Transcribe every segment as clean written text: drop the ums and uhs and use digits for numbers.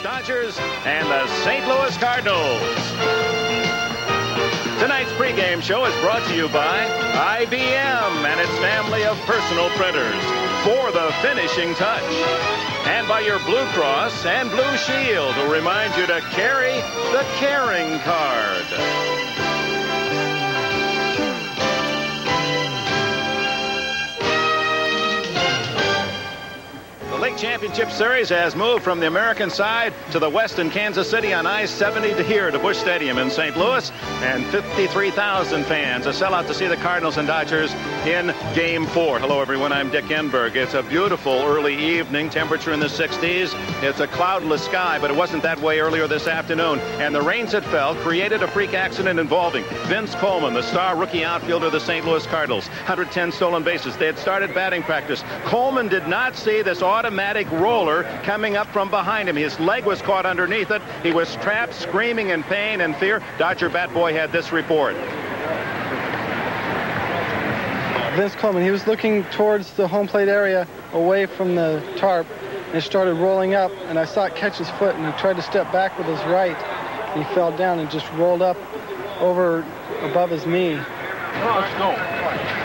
Dodgers and the St. Louis Cardinals. Tonight's pregame show is brought to you by IBM and its family of personal printers for the finishing touch. And by your Blue Cross and Blue Shield, who remind you to carry the caring card. The League Championship Series has moved from the American side to the west in Kansas City on I-70 to here to Busch Stadium in St. Louis, and 53,000 fans, a sellout to see the Cardinals and Dodgers in Game 4. Hello, everyone. I'm Dick Enberg. It's a beautiful early evening, temperature in the 60s. It's a cloudless sky, but it wasn't that way earlier this afternoon, and the rains that fell created a freak accident involving Vince Coleman, the star rookie outfielder of the St. Louis Cardinals. 110 stolen bases. They had started batting practice. Coleman did not see this automatic roller coming up from behind him. His leg was caught underneath it. He was trapped, screaming in pain and fear. Dodger bat boy had this report. Vince Coleman, he was looking towards the home plate area away from the tarp, and it started rolling up, and I saw it catch his foot, and he tried to step back with his right. He fell down and just rolled up over above his knee. Let's go.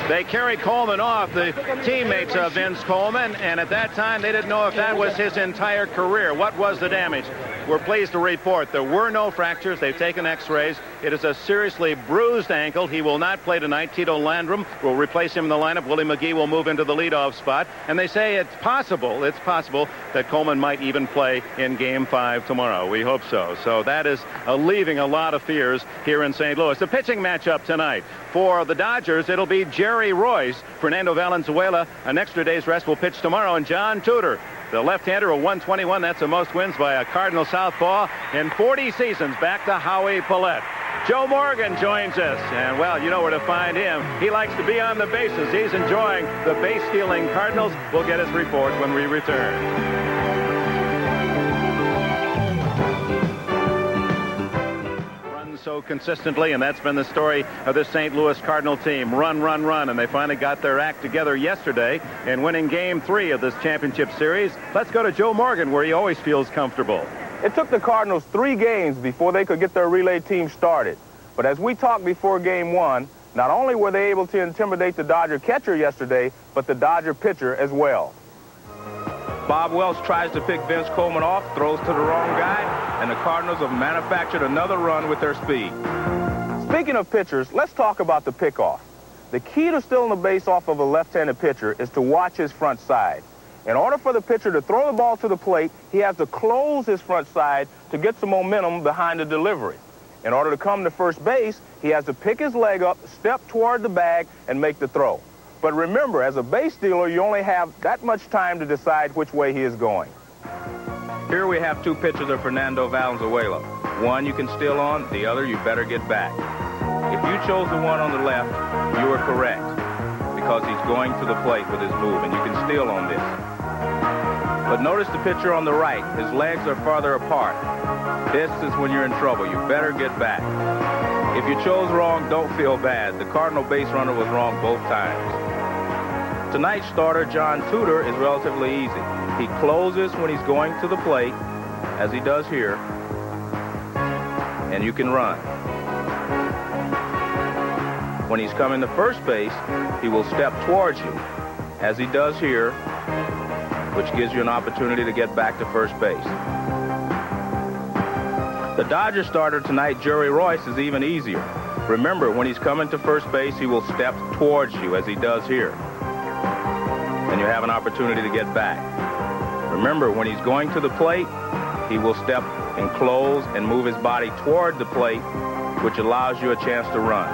They carried Coleman off, the teammates of Vince Coleman, and at that time they didn't know if that was his entire career. What was the damage? We're pleased to report there were no fractures. They've taken x-rays. It is a seriously bruised ankle. He will not play tonight. Tito Landrum will replace him in the lineup. Willie McGee will move into the leadoff spot. And they say it's possible that Coleman might even play in Game 5 tomorrow. We hope so. So that is alleviating a lot of fears here in St. Louis. The pitching matchup tonight. For the Dodgers, it'll be Jerry Royce. Fernando Valenzuela, an extra day's rest, will pitch tomorrow. And John Tudor, the left-hander, a 121. That's the most wins by a Cardinal southpaw in 40 seasons. Back to Howie Paulette. Joe Morgan joins us, and, well, you know where to find him. He likes to be on the bases. He's enjoying the base-stealing Cardinals. We'll get his report when we return. So consistently, and that's been the story of this St. Louis Cardinal team. Run, run, run, and they finally got their act together yesterday in winning Game 3 of this championship series. Let's go to Joe Morgan, where he always feels comfortable. It took the Cardinals 3 games before they could get their relay team started. But as we talked before Game 1, not only were they able to intimidate the Dodger catcher yesterday, but the Dodger pitcher as well. Bob Welch tries to pick Vince Coleman off, throws to the wrong guy, and the Cardinals have manufactured another run with their speed. Speaking of pitchers, let's talk about the pickoff. The key to stealing a base off of a left-handed pitcher is to watch his front side. In order for the pitcher to throw the ball to the plate, he has to close his front side to get some momentum behind the delivery. In order to come to first base, he has to pick his leg up, step toward the bag, and make the throw. But remember, as a base stealer, you only have that much time to decide which way he is going. Here we have 2 pitches of Fernando Valenzuela. One you can steal on, the other you better get back. If you chose the one on the left, you are correct, because he's going to the plate with his move, and you can steal on this. But notice the pitcher on the right. His legs are farther apart. This is when you're in trouble. You better get back. If you chose wrong, don't feel bad. The Cardinal base runner was wrong both times. Tonight's starter, John Tudor, is relatively easy. He closes when he's going to the plate, as he does here, and you can run. When he's coming to first base, he will step towards you, as he does here, which gives you an opportunity to get back to first base. The Dodger starter tonight, Jerry Royce, is even easier. Remember, when he's coming to first base, he will step towards you, as he does here. And you have an opportunity to get back. Remember, when he's going to the plate, he will step and close and move his body toward the plate, which allows you a chance to run.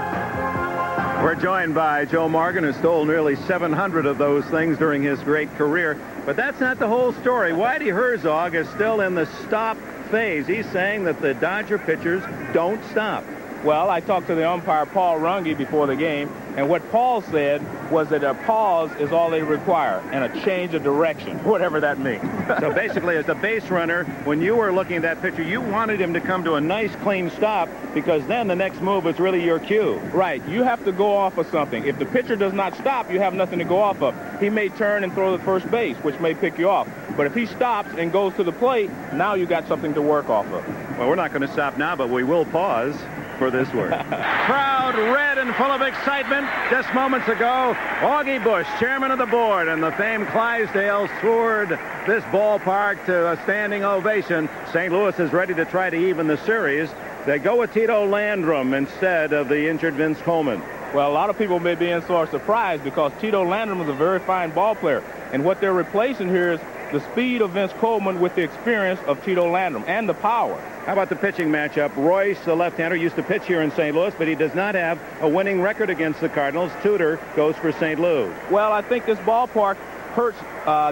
We're joined by Joe Morgan, who stole nearly 700 of those things during his great career. But that's not the whole story. Whitey Herzog is still in the stop phase. He's saying that the Dodger pitchers don't stop. Well, I talked to the umpire, Paul Runge, before the game, and what Paul said was that a pause is all they require and a change of direction, whatever that means. So basically, as a base runner, when you were looking at that pitcher, you wanted him to come to a nice, clean stop, because then the next move is really your cue. Right. You have to go off of something. If the pitcher does not stop, you have nothing to go off of. He may turn and throw to first base, which may pick you off. But if he stops and goes to the plate, now you got something to work off of. Well, we're not going to stop now, but we will pause for this work. Crowd red and full of excitement. Just moments ago, Augie Bush, chairman of the board, and the famed Clydesdale toured this ballpark to a standing ovation. St. Louis is ready to try to even the series. They go with Tito Landrum instead of the injured Vince Coleman. Well, a lot of people may be in sort of surprised because Tito Landrum is a very fine ball player. And what they're replacing here is the speed of Vince Coleman with the experience of Tito Landrum and the power. How about the pitching matchup? Royce, the left-hander, used to pitch here in St. Louis, but he does not have a winning record against the Cardinals. Tudor goes for St. Louis. Well, I think this ballpark hurts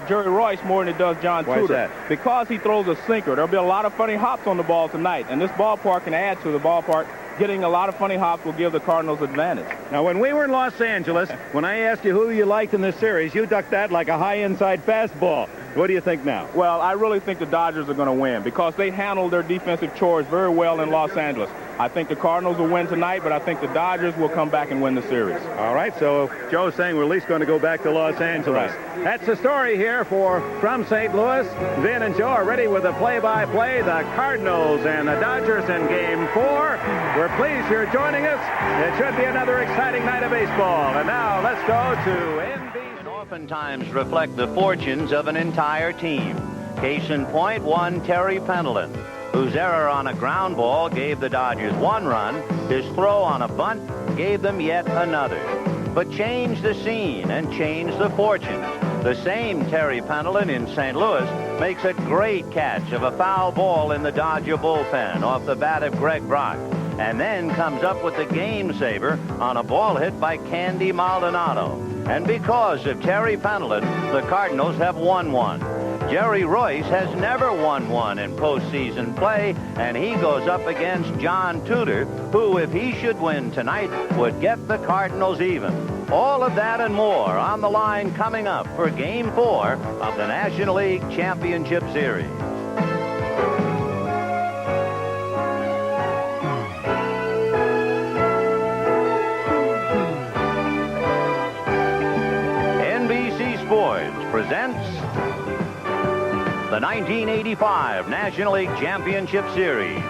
Jerry Royce more than it does John Tudor. Why is that? Because he throws a sinker. There'll be a lot of funny hops on the ball tonight, and this ballpark can add to the ballpark. Getting a lot of funny hops will give the Cardinals advantage. Now, when we were in Los Angeles, when I asked you who you liked in this series, you ducked that like a high inside fastball. What do you think now? Well, I really think the Dodgers are going to win because they handled their defensive chores very well in Los Angeles. I think the Cardinals will win tonight, but I think the Dodgers will come back and win the series. All right, so Joe's saying we're at least going to go back to Los Angeles. Right. That's the story here from St. Louis. Vin and Joe are ready with the play-by-play. The Cardinals and the Dodgers in Game 4. We're pleased you're joining us. It should be another exciting night of baseball. And now let's go to NBC. Oftentimes reflect the fortunes of an entire team. Case in point, one Terry Pendleton, whose error on a ground ball gave the Dodgers one run. His throw on a bunt gave them yet another. But change the scene and change the fortunes. The same Terry Pendleton in St. Louis makes a great catch of a foul ball in the Dodger bullpen off the bat of Greg Brock, and then comes up with the game saver on a ball hit by Candy Maldonado. And because of Terry Pendleton, the Cardinals have won one. Jerry Royce has never won one in postseason play, and he goes up against John Tudor, who, if he should win tonight, would get the Cardinals even. All of that and more on the line coming up for Game 4 of the National League Championship Series. NBC Sports presents the 1985 National League Championship Series.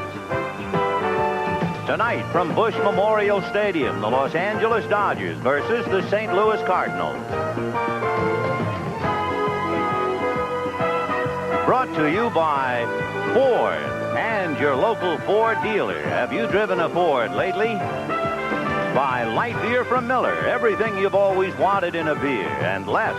Tonight from Bush Memorial Stadium, the Los Angeles Dodgers versus the St. Louis Cardinals. Brought to you by Ford and your local Ford dealer. Have you driven a Ford lately? By Light Beer from Miller, everything you've always wanted in a beer and less.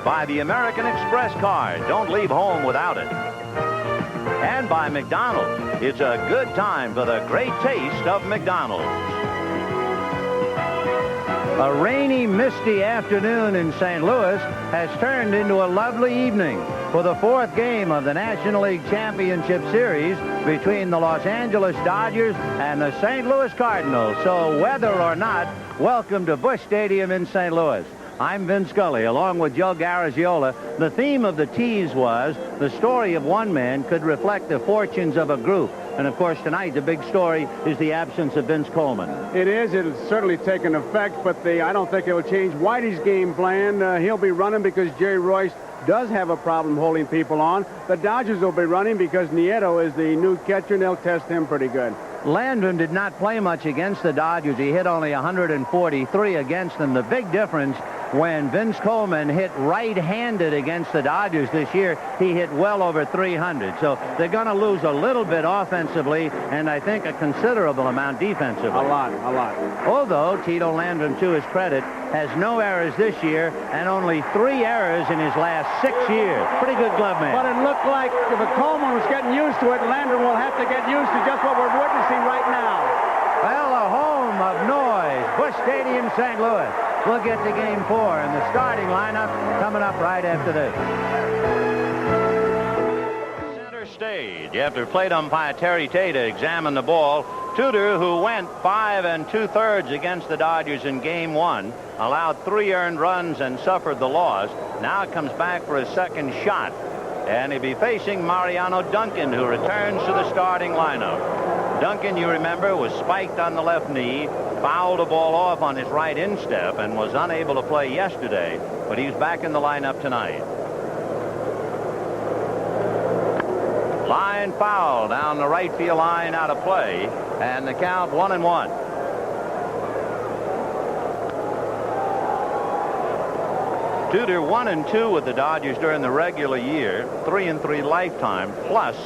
By the American Express card, don't leave home without it. And by McDonald's, it's a good time for the great taste of McDonald's. A rainy, misty afternoon in St. Louis has turned into a lovely evening for the fourth game of the National League Championship Series between the Los Angeles Dodgers and the St. Louis Cardinals. So whether or not, welcome to Busch Stadium in St. Louis. I'm Vin Scully, along with Joe Garagiola. The theme of the tease was the story of one man could reflect the fortunes of a group. And, of course, tonight the big story is the absence of Vince Coleman. It is. It'll certainly take an effect, but I don't think it will change Whitey's game plan. He'll be running because Jerry Royce does have a problem holding people on. The Dodgers will be running because Nieto is the new catcher, and they'll test him pretty good. Landrum did not play much against the Dodgers. He hit only 143 against them. The big difference when Vince Coleman hit right-handed against the Dodgers this year, he hit well over 300. So they're going to lose a little bit offensively, and I think a considerable amount defensively. A lot. Although Tito Landrum, to his credit, has no errors this year and only 3 errors in his last 6 years. Pretty good glove man. But it looked like if Coleman was getting used to it, Landrum will have to get used to just what we're witnessing right now. Well, the home of noise, Busch Stadium, St. Louis. We'll get to Game 4 and the starting lineup coming up right after this. Center stage, after plate umpire Terry Tate examined the ball, Tudor, who went 5 2/3 against the Dodgers in Game 1, allowed 3 earned runs and suffered the loss, now comes back for a second shot. And he'll be facing Mariano Duncan, who returns to the starting lineup. Duncan, you remember, was spiked on the left knee, fouled the ball off on his right instep, and was unable to play yesterday, but he's back in the lineup tonight. Line foul down the right field line, out of play, and the count 1-1. Tudor 1-2 with the Dodgers during the regular year, 3-3 lifetime, plus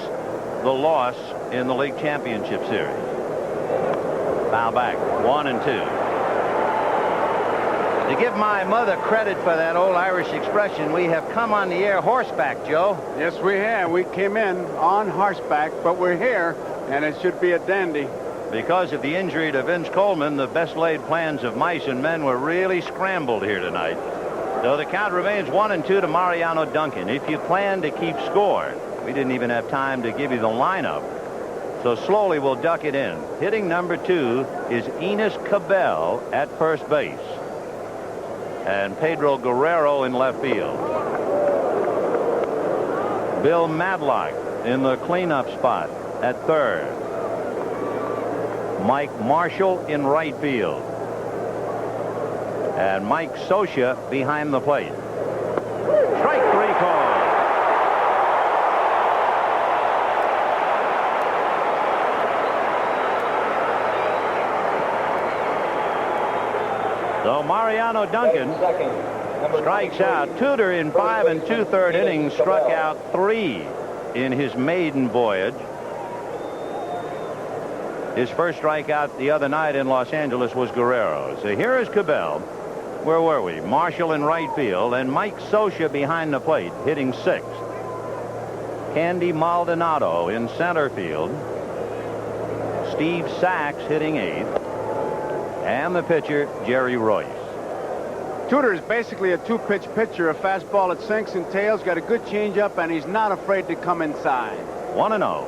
the loss in the league championship series. Foul back, 1-2. To give my mother credit for that old Irish expression, we have come on the air horseback, Joe. Yes, we have. We came in on horseback, but we're here, and it should be a dandy. Because of the injury to Vince Coleman, the best laid plans of mice and men were really scrambled here tonight. So the count remains 1-2 to Mariano Duncan. If you plan to keep score, we didn't even have time to give you the lineup. So slowly we'll duck it in. Hitting number 2 is Enos Cabell at first base. And Pedro Guerrero in left field. Bill Madlock in the cleanup spot at third. Mike Marshall in right field. And Mike Scioscia behind the plate. Strike 3 call. So Mariano Duncan strikes out. Tudor in 5 2/3 innings struck out 3 in his maiden voyage. His first strikeout the other night in Los Angeles was Guerrero. So here is Cabell. Where were we? Marshall in right field and Mike Scioscia behind the plate hitting 6th. Candy Maldonado in center field. Steve Sachs hitting 8th. And the pitcher, Jerry Royce. Tudor is basically a 2-pitch pitcher, a fastball that sinks and tails, got a good changeup, and he's not afraid to come inside. 1-0.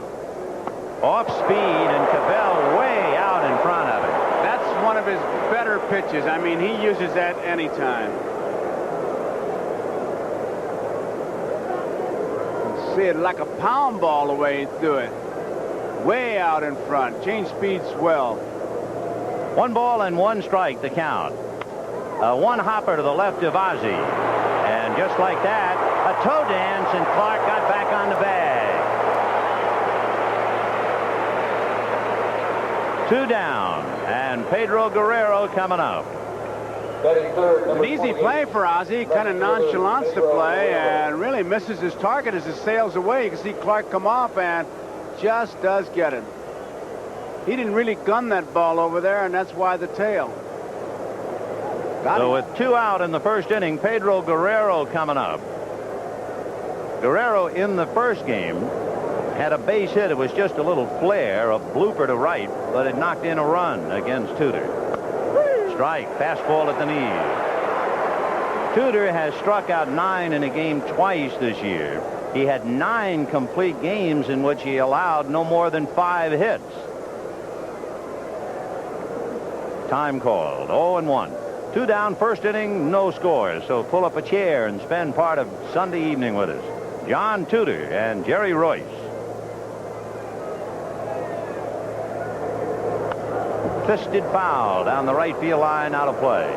Off speed, and Cabell way out in front of it. That's one of his better pitches. I mean, he uses that anytime. See it like a pound ball the way he threw it. Way out in front. Change speed swell. 1 ball and 1 strike, the count. One hopper to the left of Ozzie. And just like that, a toe dance, and Clark got back on the bag. 2 down, and Pedro Guerrero coming up. An easy play for Ozzie, kind of nonchalance to play, and really misses his target as it sails away. You can see Clark come off and just does get it. He didn't really gun that ball over there, and that's why the tail. So with 2 out in the first inning, Pedro Guerrero coming up. Guerrero in the first game had a base hit. It was just a little flare, a blooper to right, but it knocked in a run against Tudor. Strike, fastball at the knee. Tudor has struck out 9 in a game twice this year. He had 9 complete games in which he allowed no more than 5 hits. Time called, 0-1. 2 down, first inning, no scores. So pull up a chair and spend part of Sunday evening with us. John Tudor and Jerry Royce. Fisted foul down the right field line, out of play.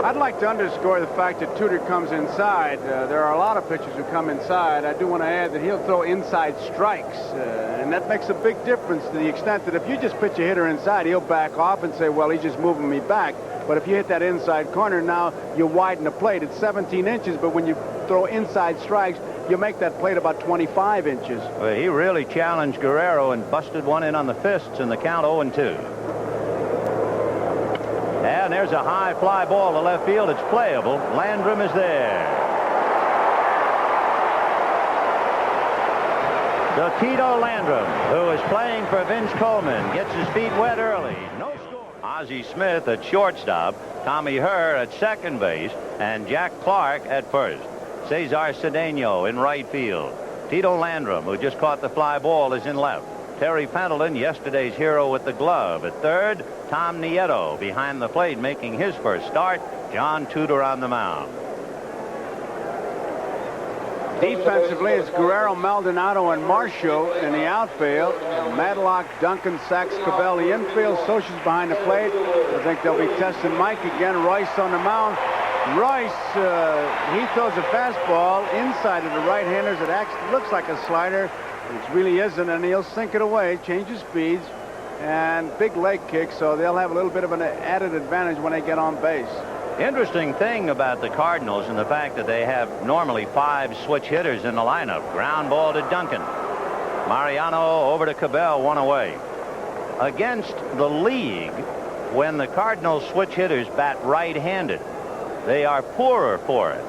I'd like to underscore the fact that Tudor comes inside. There are a lot of pitchers who come inside. I do want to add that he'll throw inside strikes, and that makes a big difference to the extent that if you just pitch a hitter inside, he'll back off and say, well, he's just moving me back. But if you hit that inside corner, now you widen the plate. It's 17 inches, but when you throw inside strikes, you make that plate about 25 inches. Well, he really challenged Guerrero and busted one in on the fists, in the count 0-2. And there's a high fly ball to left field. It's playable. Landrum is there. So Tito Landrum, who is playing for Vince Coleman, gets his feet wet early. No score. Ozzie Smith at shortstop, Tommy Herr at second base, and Jack Clark at first. Cesar Cedeno in right field. Tito Landrum, who just caught the fly ball, is in left. Terry Pendleton, yesterday's hero with the glove. At third, Tom Nieto behind the plate making his first start. John Tudor on the mound. Defensively, it's Guerrero, Maldonado, and Marshall in the outfield. Madlock, Duncan, Sachs, Cabell, the infield. Social's behind the plate. I think they'll be testing Mike again. Royce on the mound. Royce, he throws a fastball inside of the right-handers. It actually looks like a slider, which really isn't, and he'll sink it away, changes speeds, and big leg kick, so they'll have a little bit of an added advantage when they get on base. Interesting thing about the Cardinals and the fact that they have normally 5 switch hitters in the lineup. Ground ball to Duncan. Mariano over to Cabell, 1 away. Against the league, when the Cardinals switch hitters bat right-handed, they are poorer for it,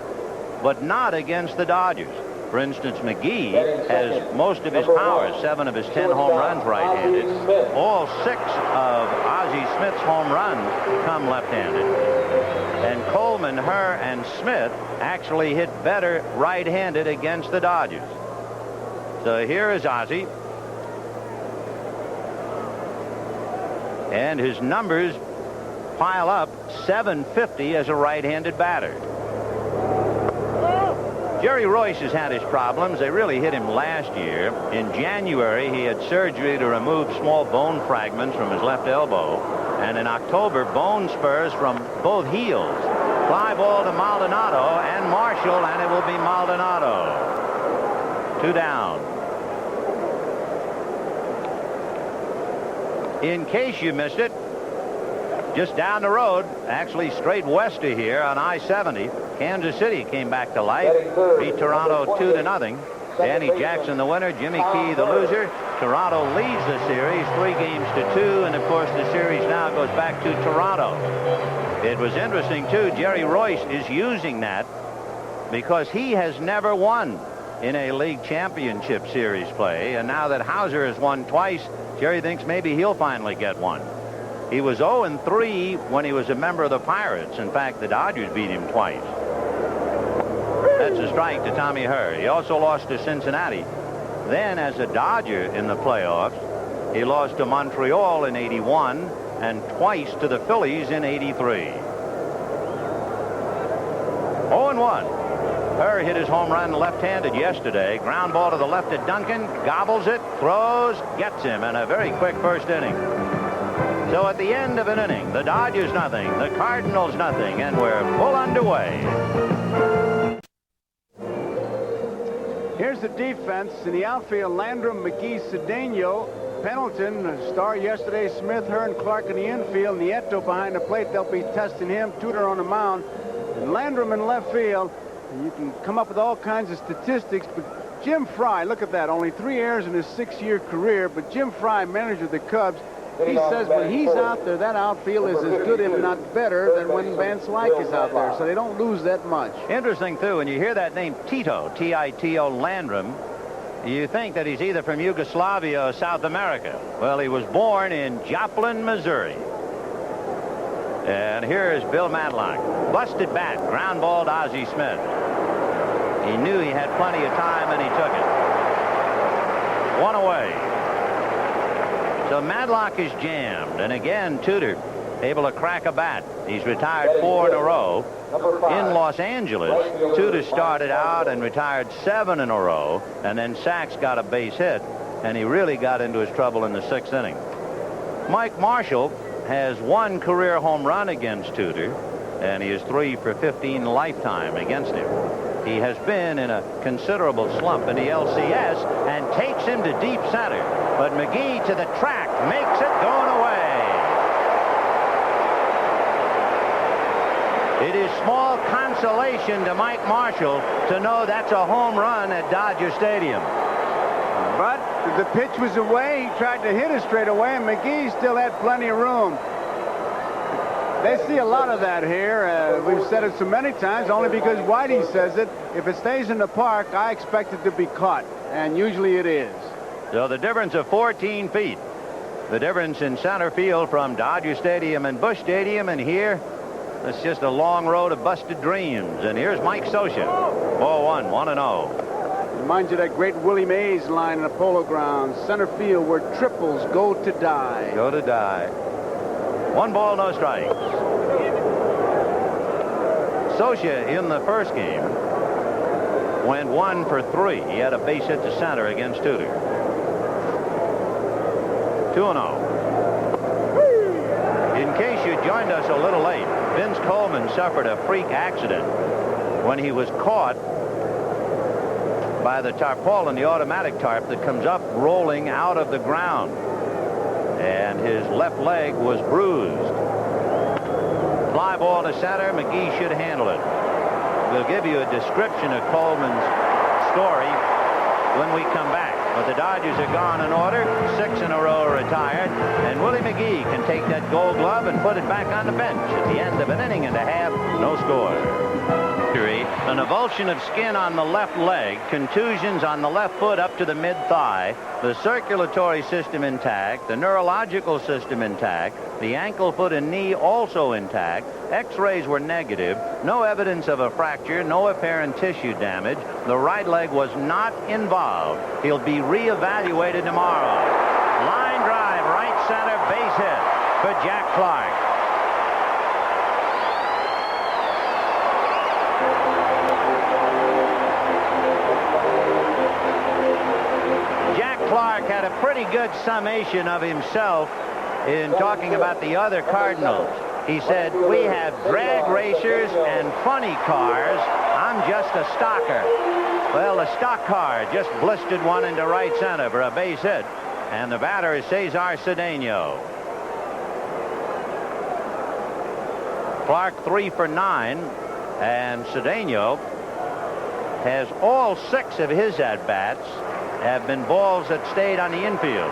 but not against the Dodgers. For instance, McGee has most of his power, 7 of his 10 home runs right-handed. All 6 of Ozzie Smith's home runs come left-handed. And Coleman, Herr, and Smith actually hit better right-handed against the Dodgers. So here is Ozzie. And his numbers pile up. 750 as a right-handed batter. Jerry Royce has had his problems. They really hit him last year. In January, he had surgery to remove small bone fragments from his left elbow. And in October, bone spurs from both heels. Fly ball to Maldonado and Marshall, and it will be Maldonado. 2 down. In case you missed it, just down the road, actually straight west of here on I-70, Kansas City came back to life, beat Toronto 2-0. Danny Jackson the winner, Jimmy Key the loser. Toronto leads the series 3-2, and of course the series now goes back to Toronto. It was interesting too, Jerry Royce is using that because he has never won in a league championship series play, and now that Hauser has won twice, Jerry thinks maybe he'll finally get one. He was 0-3 when he was a member of the Pirates. In fact, the Dodgers beat him twice. That's a strike to Tommy Herr. He also lost to Cincinnati. Then as a Dodger in the playoffs, he lost to Montreal in '81 and twice to the Phillies in '83. 0-1. Herr hit his home run left-handed yesterday. Ground ball to the left at Duncan. Gobbles it, throws, gets him in a very quick first inning. So at the end of an inning, the Dodgers nothing, the Cardinals nothing, and we're full underway. Here's the defense. In the outfield, Landrum, McGee, Cedeno, Pendleton, star yesterday, Smith, Hearn, Clark in the infield, Nieto behind the plate. They'll be testing him. Tudor on the mound. And Landrum in left field. And you can come up with all kinds of statistics, but Jim Fry, look at that, only 3 errors in his 6-year career, but Jim Fry, manager of the Cubs, he says when he's out there, that outfield is as good, if not better, than when Van Slyke is out there. So they don't lose that much. Interesting, too, when you hear that name Tito, T-I-T-O, Landrum, you think that he's either from Yugoslavia or South America. Well, he was born in Joplin, Missouri. And here is Bill Madlock. Busted bat, ground ball to Ozzie Smith. He knew he had plenty of time, and he took it. 1 away. So Madlock is jammed, and again Tudor able to crack a bat. He's retired 4 in a row. In Los Angeles, Tudor started out and retired 7 in a row, and then Sachs got a base hit, and he really got into his trouble in the 6th inning. Mike Marshall has 1 career home run against Tudor, and he is 3 for 15 lifetime against him. He has been in a considerable slump in the LCS and takes him to deep center. But McGee to the track makes it going away. It is small consolation to Mike Marshall to know that's a home run at Dodger Stadium. But the pitch was away. He tried to hit it straight away, and McGee still had plenty of room. They see a lot of that here. We've said it so many times, only because Whitey says it. If it stays in the park, I expect it to be caught, and usually it is. So the difference of 14 feet. The difference in center field from Dodger Stadium and Busch Stadium, and here, it's just a long road of busted dreams. And here's Mike Scioscia. 0-1, 1-0. Reminds you of that great Willie Mays line in the Polo Grounds. Center field where triples go to die. Go to die. 1 ball, no strikes. Socia in the first game went 1 for 3. He had a base hit to center against Tudor. 2-0. In case you joined us a little late, Vince Coleman suffered a freak accident when he was caught by the tarpaulin, the automatic tarp that comes up rolling out of the ground. And his left leg was bruised. Fly ball to center. McGee should handle it. We'll give you a description of Coleman's story when we come back. But the Dodgers are gone in order. 6 in a row retired. And Willie McGee can take that Gold Glove and put it back on the bench at the end of an inning and a half. No score. An avulsion of skin on the left leg, contusions on the left foot up to the mid-thigh, the circulatory system intact, the neurological system intact, the ankle, foot, and knee also intact. X-rays were negative. No evidence of a fracture, no apparent tissue damage. The right leg was not involved. He'll be reevaluated tomorrow. Line drive, right center, base hit for Jack Clark. Clark had a pretty good summation of himself in talking about the other Cardinals. He said, we have drag racers and funny cars. I'm just a stocker. Well, the stock car just blistered one into right center for a base hit. And the batter is Cesar Cedeno. Clark 3 for 9. And Cedeno has all 6 of his at-bats have been balls that stayed on the infield.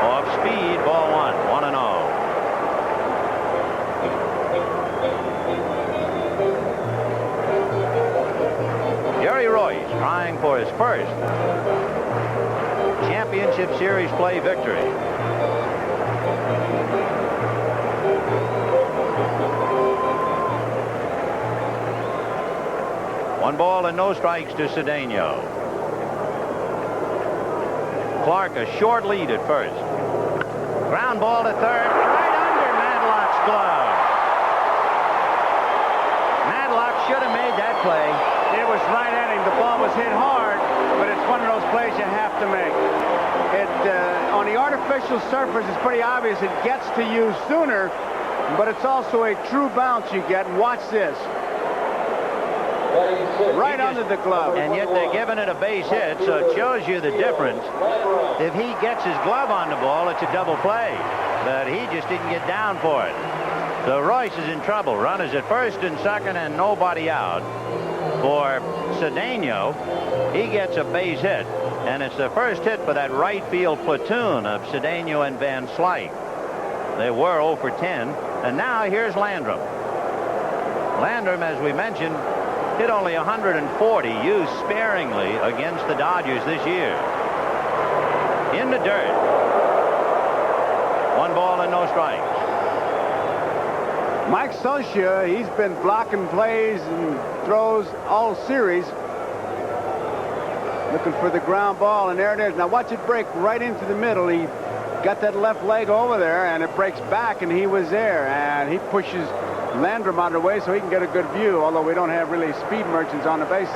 Off speed, ball 1, 1-0. Jerry Royce trying for his first championship series play victory. One ball and no strikes to Cedeno. Clark a short lead at first. Ground ball to third, right under Madlock's glove. Madlock should have made that play. It was right at him. The ball was hit hard, but it's one of those plays you have to make. On the artificial surface, it's pretty obvious it gets to you sooner, but it's also a true bounce you get. And watch this. Right under the glove. And yet they're giving it a base hit, so it shows you the difference. If he gets his glove on the ball, it's a double play. But he just didn't get down for it. So Royce is in trouble. Runners at first and second and nobody out. For Cedeno, he gets a base hit. And it's the first hit for that right field platoon of Cedeno and Van Slyke. They were 0 for 10. And now here's Landrum. Landrum, as we mentioned, hit only 140, used sparingly against the Dodgers this year. In the dirt. 1 ball and no strikes. Mike Socia, he's been blocking plays and throws all series. Looking for the ground ball, and there it is. Now watch it break right into the middle. He got that left leg over there, and it breaks back, and he was there. And he pushes Landrum out of the way so he can get a good view, although we don't have really speed merchants on the bases.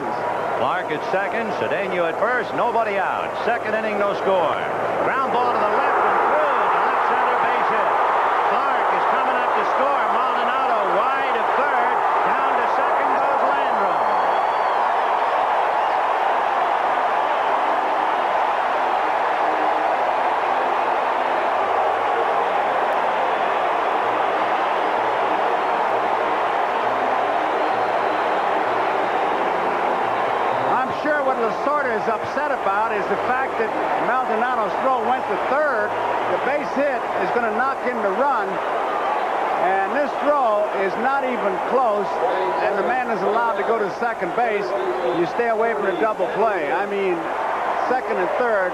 Clark at second, Cedeno at first, nobody out. Second inning, no score. Ground ball to the left and through the left center base hit. Clark is coming up to score. Maldonado wide of third. Down to second goes Landrum. Lasorda is upset about is the fact that Maldonado's throw went to third. The base hit is going to knock in the run, and this throw is not even close, and the man is allowed to go to second base. You stay away from the double play. I mean, second and third,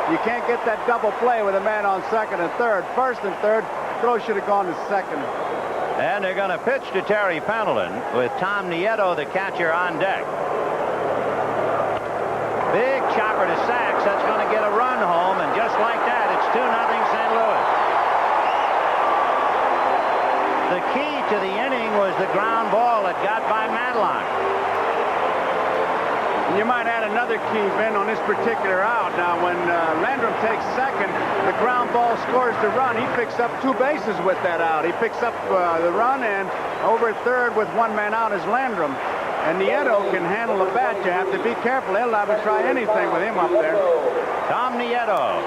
you can't get that double play with a man on second and third. First and third, throw should have gone to second. And they're going to pitch to Terry Pendleton with Tom Nieto, the catcher, on deck. Big chopper to Sachs. That's going to get a run home, and just like that, it's 2-0 St. Louis. The key to the inning was the ground ball that got by Matlock. You might add another key, Ben, on this particular out. Now, when Landrum takes second, the ground ball scores the run. He picks up 2 bases with that out. He picks up the run, and over third with 1 man out is Landrum. And Nieto can handle the bat. You have to be careful. He'll not try anything with him up there. Tom Nieto,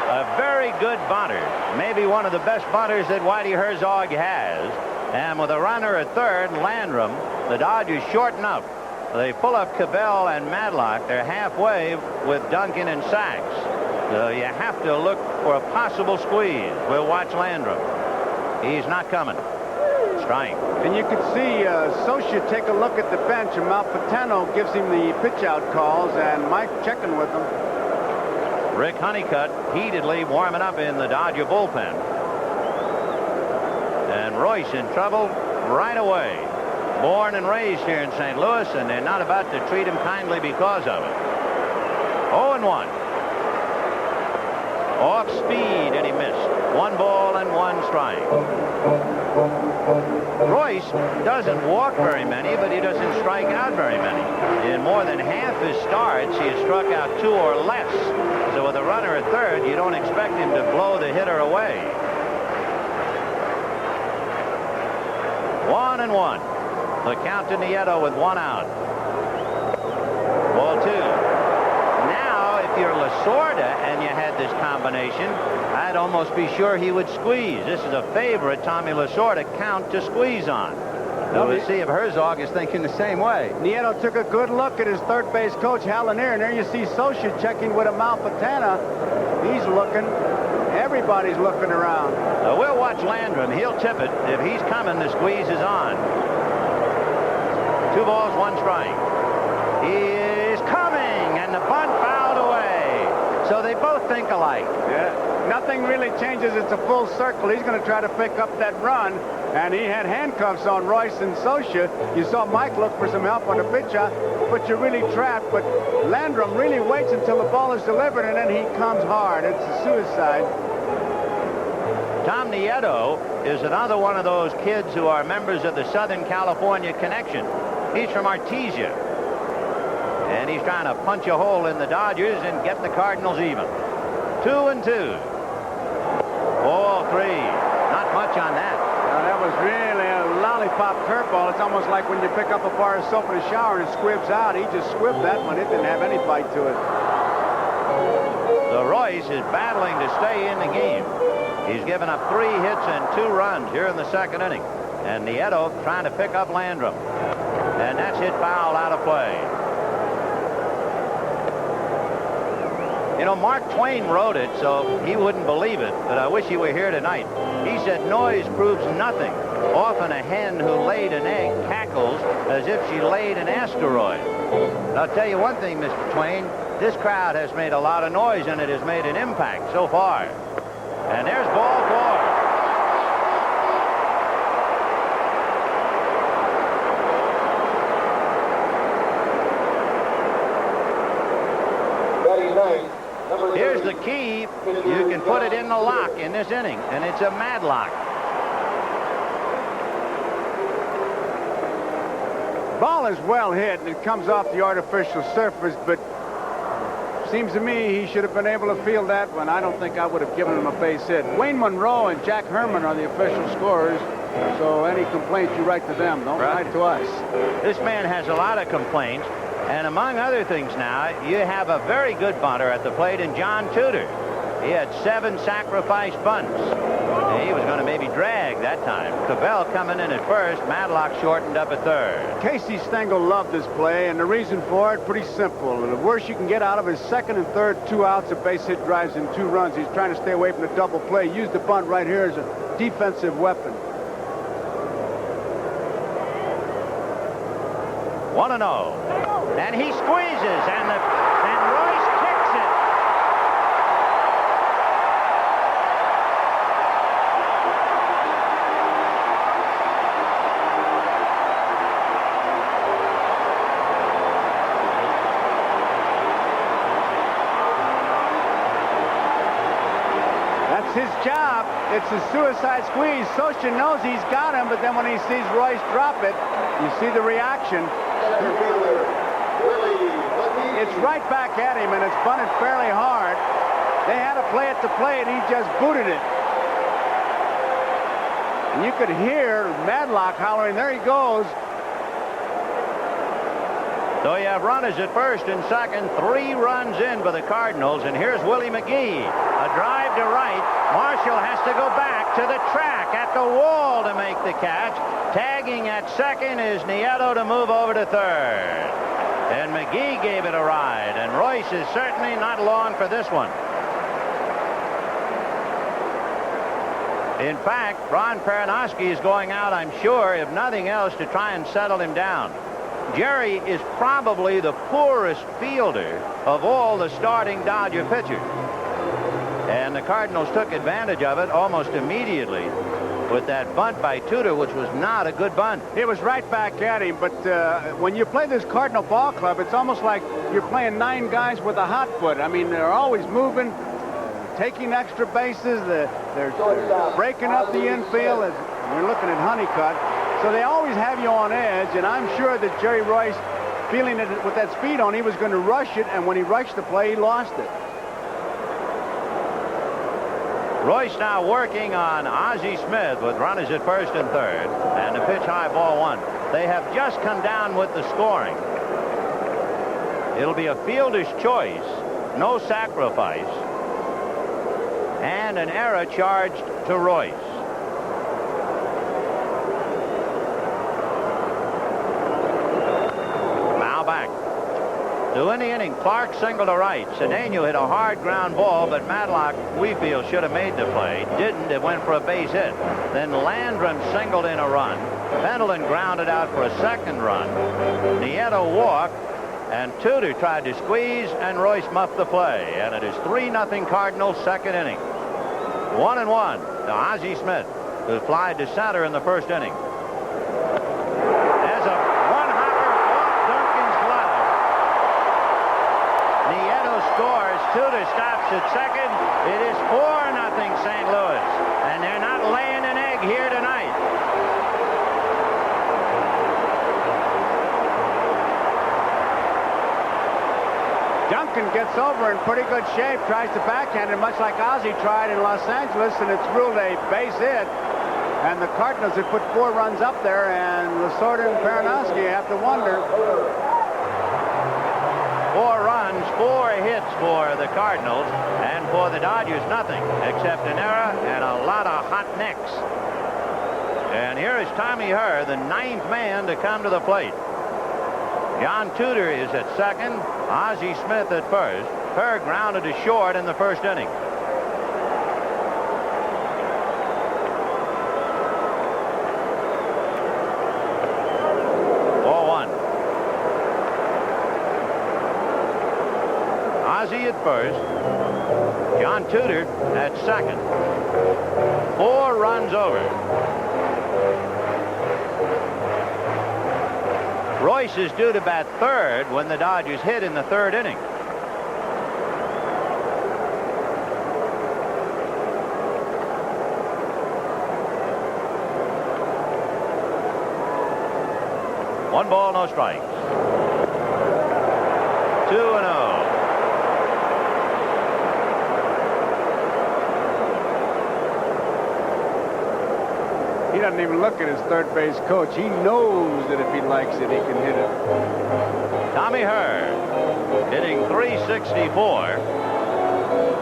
a very good bunter. Maybe one of the best bunters that Whitey Herzog has. And with a runner at third, Landrum, the Dodgers shorten up. They pull up Cabell and Matlock. They're halfway with Duncan and Sachs. So you have to look for a possible squeeze. We'll watch Landrum. He's not coming. Strike. And you can see Socia take a look at the bench, and Malpatano gives him the pitch-out calls, and Mike checking with him. Rick Honeycutt heatedly warming up in the Dodger bullpen. And Royce in trouble right away. Born and raised here in St. Louis, and they're not about to treat him kindly because of it. 0-1. Off speed, and he missed. 1 ball and 1 strike. Royce doesn't walk very many, but he doesn't strike out very many. In more than half his starts, he has struck out 2 or less. So with a runner at third, you don't expect him to blow the hitter away. 1-1. The count to Nieto with 1 out. Ball 2. Now, if you're Lasorda and you had this combination, I'd almost be sure he would squeeze. This is a favorite Tommy Lasorda count to squeeze on. So we'll see if Herzog is thinking the same way. Nieto took a good look at his third base coach, Hal Lanier, and there you see Socia checking with a Malpatana. He's looking. Everybody's looking around. So we'll watch Landrum. He'll tip it. If he's coming, the squeeze is on. 2 balls, 1 strike. He is coming, and the bunt fouled away. So they both think alike. Yeah, nothing really changes. It's a full circle. He's going to try to pick up that run, and he had handcuffs on Royce and Socia. You saw Mike look for some help on the pitch out, but you're really trapped. But Landrum really waits until the ball is delivered, and then he comes hard. It's a suicide. Tom Nieto is another one of those kids who are members of the Southern California connection. He's from Artesia. And he's trying to punch a hole in the Dodgers and get the Cardinals even. 2-2. Ball 3. Not much on that. Now, that was really a lollipop curveball. It's almost like when you pick up a bar of soap in a shower and it squibs out. He just squibbed that one. It didn't have any bite to it. So Royce is battling to stay in the game. He's given up 3 hits and 2 runs here in the second inning. And Nieto trying to pick up Landrum. And that's hit foul out of play. You know, Mark Twain wrote it, so he wouldn't believe it, but I wish he were here tonight. He said noise proves nothing. Often a hen who laid an egg cackles as if she laid an asteroid. And I'll tell you one thing, Mr. Twain, this crowd has made a lot of noise, and it has made an impact so far. And there's ball 4. Here's the key. You can put it in the lock in this inning, and it's a mad lock. Ball is well hit, and it comes off the artificial surface, but seems to me he should have been able to field that one. I don't think I would have given him a base hit. Wayne Monroe and Jack Herman are the official scorers, so any complaints you write to them. Don't write to us. This man has a lot of complaints. And among other things now, you have a very good bunter at the plate in John Tudor. He had 7 sacrifice bunts. He was going to maybe drag that time. Cabell coming in at first. Matlock shortened up at third. Casey Stengel loved this play, and the reason for it, pretty simple. The worst you can get out of his second and third 2 outs of base hit drives and 2 runs. He's trying to stay away from the double play. Use the bunt right here as a defensive weapon. 1-0. And he squeezes, and Royce kicks it. It's his job. It's a suicide squeeze. Soshin knows he's got him, but then when he sees Royce drop it, you see the reaction. It's right back at him, and it's bunted fairly hard. They had to play it to play, and he just booted it. And you could hear Madlock hollering, there he goes. So you have runners at first and second, 3 runs in for the Cardinals, and here's Willie McGee. A drive to right. Marshall has to go back to the track at the wall to make the catch. Tagging at second is Nieto to move over to third. And McGee gave it a ride, and Royce is certainly not long for this one. In fact, Ron Peranowski is going out, I'm sure, if nothing else, to try and settle him down. Jerry is probably the poorest fielder of all the starting Dodger pitchers. And the Cardinals took advantage of it almost immediately with that bunt by Tudor, which was not a good bunt. It was right back at him, but when you play this Cardinal ball club, it's almost like you're playing 9 guys with a hot foot. I mean, they're always moving, taking extra bases. They're breaking up the infield. As you're looking at Honeycutt. So they always have you on edge, and I'm sure that Jerry Royce, feeling that with that speed on, he was going to rush it, and when he rushed the play, he lost it. Royce now working on Ozzie Smith with runners at first and third, and the pitch high, ball 1. They have just come down with the scoring. It'll be a fielder's choice, no sacrifice, and an error charged to Royce. Now back. To in the inning, Clark singled to right. Cedeno hit a hard ground ball, but Madlock, we feel, should have made the play. Didn't. It went for a base hit. Then Landrum singled in a run. Pendleton grounded out for a second run. Nieto walked, and Tudor tried to squeeze, and Royce muffed the play. And it is 3-0 Cardinals, second inning. 1-1 to Ozzie Smith, who flied to center in the first inning. As a one-hopper off Duncan's glove. Nieto scores. Tudor stops at second. It is 4-0 St. Louis, and they're not laying an egg here tonight. Duncan gets over in pretty good shape, tries to backhand it, much like Ozzie tried in Los Angeles, and it's ruled a base hit. And the Cardinals have put 4 runs up there, and Lasorda and Peranowski have to wonder. 4 runs, 4 hits for the Cardinals, and for the Dodgers, nothing except an error and a lot of hot necks. And here is Tommy Herr, the 9th man to come to the plate. John Tudor is at second, Ozzie Smith at first. Herr grounded to short in the first inning. Ball 1. Ozzie at first. John Tudor at second. 4 runs over. Royce is due to bat third when the Dodgers hit in the 3rd inning. One ball, no strikes. 2-0. He doesn't even look at his third base coach. He knows that if he likes it, he can hit it. Tommy Herr hitting .364.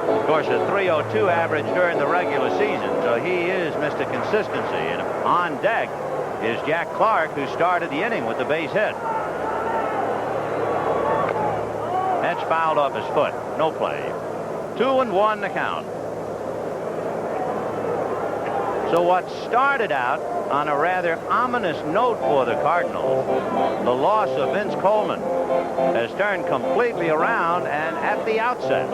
Of course, a .302 average during the regular season, so he is Mr. Consistency. And on deck is Jack Clark, who started the inning with the base hit. That's fouled off his foot. No play. 2-1 the count. So what started out on a rather ominous note for the Cardinals, the loss of Vince Coleman, has turned completely around, and at the outset.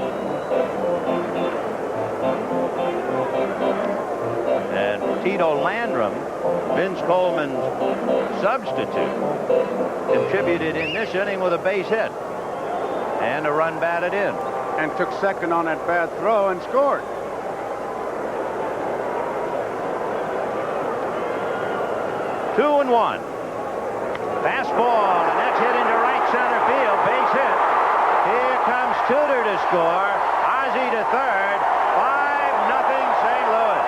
And Tito Landrum, Vince Coleman's substitute, contributed in this inning with a base hit and a run batted in. And took second on that bad throw and scored. 2-1. Fastball, and that's hit into right center field. Base hit. Here comes Tudor to score. Ozzie to third. 5-0 St. Louis.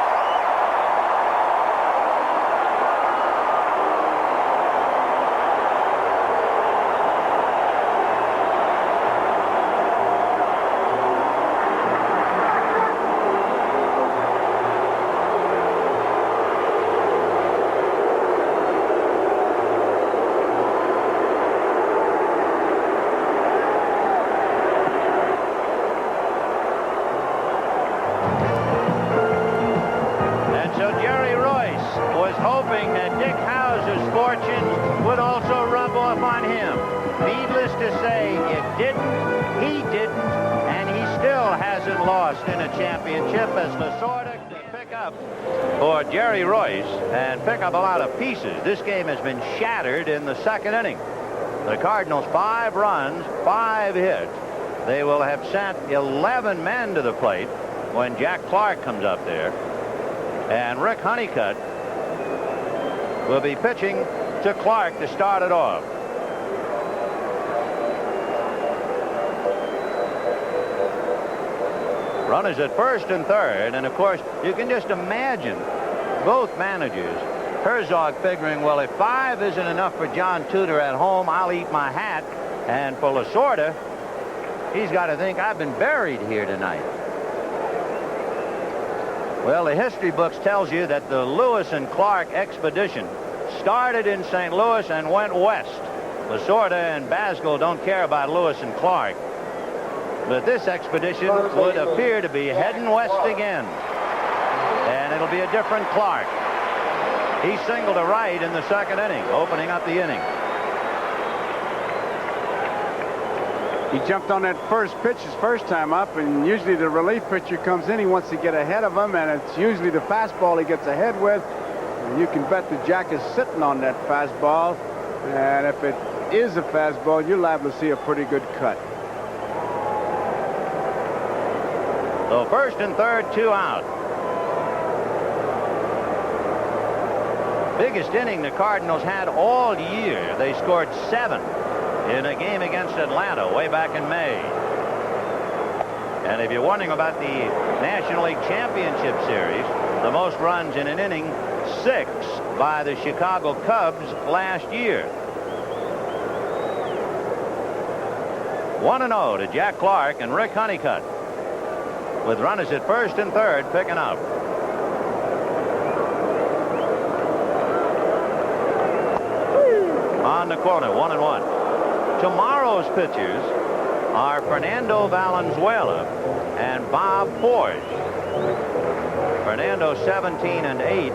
Would also rub off on him. Needless to say, it didn't, he didn't, and he still hasn't lost in a championship as Lasorda to pick up for Jerry Royce and pick up a lot of pieces. This game has been shattered in the second inning. The Cardinals 5 runs, 5 hits. They will have sent 11 men to the plate when Jack Clark comes up there. And Rick Honeycutt will be pitching to Clark to start it off. Runners at first and third, and of course you can just imagine both managers. Herzog figuring, well, if 5 isn't enough for John Tudor at home, I'll eat my hat. And for Lasorda, he's got to think, I've been buried here tonight. Well, the history books tells you that the Lewis and Clark expedition started in St. Louis and went west. Lasorda and Basgall don't care about Lewis and Clark. But this expedition would appear to be heading west again. And it'll be a different Clark. He singled to right in the second inning, opening up the inning. He jumped on that first pitch his first time up, and usually the relief pitcher comes in. He wants to get ahead of him, and it's usually the fastball he gets ahead with. And you can bet the Jack is sitting on that fastball, and if it is a fastball, you're liable to see a pretty good cut. So first and third, 2 out. Biggest inning the Cardinals had all year. They scored 7 in a game against Atlanta way back in May. And if you're wondering about the National League Championship Series, the most runs in an inning, 6 by the Chicago Cubs last year. 1-0 to Jack Clark and Rick Honeycutt, with runners at first and third picking up. On the corner, 1-1. Tomorrow's pitchers are Fernando Valenzuela and Bob Forge. Fernando 17-8,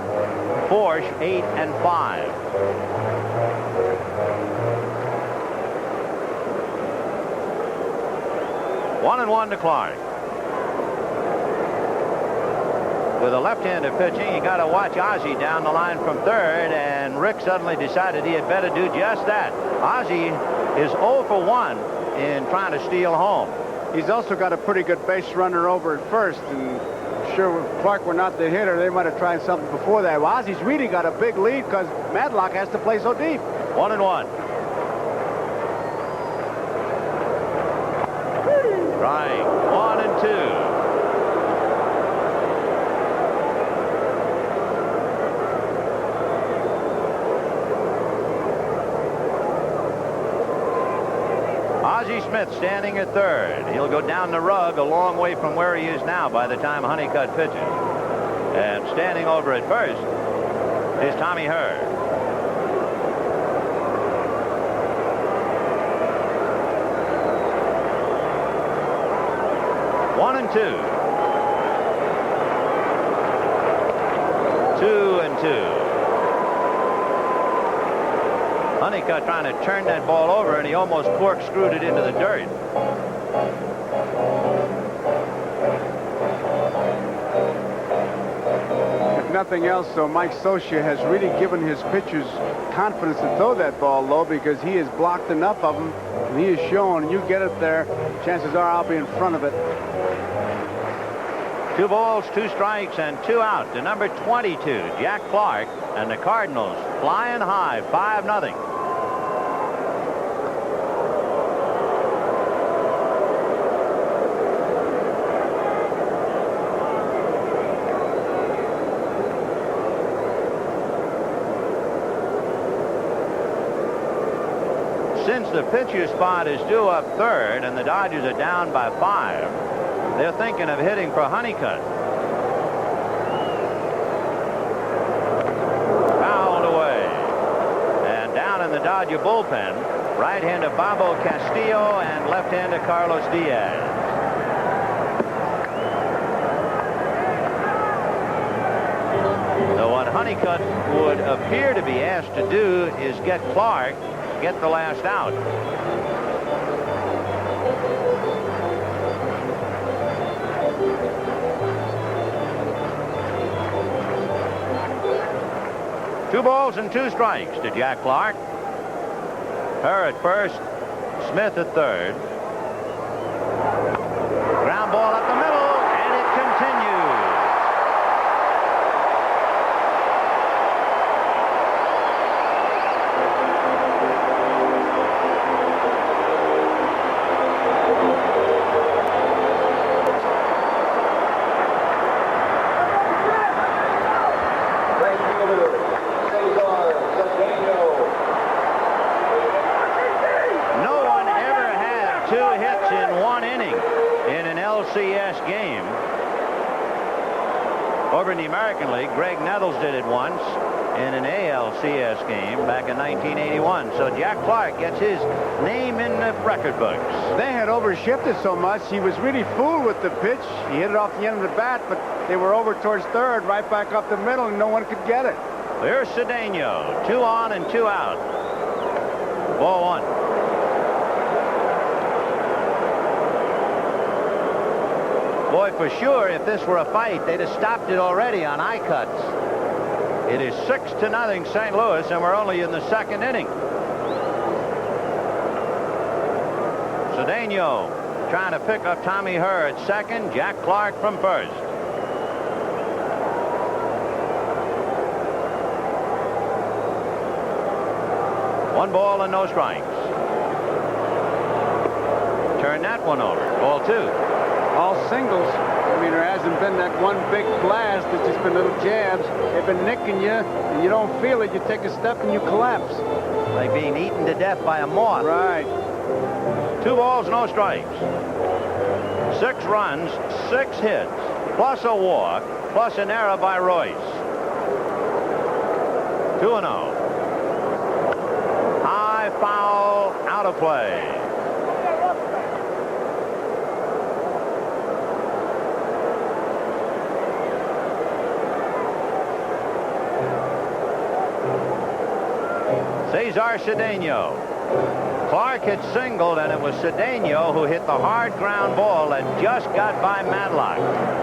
Forge 8-5. One and 1 to Clark. With a left-handed pitching, you got to watch Ozzie down the line from third, and Rick suddenly decided he had better do just that. Ozzie is 0 for 1 in trying to steal home. He's also got a pretty good base runner over at first, and I'm sure if Clark were not the hitter, they might have tried something before that. Well, Ozzie's really got a big lead because Madlock has to play so deep. 1-1. Right, 1-2. Ozzie Smith standing at third. He'll go down the rug a long way from where he is now by the time Honeycutt pitches. And standing over at first is Tommy Hurd. One and 2. 2-2. Honeycutt trying to turn that ball over, and he almost corkscrewed it into the dirt. If nothing else, so Mike Scioscia has really given his pitchers confidence to throw that ball low, because he has blocked enough of them, and he has shown you get it there, chances are I'll be in front of it. 2 balls, 2 strikes, and 2 out to number 22, Jack Clark, and the Cardinals flying high, 5-0. Since the pitcher spot is due up third and the Dodgers are down by 5, they're thinking of hitting for Honeycutt. Fouled away. And down in the Dodger bullpen, right-hander Bobo Castillo and left-hander Carlos Diaz. So what Honeycutt would appear to be asked to do is get Clark, get the last out. Two balls and 2 strikes to Jack Clark. Her at first, Smith at third. Ground ball up the middle, and it continues. NLCS game. Over in the American League, Greg Nettles did it once in an ALCS game back in 1981. So Jack Clark gets his name in the record books. They had overshifted so much, he was really fooled with the pitch. He hit it off the end of the bat, but they were over towards third, right back up the middle, and no one could get it. Here's Cedeno. 2 on and 2 out. Ball 1. Boy, for sure, if this were a fight, they'd have stopped it already on eye cuts. It is 6-0 St. Louis, and we're only in the 2nd inning. Cedeno trying to pick up Tommy Herr at second, Jack Clark from first. One ball and no strikes. Turn that one over. Ball 2. All singles. I mean, there hasn't been that one big blast. It's just been little jabs. They've been nicking you, and you don't feel it. You take a step and you collapse. Like being eaten to death by a moth. Right. 2 balls, no strikes. 6 runs, 6 hits, plus a walk, plus an error by Royce. 2-0. High foul, out of play. Cesar Cedeno. Clark had singled, and it was Cedeno who hit the hard ground ball that just got by Matlock.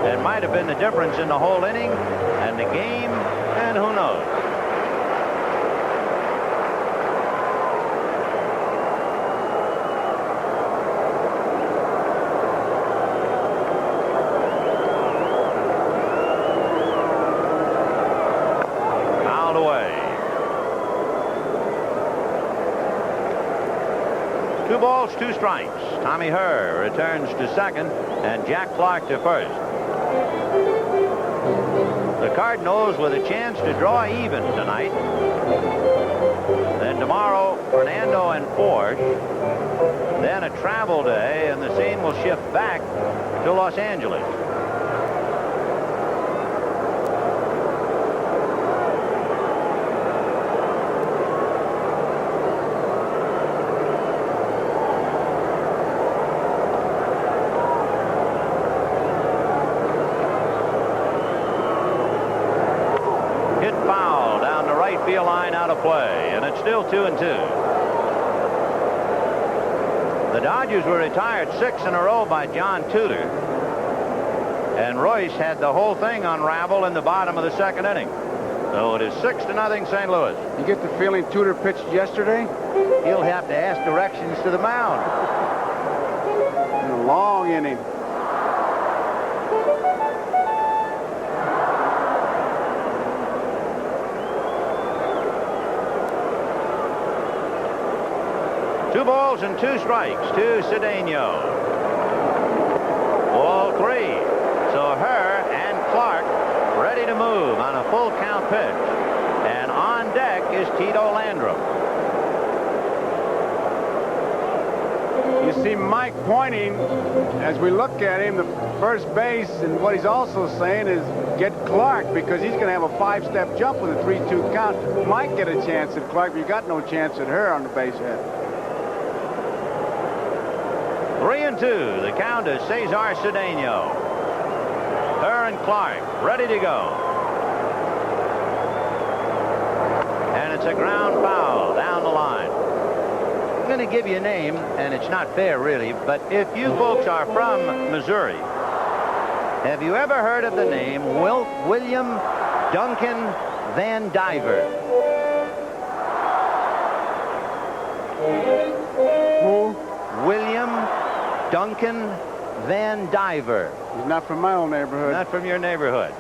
It might have been the difference in the whole inning and the game, and who knows. Fouled away. 2 balls, 2 strikes. Tommy Herr returns to second, and Jack Clark to first. The Cardinals with a chance to draw even tonight. Then tomorrow, Fernando and Forge. Then a travel day, and the scene will shift back to Los Angeles. Foul down the right field line, out of play, and it's still 2-2. The Dodgers were retired 6 in a row by John Tudor, and Royce had the whole thing unravel in the bottom of the 2nd inning. So it is 6-0 St. Louis. You get the feeling Tudor pitched yesterday? He'll have to ask directions to the mound. In a long inning. balls and 2 strikes to Cedeno. Ball 3. So Herr and Clark ready to move on a full count pitch. And on deck is Tito Landrum. You see Mike pointing as we look at him, the first base, and what he's also saying is get Clark, because he's going to have a 5-step jump with a 3-2 count. Might get a chance at Clark, but you got no chance at her on the base hit. 3-2. The count is Cesar Cedeno. Herr and Clark ready to go. And it's a ground foul down the line. I'm going to give you a name, and it's not fair really, but if you folks are from Missouri, have you ever heard of the name William Duncan Van Diver? Who? William Duncan Van Diver. He's not from my own neighborhood. Not from your neighborhood.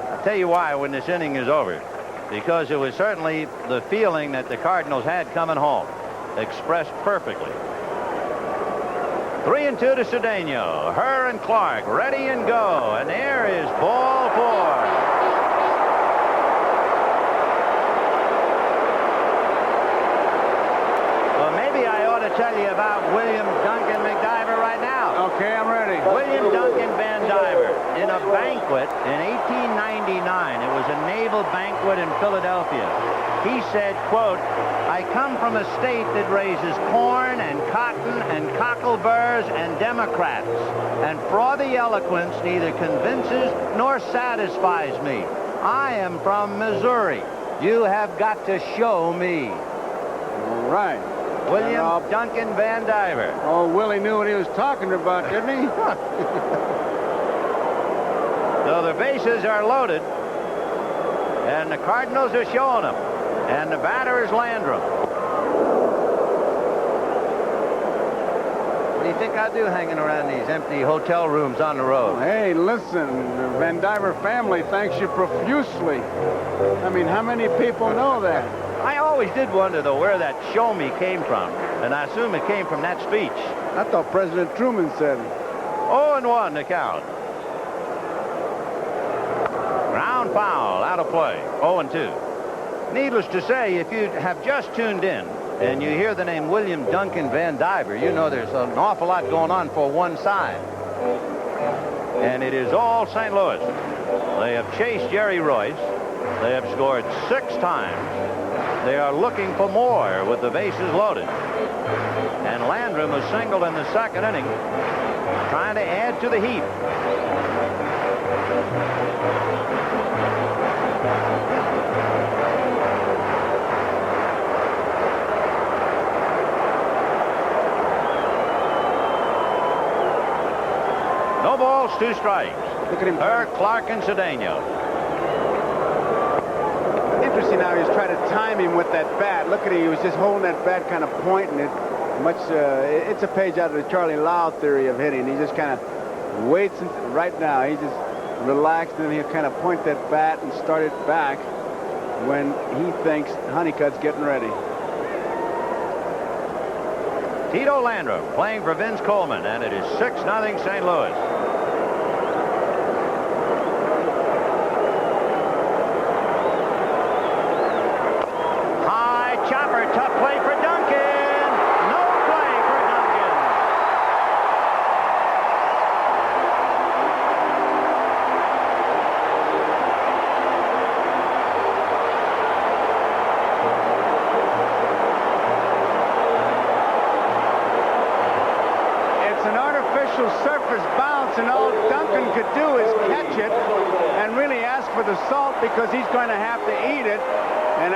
I'll tell you why when this inning is over. Because it was certainly the feeling that the Cardinals had coming home. Expressed perfectly. 3-2 to Cedeno. Herr and Clark ready and go. And there is ball 4. Well, maybe I ought to tell you about William Duncan McDiver right now. Okay, I'm ready. William Duncan Van Diver, in a banquet in 1899, it was a naval banquet in Philadelphia. He said, quote, I come from a state that raises corn and cotton and cockleburs and Democrats, and frothy eloquence neither convinces nor satisfies me. I am from Missouri. You have got to show me. All right. William Duncan Van Diver. Oh, Willie knew what he was talking about, didn't he? So the bases are loaded, and the Cardinals are showing them. And the batter is Landrum. What do you think I do hanging around these empty hotel rooms on the road? Hey, listen, the Van Diver family thanks you profusely. I mean, how many people know that? I always did wonder, though, where that show me came from. And I assume it came from that speech. I thought President Truman said it. 0-1 the count. Ground foul, out of play. 0-2. Needless to say, if you have just tuned in and you hear the name William Duncan Van Diver, you know there's an awful lot going on for one side. And it is all St. Louis. They have chased Jerry Royce. They have scored 6 times. They are looking for more with the bases loaded. And Landrum was singled in the 2nd inning, trying to add to the heap. No balls, 2 strikes. Look at him. Herr, Clark, and Cedeno. Interesting how he's trying to time him with that bat. Look at him. He was just holding that bat, kind of pointing it. It's a page out of the Charlie Lau theory of hitting. He just kind of waits. Right now, he just relaxed, and he'll kind of point that bat and start it back when he thinks Honeycutt's getting ready. Tito Landrum playing for Vince Coleman, and it is 6-0 St. Louis. High chopper, tough play for Duncan. No play for Duncan. It's an artificial surface bounce, and all Duncan could do is catch it and really ask for the salt, because he's going to have to eat it. And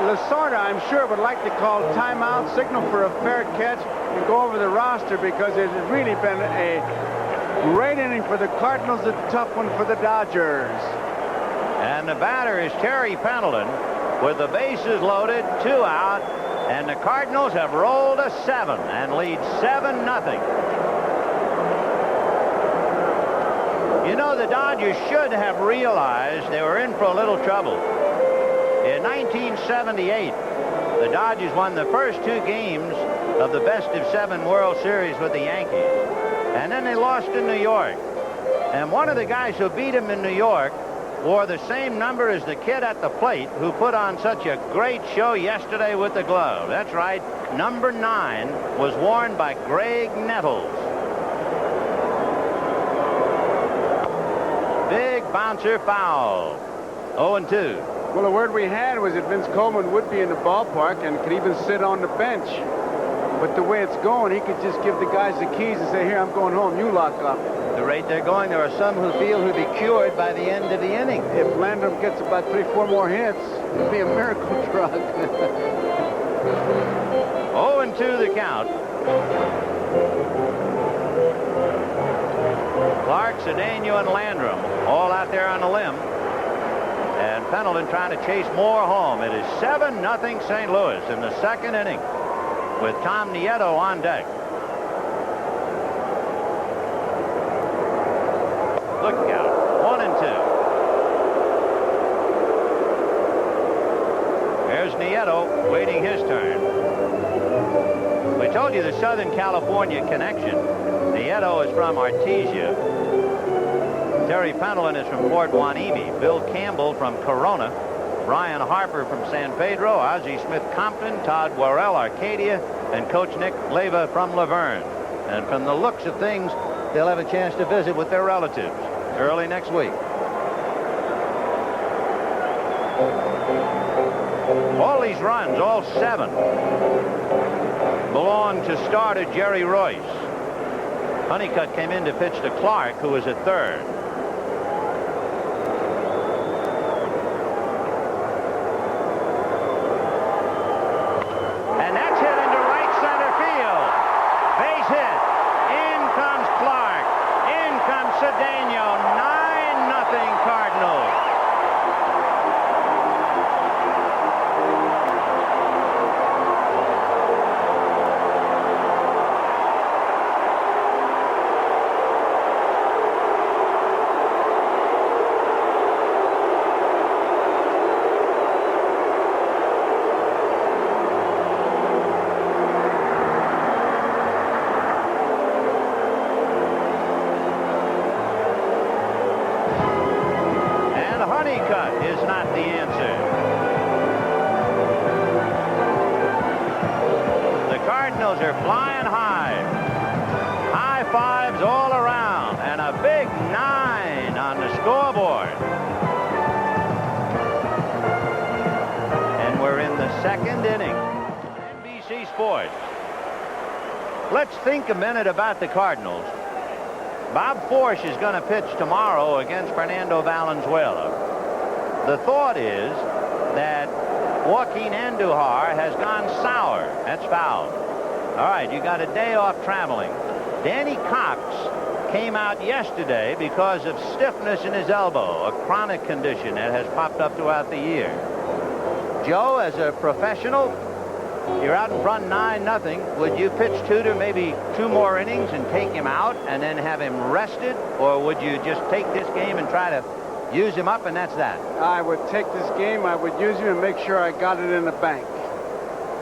Lasorda, I'm sure, would like to call timeout, signal for a fair catch, and go over the roster, because it has really been a great inning for the Cardinals, a tough one for the Dodgers. And the batter is Terry Pendleton with the bases loaded, 2 out, and the Cardinals have rolled a 7 and lead 7-0. You know, the Dodgers should have realized they were in for a little trouble. In 1978, The Dodgers won the first 2 games of the best-of-7 World Series with the Yankees. And then they lost in New York. And one of the guys who beat him in New York wore the same number as the kid at the plate who put on such a great show yesterday with the glove. That's right. Number 9 was worn by Greg Nettles. Big bouncer foul. 0-2. Well, the word we had was that Vince Coleman would be in the ballpark and could even sit on the bench. But the way it's going, he could just give the guys the keys and say, here, I'm going home, you lock up. The rate they're going, there are some who feel he'll be cured by the end of the inning. If Landrum gets about 3-4 more hits, it'll be a miracle drug. 0-2 the count. Clark, Cedeno, and Landrum all out there on the limb. And Pendleton trying to chase more home. It is 7-0 St. Louis in the second inning with Tom Nieto on deck. Look out. 1-2. There's Nieto waiting his turn. We told you the Southern California connection. Nieto is from Artesia. Terry Pendleton is from Port Hueneme. Bill Campbell from Corona. Brian Harper from San Pedro. Ozzie Smith Compton. Todd Worrell, Arcadia. And Coach Nick Leyva from Laverne. And from the looks of things, they'll have a chance to visit with their relatives early next week. All these runs, all 7, belong to starter Jerry Royce. Honeycutt came in to pitch to Clark, who was at third. And that's hit into right center field. Base hit. In comes Clark. In comes Cedeno. 9-0 Cardinals. Honeycutt is not the answer. The Cardinals are flying high. High fives all around, and a big 9 on the scoreboard. And we're in the second inning. NBC Sports. Let's think a minute about the Cardinals. Bob Forsch is going to pitch tomorrow against Fernando Valenzuela. The thought is that Joaquin Andujar has gone sour. That's foul. All right, you got a day off traveling. Danny Cox came out yesterday because of stiffness in his elbow, a chronic condition that has popped up throughout the year. Joe, as a professional, you're out in front 9-0. Would you pitch Tudor maybe 2 more innings and take him out and then have him rested? Or would you just take this game and try to use him up and that's that? I would take this game, I would use him and make sure I got it in the bank.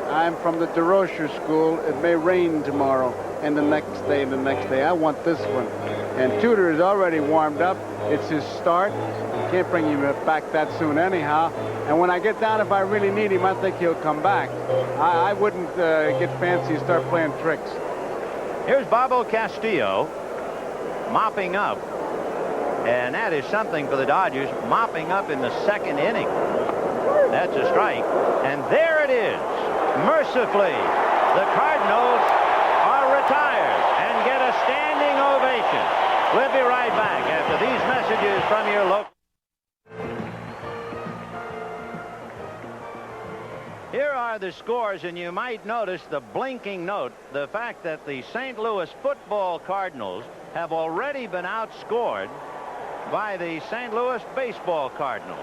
I'm from the DeRocher school. It may rain tomorrow and the next day and the next day. I want this one. And Tudor is already warmed up. It's his start. Can't bring him back that soon anyhow. And when I get down, if I really need him, I think he'll come back. I wouldn't get fancy and start playing tricks. Here's Bobo Castillo mopping up. And that is something for the Dodgers, mopping up in the second inning. That's a strike. And there it is. Mercifully, the Cardinals are retired and get a standing ovation. We'll be right back after these messages from your local. Here are the scores, and you might notice the blinking note, the fact that the St. Louis football Cardinals have already been outscored by the St. Louis baseball Cardinals.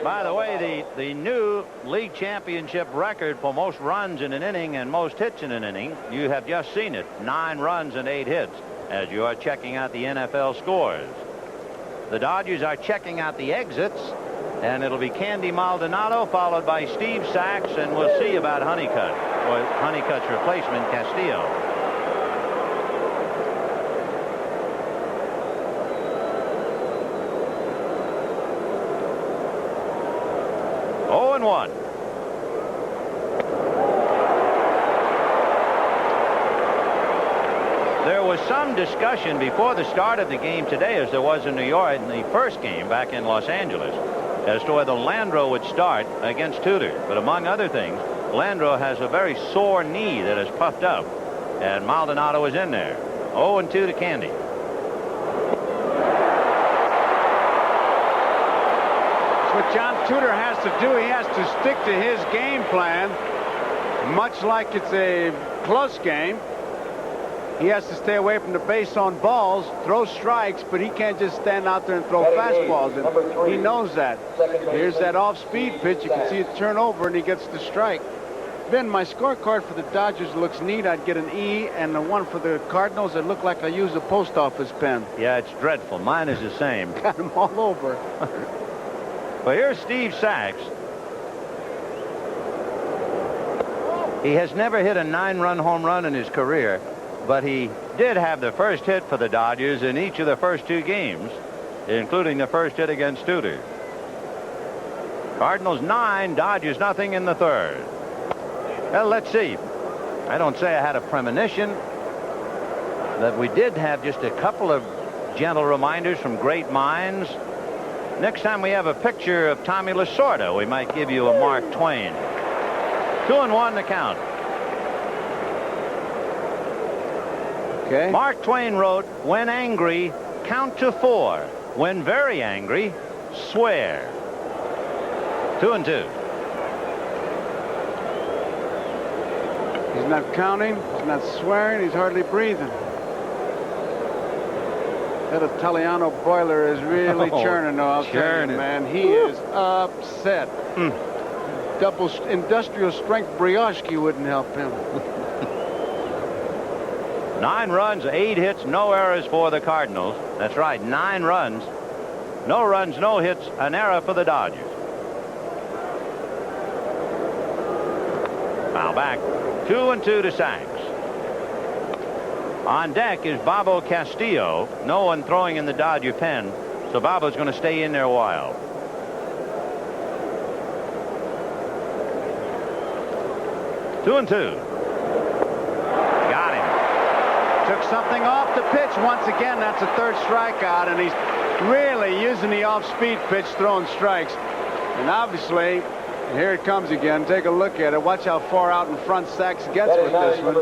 By the way, the new league championship record for most runs in an inning and most hits in an inning, you have just seen it, 9 runs and 8 hits, as you are checking out the NFL scores. The Dodgers are checking out the exits, and it'll be Candy Maldonado followed by Steve Sachs, and we'll see about Honeycutt, or Honeycutt's replacement, Castillo. Oh, and 1. There was some discussion before the start of the game today, as there was in New York in the first game back in Los Angeles, as to whether Landreau would start against Tudor. But among other things, Landreau has a very sore knee that is puffed up, and Maldonado is in there. 0-2 to Candy. That's what John Tudor has to do. He has to stick to his game plan, much like it's a close game. He has to stay away from the base on balls, throw strikes, but he can't just stand out there and throw fastballs. And he knows that. Here's that off-speed pitch. You can see it turn over, and he gets the strike. Ben, my scorecard for the Dodgers looks neat. I'd get an E, and the one for the Cardinals, it looked like I used a post office pen. Yeah, it's dreadful. Mine is the same. Got them all over. Well, here's Steve Sachs. He has never hit a 9-run home run in his career, but he did have the first hit for the Dodgers in each of the first 2 games, including the first hit against Tudor. Cardinals 9, Dodgers nothing in the 3rd. Well, let's see. I don't say I had a premonition that we did have just a couple of gentle reminders from great minds. Next time we have a picture of Tommy Lasorda, we might give you a Mark Twain. 2-1 the count. Okay. Mark Twain wrote, when angry, count to 4. When very angry, swear. 2-2. He's not counting. He's not swearing. He's hardly breathing. That Italiano boiler is really churning, though, I'll tell you, man. He is upset. Double industrial strength brioche wouldn't help him. 9 runs, 8 hits, no errors for the Cardinals. That's right, 9 runs. No runs, no hits, an error for the Dodgers. Foul back. 2-2 to Sachs. On deck is Bobo Castillo. No one throwing in the Dodger pen, so Bobo's going to stay in there a while. Two and two. Got him. Took something off the pitch once again. That's a 3rd strikeout, and he's really using the off-speed pitch, throwing strikes. And obviously, here it comes again. Take a look at it. Watch how far out in front Sachs gets with this one.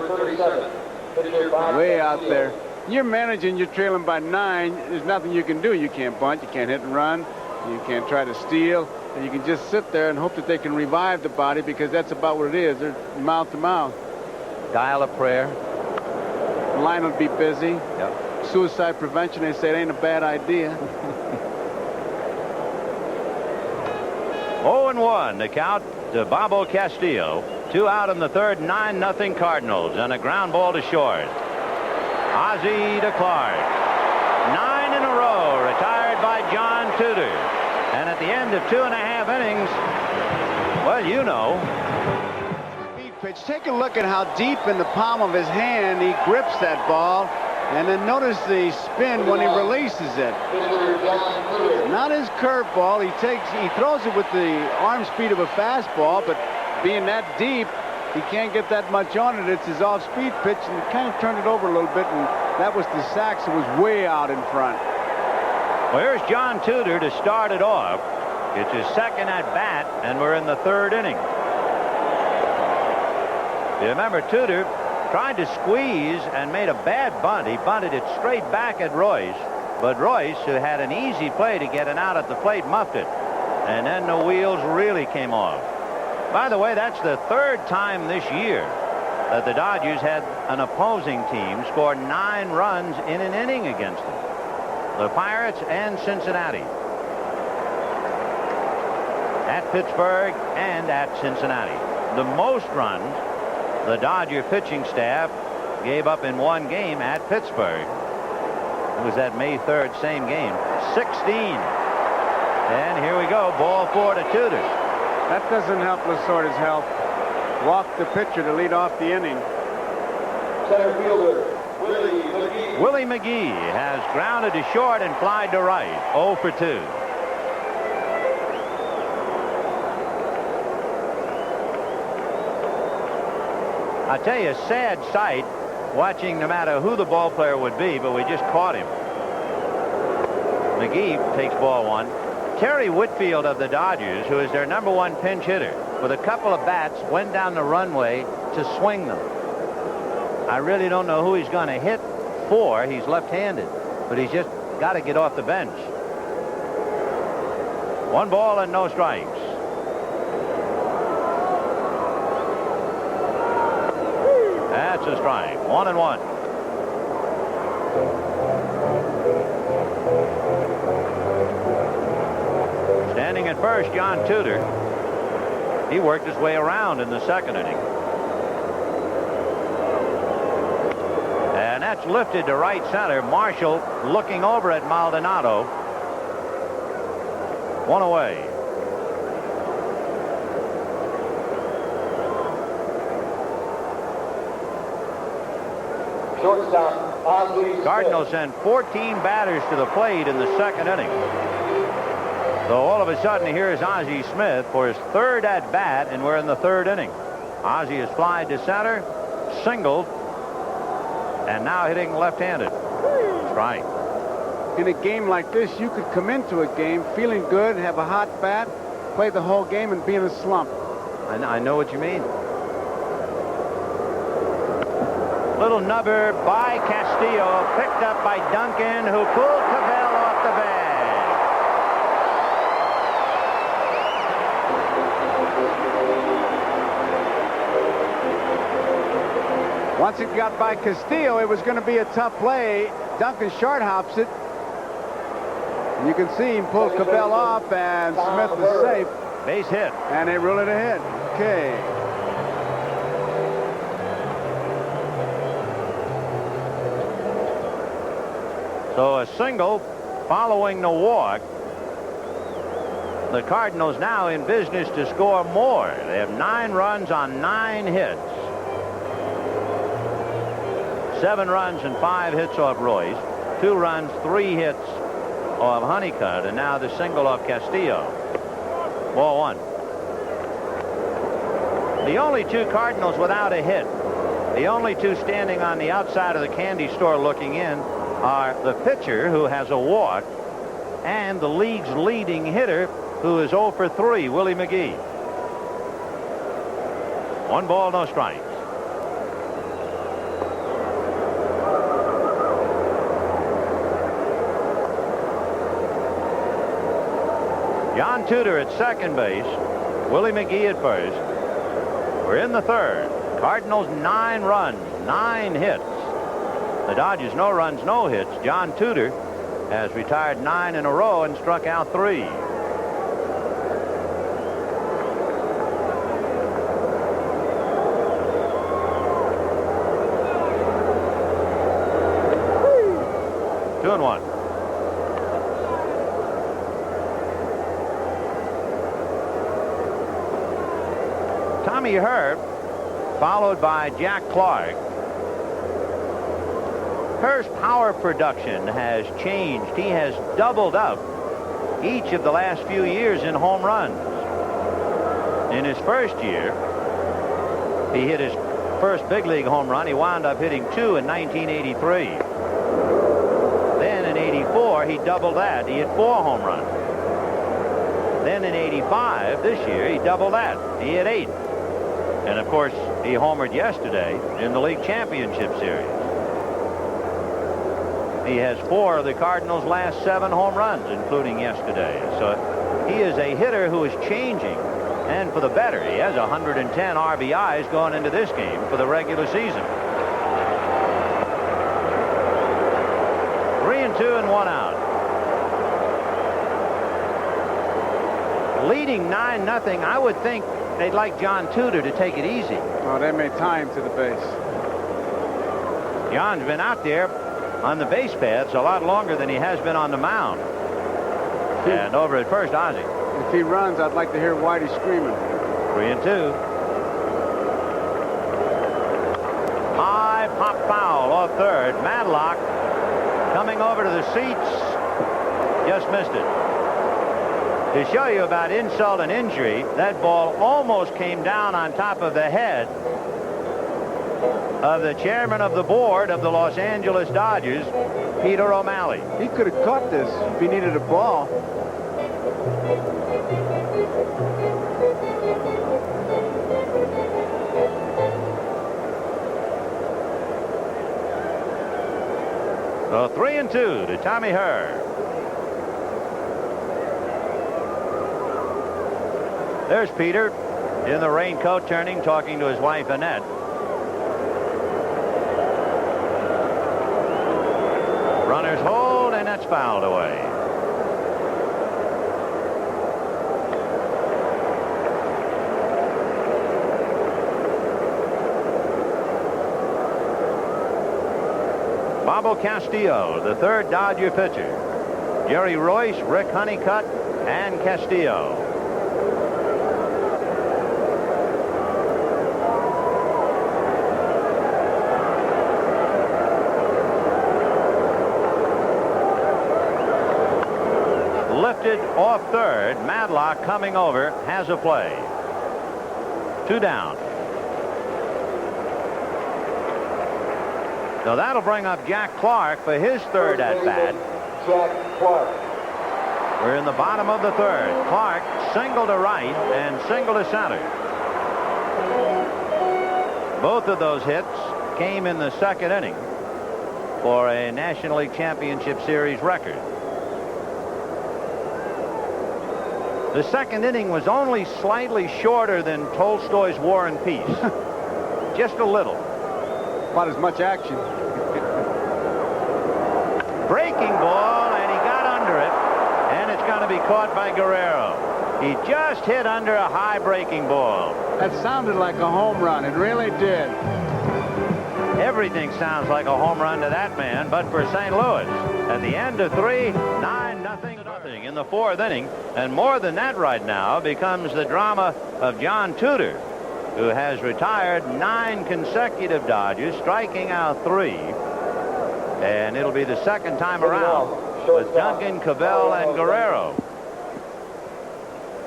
Way out there. You're managing, you're trailing by 9. There's nothing you can do. You can't bunt, you can't hit and run, you can't try to steal, and you can just sit there and hope that they can revive the body, because that's about what it is. They're mouth to mouth. Dial a prayer. The line will be busy. Yep. Suicide prevention, they say it ain't a bad idea. 0-1 the count to Bobo Castillo. 2 out in the 3rd, 9-0 Cardinals, and a ground ball to short. Ozzie to Clark. 9 in a row, retired by John Tudor. And at the end of 2.5 innings, well, you know. Speed pitch. Take a look at how deep in the palm of his hand he grips that ball. And then notice the spin when he releases it. Not his curveball. He throws it with the arm speed of a fastball, but being that deep, he can't get that much on it. It's his off-speed pitch, and he kind of turned it over a little bit, and that was the Sachs who was way out in front. Well, here's John Tudor to start it off. It's his 2nd at bat, and we're in the 3rd inning. You remember, Tudor tried to squeeze and made a bad bunt. He bunted it straight back at Royce, but Royce, who had an easy play to get it out at the plate, muffed it, and then the wheels really came off. By the way, that's the 3rd time this year that the Dodgers had an opposing team score 9 runs in an inning against them. The Pirates and Cincinnati. At Pittsburgh and at Cincinnati. The most runs the Dodger pitching staff gave up in one game at Pittsburgh. It was that May 3rd, same game. 16. And here we go. Ball 4 to Tudor. That doesn't help Lasorda's health. Walked the pitcher to lead off the inning. Center fielder, Willie McGee. Willie McGee has grounded to short and flied to right. 0 for 2. I tell you, a sad sight watching no matter who the ball player would be, but we just caught him. McGee takes ball 1. Terry Whitfield of the Dodgers, who is their #1 pinch hitter, with a couple of bats, went down the runway to swing them. I really don't know who he's going to hit for. He's left-handed, but he's just got to get off the bench. 1 ball and no strikes. That's a strike. 1-1. Standing at first, John Tudor. He worked his way around in the 2nd inning. And that's lifted to right center. Marshall looking over at Maldonado. 1 away. Shortstop, Ozzie Cardinals send 14 batters to the plate in the 2nd inning. So all of a sudden, here's Ozzie Smith for his 3rd at bat, and we're in the 3rd inning. Ozzie has flied to center, singled, and now hitting left-handed. Strike. In a game like this, you could come into a game feeling good, have a hot bat, play the whole game, and be in a slump. I know what you mean. Little nubber by Castillo, picked up by Duncan, who pulled Cabell off the bag. Once it got by Castillo, it was going to be a tough play. Duncan short hops it. You can see him pull Cabell off, and Smith is safe. Base hit. And they rule it a hit. Okay. So a single following the walk. The Cardinals now in business to score more. They have 9 runs on 9 hits. 7 runs and 5 hits off Royce. 2 runs, 3 hits of Honeycutt, and now the single off Castillo. Ball 1. The only 2 Cardinals without a hit. The only 2 standing on the outside of the candy store looking in are the pitcher, who has a walk, and the league's leading hitter, who is 0 for 3, Willie McGee. 1 ball, no strikes. John Tudor at second base. Willie McGee at first. We're in the 3rd. Cardinals 9 runs, 9 hits. The Dodgers no runs, no hits. John Tudor has retired 9 in a row and struck out 3. Two and 1. Tommy Herb, followed by Jack Clark. Herb's power production has changed. He has doubled up each of the last few years in home runs. In his first year, he hit his first big league home run. He wound up hitting 2 in 1983. Then in 84, he doubled that. He hit 4 home runs. Then in 85, this year, he doubled that. He hit 8. And of course, he homered yesterday in the league championship series. He has 4 of the Cardinals' last 7 home runs, including yesterday. So he is a hitter who is changing, and for the better. He has 110 RBIs going into this game for the regular season. 3-2 and 1 out. Leading 9-0, I would think they'd like John Tudor to take it easy. Oh, they may tie him to the base. John's been out there on the base paths a lot longer than he has been on the mound. And over at first, Ozzie. If he runs, I'd like to hear Whitey screaming. 3-2. High pop foul off third. Madlock coming over to the seats. Just missed it. To show you about insult and injury, that ball almost came down on top of the head of the chairman of the board of the Los Angeles Dodgers, Peter O'Malley. He could have caught this if he needed a ball. So 3-2 to Tommy Herr. There's Peter in the raincoat turning, talking to his wife Annette. Runners hold, and that's fouled away. Bobo Castillo, the third Dodger pitcher. Jerry Royce, Rick Honeycutt, and Castillo. Lifted off third. Madlock coming over, has a play. 2 down. So that'll bring up Jack Clark for his third at bat. Jack Clark. We're in the bottom of the third. Clark single to right and single to center. Both of those hits came in the second inning for a National League Championship Series record. The second inning was only slightly shorter than Tolstoy's War and Peace. Just a little. About as much action. Breaking ball, and he got under it, and it's going to be caught by Guerrero. He just hit under a high breaking ball. That sounded like a home run. It really did. Everything sounds like a home run to that man, but for St. Louis. At the end of 3, 9-0 in the fourth inning, and more than that right now becomes the drama of John Tudor, who has retired 9 consecutive Dodgers, striking out 3. And it'll be the second time around with Duncan, Cavell, and Guerrero.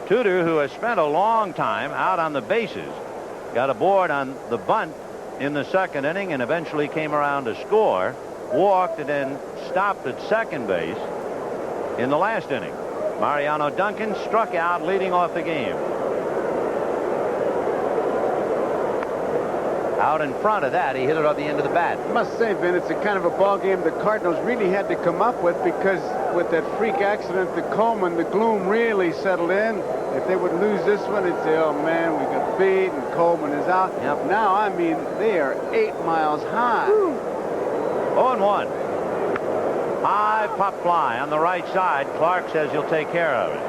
Tudor, who has spent a long time out on the bases, got aboard on the bunt in the second inning and eventually came around to score, walked, and then stopped at second base in the last inning. Mariano Duncan struck out leading off the game. Out in front of that, he hit it off the end of the bat. I must say, Vin, it's a kind of a ball game the Cardinals really had to come up with, because with that freak accident to Coleman, the gloom really settled in. If they would lose this one, they'd say, oh man, we got beat and Coleman is out. Yep. Now, I mean, they are 8 miles high. 0-1. High pop fly on the right side. Clark says he'll take care of it.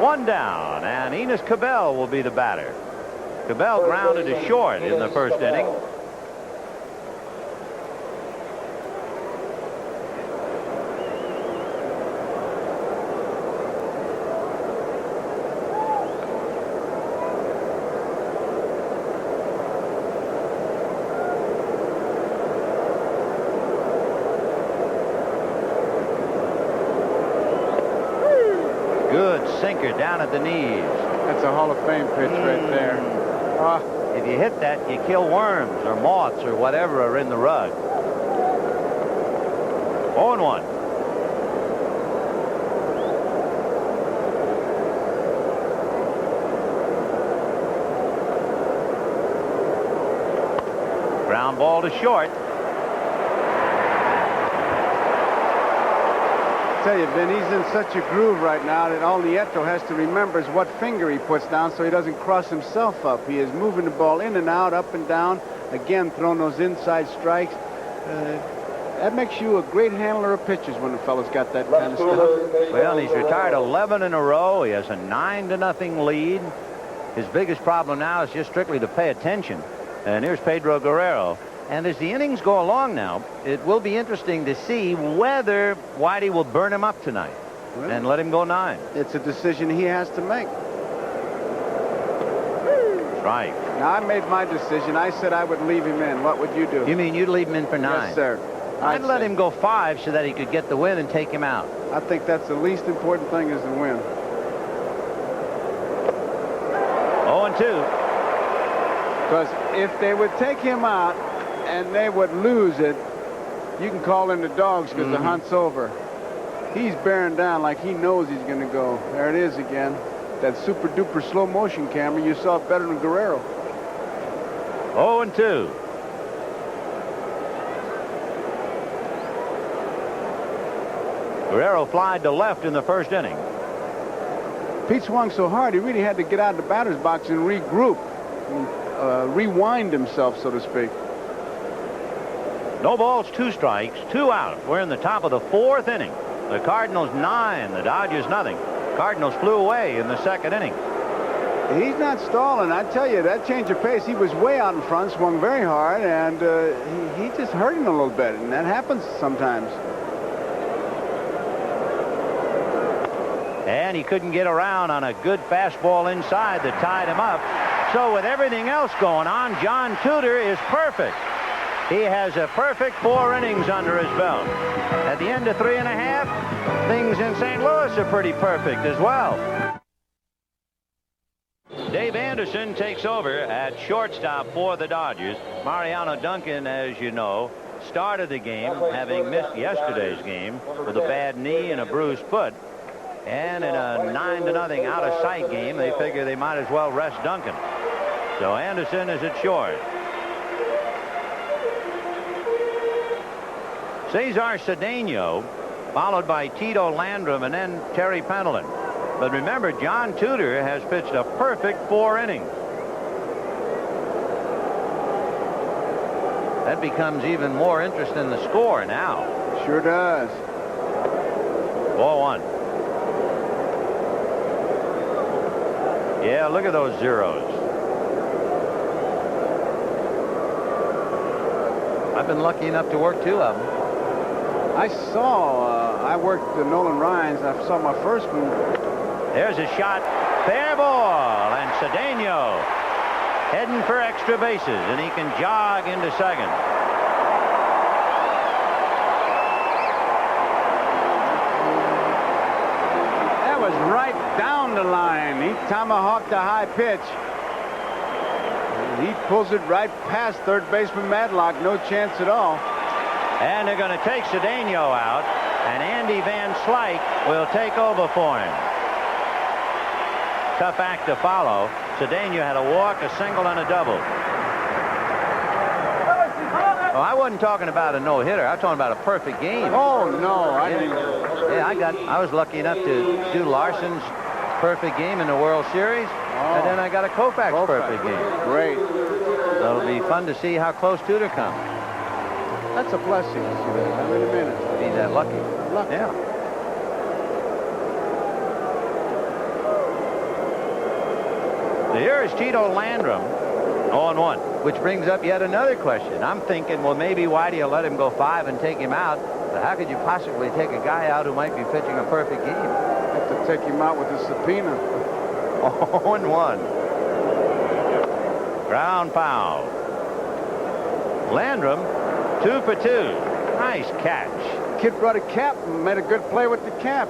One down, and Enos Cabell will be the batter. Cabell grounded to short in the first inning. Sinker down at the knees. That's a Hall of Fame pitch right there. If you hit that, you kill worms or moths or whatever are in the rug. 0-1. Ground ball to short. I tell you, Vin, he's in such a groove right now that all Nieto has to remember is what finger he puts down so he doesn't cross himself up. He is moving the ball in and out, up and down, again throwing those inside strikes. That makes you a great handler of pitches when the fellow's got that kind of stuff. Well, he's retired 11 in a row. He has a 9-0 lead. His biggest problem now is just strictly to pay attention. And here's Pedro Guerrero. And as the innings go along now, it will be interesting to see whether Whitey will burn him up tonight and let him go 9. It's a decision he has to make. Right. Now, I made my decision. I said I would leave him in. What would you do? You mean you'd leave him in for 9? Yes, sir. I'd let him go 5 so that he could get the win and take him out. I think that's the least important thing is the win. 0-2. Because if they would take him out and they would lose it, you can call in the dogs because the hunt's over. He's bearing down like he knows he's going to go. There it is again. That super duper slow motion camera. You saw it better than Guerrero. 0-2. Guerrero flied to left in the first inning. Pete swung so hard he really had to get out of the batter's box and regroup. Rewind himself, so to speak. No balls, 2 strikes, 2 out. We're in the top of the 4th inning. The Cardinals 9, the Dodgers nothing. Cardinals flew away in the 2nd inning. He's not stalling. I tell you, that change of pace, he was way out in front, swung very hard, and he just hurt him a little bit, and that happens sometimes. And he couldn't get around on a good fastball inside that tied him up. So with everything else going on, John Tudor is perfect. He has a perfect 4 innings under his belt. At the end of 3.5, things in St. Louis are pretty perfect as well. Dave Anderson takes over at shortstop for the Dodgers. Mariano Duncan, as you know, started the game having missed yesterday's game with a bad knee and a bruised foot. And in a 9-0 out-of-sight game, they figure they might as well rest Duncan. So Anderson is at short. Cesar Cedeno, followed by Tito Landrum and then Terry Pendleton. But remember, John Tudor has pitched a perfect 4 innings. That becomes even more interest in the score now. Sure does. 4-1. Yeah, look at those zeros. I've been lucky enough to work 2 of them. I worked Nolan Ryan's. I saw my first one. There's a shot. Fair ball. And Cedeno heading for extra bases. And he can jog into second. That was right down the line. He tomahawked a high pitch. He pulls it right past third baseman Madlock. No chance at all. And they're going to take Cedeno out. And Andy Van Slyke will take over for him. Tough act to follow. Cedeno had a walk, a single, and a double. Oh, I wasn't talking about a no-hitter. I was talking about a perfect game. Oh, no. I didn't. Yeah, I was lucky enough to do Larson's perfect game in the World Series. And then I got a Koufax perfect game. Great. So it'll be fun to see how close Tudor comes. That's a blessing. How many minutes? Be that lucky. Yeah. So here is Tito Landrum, 0-1, which brings up yet another question. I'm thinking, well, maybe Whitey will let him go 5 and take him out. But how could you possibly take a guy out who might be pitching a perfect game? Have to take him out with a subpoena. 0-1. Ground foul. Landrum, 2 for 2. Nice catch. Kid brought a cap and made a good play with the cap.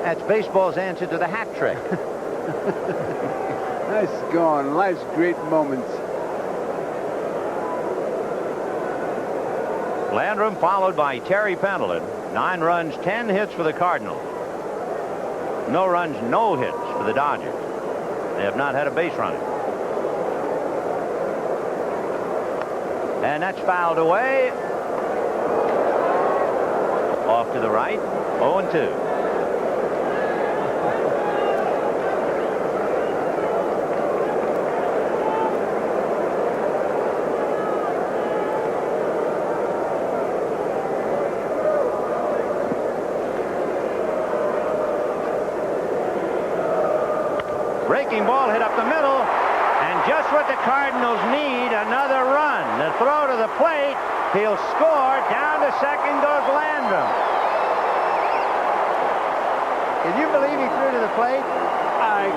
That's baseball's answer to the hat trick. Nice going. Life's great moments. Landrum followed by Terry Pendleton. 9 runs, 10 hits for the Cardinals. No runs, no hits for the Dodgers. They have not had a base runner. And that's fouled away. Off to the right. 0-2. Breaking ball hit up the middle. And just what the Cardinals need, another run. The throw to the plate. He'll score. Down to second goes Landrum. Can you believe he threw to the plate? I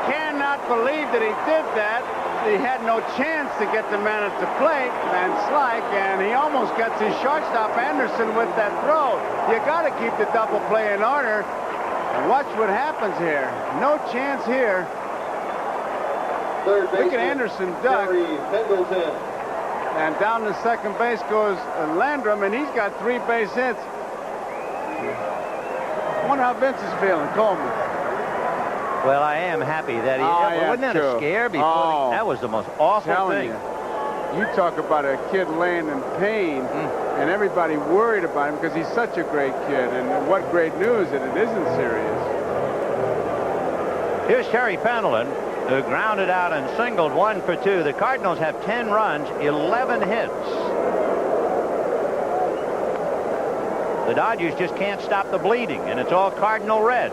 cannot believe that he did that. He had no chance to get the man at the plate, Van Slyke, and he almost gets his shortstop Anderson with that throw. You got to keep the double play in order. And watch what happens here. No chance here. Third Look at Anderson duck. Terry Pendleton. And down to second base goes Landrum, and he's got 3 base hits. I wonder how Vince is feeling, Coleman. Well, I am happy that he... wasn't that a scare before? That was the most awful thing. You talk about a kid laying in pain, and everybody worried about him because he's such a great kid. And what great news that it isn't serious. Here's Terry Pendleton, who grounded out and singled 1 for 2. The Cardinals have 10 runs, 11 hits. The Dodgers just can't stop the bleeding, and it's all Cardinal red.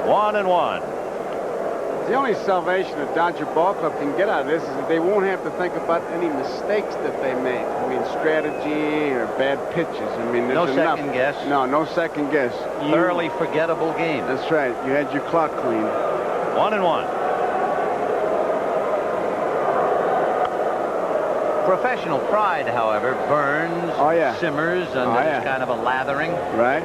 One and one. The only salvation a Dodger ball club can get out of this is that they won't have to think about any mistakes that they make. I mean, strategy or bad pitches. I mean, no there's enough. second guess. No second guess. Thoroughly forgettable game. That's right. You had your clock clean. 1 and 1. Professional pride, however, burns, simmers under this kind of a lathering. Right.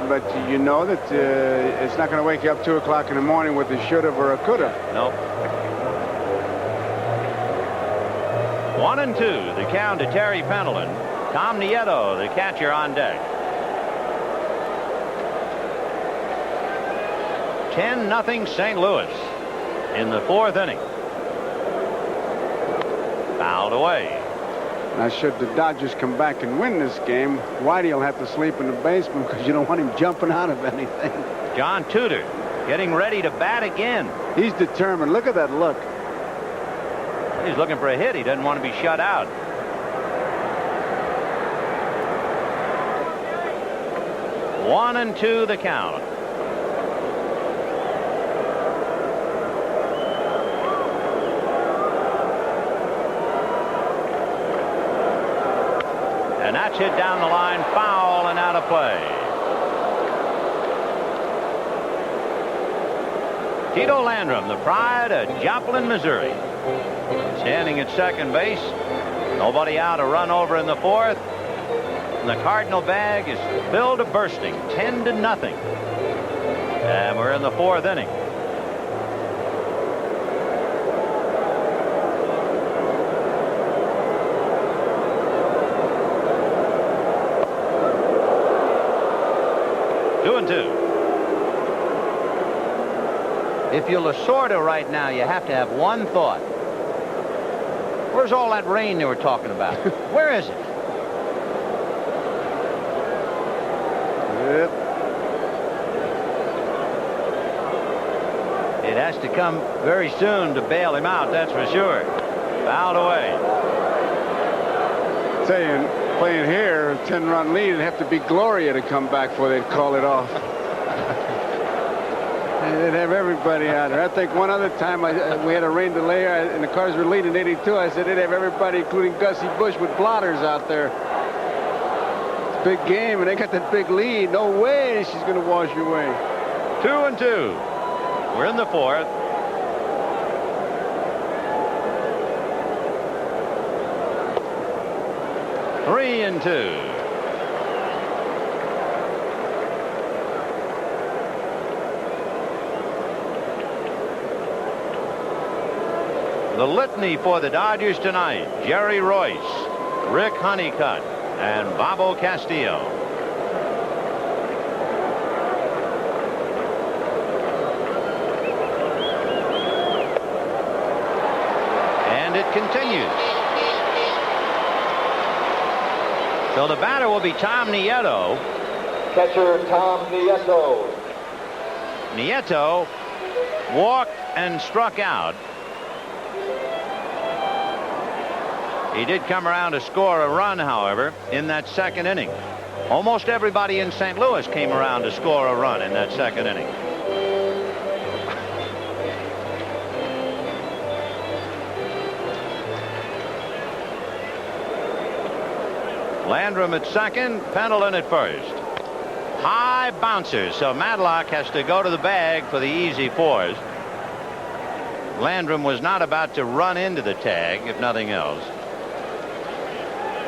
But you know that it's not going to wake you up 2 o'clock in the morning with a shoulda or a coulda. Nope. 1 and 2. The count to Terry Pendleton. Tom Nieto, the catcher, on deck. 10-0 St. Louis in the 4th inning. Fouled away. Now, should the Dodgers come back and win this game, Whitey will have to sleep in the basement because you don't want him jumping out of anything. John Tudor getting ready to bat again. He's determined. Look at that look. He's looking for a hit. He doesn't want to be shut out. One and 2 the count. And that's hit down the line, foul and out of play. Tito Landrum, the pride of Joplin, Missouri. Standing at second base. Nobody out, a run over in the 4th. And the Cardinal bag is filled to bursting, 10-0. And we're in the 4th inning. If you're Lasorda right now, you have to have one thought. Where's all that rain they were talking about? Where is it? Yep. It has to come very soon to bail him out, that's for sure. Fouled away. Saying, playing here, a 10-run lead, it'd have to be Gloria to come back before they'd call it off. They'd have everybody out there. I think one other time we had a rain delay and the Cardinals were leading 82. I said they'd have everybody, including Gussie Busch, with blotters out there. It's a big game, and they got that big lead. No way she's going to wash you away. 2 and 2. We're in the 4th. Three and 2. The litany for the Dodgers tonight: Jerry Royce, Rick Honeycutt, and Bobo Castillo. And it continues. So the batter will be Tom Nieto. Catcher Tom Nieto. Nieto walked and struck out. He did come around to score a run, however, in that second inning. Almost everybody in St. Louis came around to score a run in that second inning. Landrum at second, Pendleton at first. High bouncers, so Matlock has to go to the bag for the easy fours. Landrum was not about to run into the tag, if nothing else.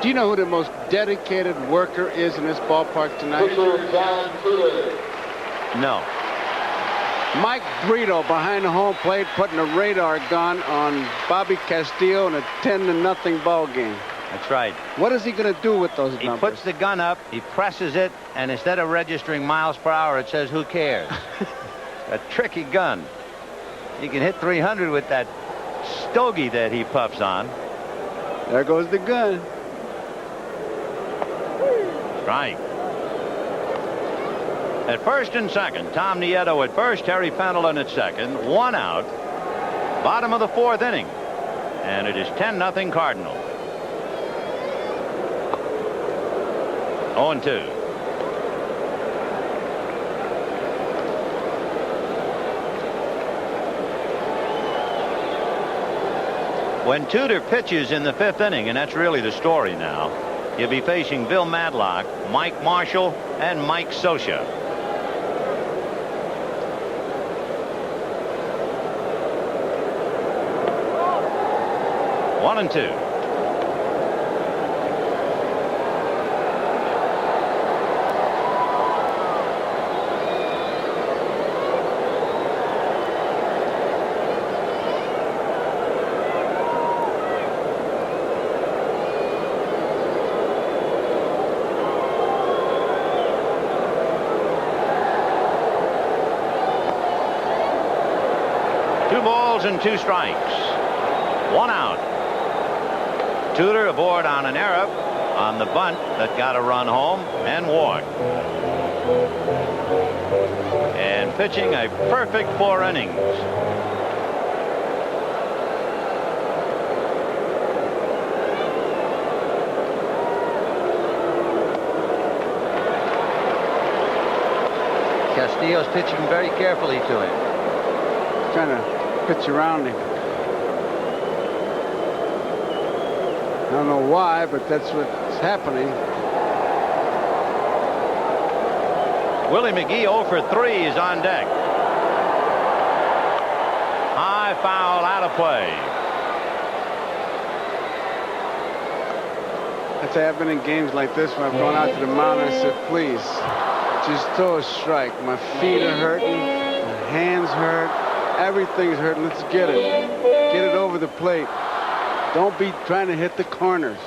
Do you know who the most dedicated worker is in this ballpark tonight? No. Mike Brito behind the home plate putting a radar gun on Bobby Castillo in a 10-0 ball game. That's right. What is he going to do with those numbers? He puts the gun up, he presses it, and instead of registering miles per hour, it says, "Who cares?" A tricky gun. You can hit 300 with that stogie that he puffs on. There goes the gun. Right. At first and second, Tom Nieto at first, Terry Pendleton at second. 1 out. Bottom of the 4th inning. And it is 10-0 Cardinals. 0-2. When Tudor pitches in the 5th inning, and that's really the story now, he'll be facing Bill Madlock, Mike Marshall, and Mike Scioscia. One and two. And 2 strikes. 1 out. Tudor aboard on an error on the bunt that got a run home and walked. And pitching a perfect 4 innings. Castillo's pitching very carefully to him. Trying to pitch around him. I don't know why, but that's what's happening. Willie McGee 0 for 3 is on deck. High foul, out of play. I'd say I've been in games like this when I've gone out to the mound and I said, please, just throw a strike. My feet are hurting, my hands hurt. Everything's hurting. Let's get it. Get it over the plate. Don't be trying to hit the corners.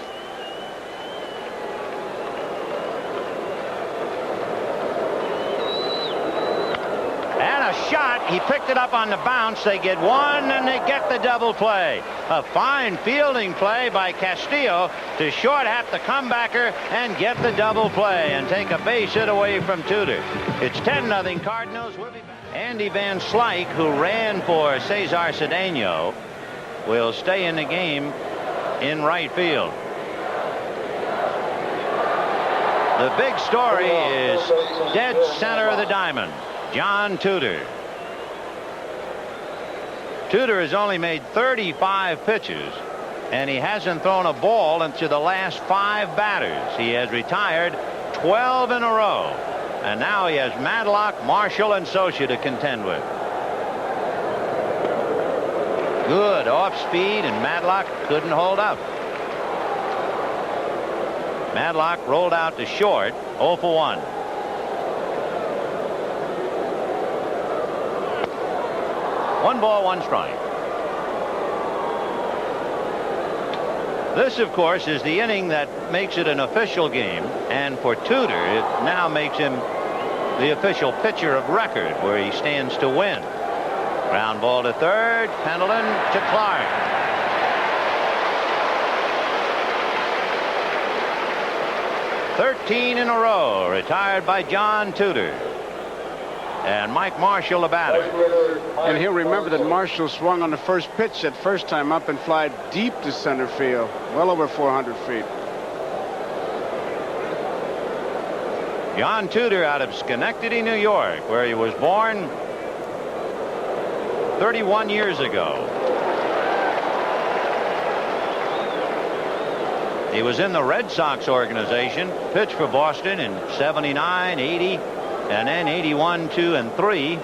And a shot. He picked it up on the bounce. They get 1 and they get the double play. A fine fielding play by Castillo to short half the comebacker and get the double play and take a base hit away from Tudor. It's 10-0 Cardinals. We'll be back. Andy Van Slyke, who ran for Cesar Cedeno, will stay in the game in right field. The big story is dead center of the diamond, John Tudor. Tudor has only made 35 pitches, and he hasn't thrown a ball into the last 5 batters. He has retired 12 in a row. And now he has Madlock, Marshall, and Scioscia to contend with. Good off speed, and Madlock couldn't hold up. Madlock rolled out to short, 0 for 1. One ball, 1 strike. This, of course, is the inning that makes it an official game, and for Tudor, it now makes him the official pitcher of record, where he stands to win. Ground ball to third, Pendleton to Clark. "13 in a row, retired by John Tudor. And Mike Marshall, the batter. And he'll remember that Marshall swung on the first pitch that first time up and fly deep to center field, well over 400 feet. John Tudor out of Schenectady, New York, where he was born 31 years ago. He was in the Red Sox organization, pitched for Boston in 79, 80, and then 81, 2, and 3.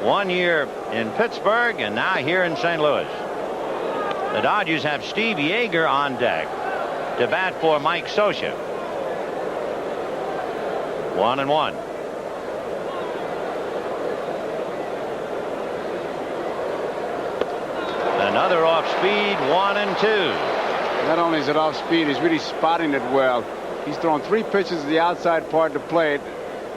1 year in Pittsburgh, and now here in St. Louis. The Dodgers have Steve Yeager on deck to bat for Mike Scioscia. 1-1. Another off speed, 1-2. Not only is it off speed, he's really spotting it well. He's thrown 3 pitches to the outside part of the plate.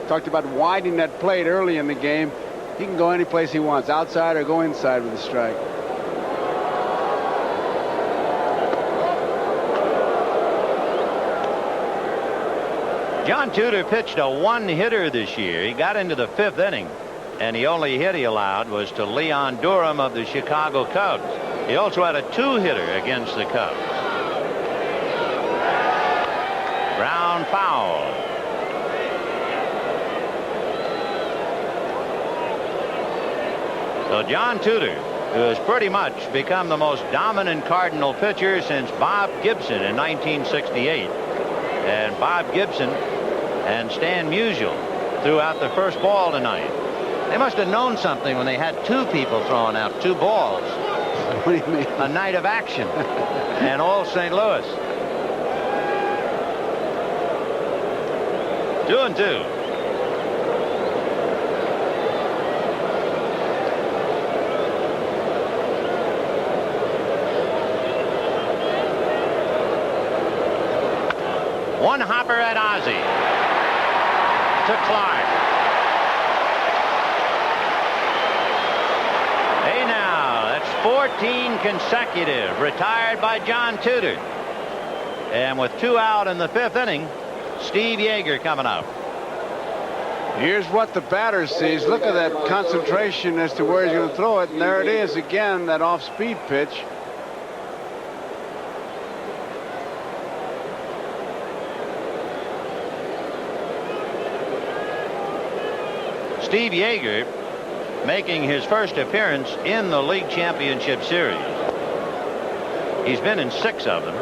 Talked about widening that plate early in the game. He can go any place he wants, outside or go inside with a strike. John Tudor pitched a 1-hitter this year. He got into the 5th inning, and the only hit he allowed was to Leon Durham of the Chicago Cubs. He also had a 2-hitter against the Cubs. Ground foul. So John Tudor, who has pretty much become the most dominant Cardinal pitcher since Bob Gibson in 1968. And Bob Gibson and Stan Musial threw out the first ball tonight. They must have known something when they had 2 people throwing out 2 balls. What do you mean? A night of action. And all St. Louis. 2-2. One hopper at Ozzie. To Clark. Hey now, that's 14 consecutive. Retired by John Tudor. And with 2 out in the 5th inning, Steve Yeager coming up. Here's what the batter sees. Look at that concentration as to where he's going to throw it. And there it is again, that off-speed pitch. Steve Yeager making his first appearance in the League Championship Series. He's been in 6 of them.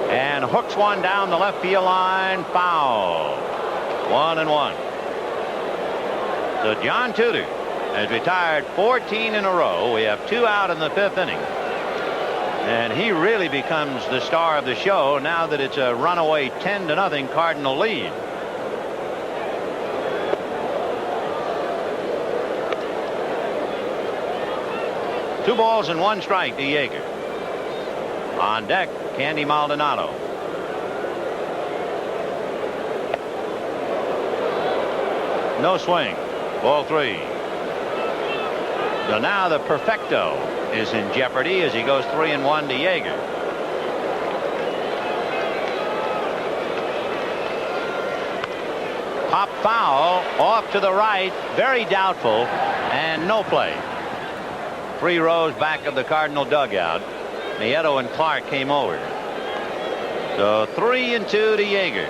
And hooks one down the left field line, foul. 1-1. So John Tudor has retired 14 in a row. We have 2 out in the 5th inning. And he really becomes the star of the show now that it's a runaway 10-0 Cardinal lead. Two balls and 1 strike to Yeager. On deck, Candy Maldonado. No swing. Ball 3. So now the perfecto is in jeopardy as he goes 3-1 to Yeager. Pop foul off to the right, very doubtful, and no play. 3 rows back of the Cardinal dugout. Nieto and Clark came over. So 3-2 to Yeager.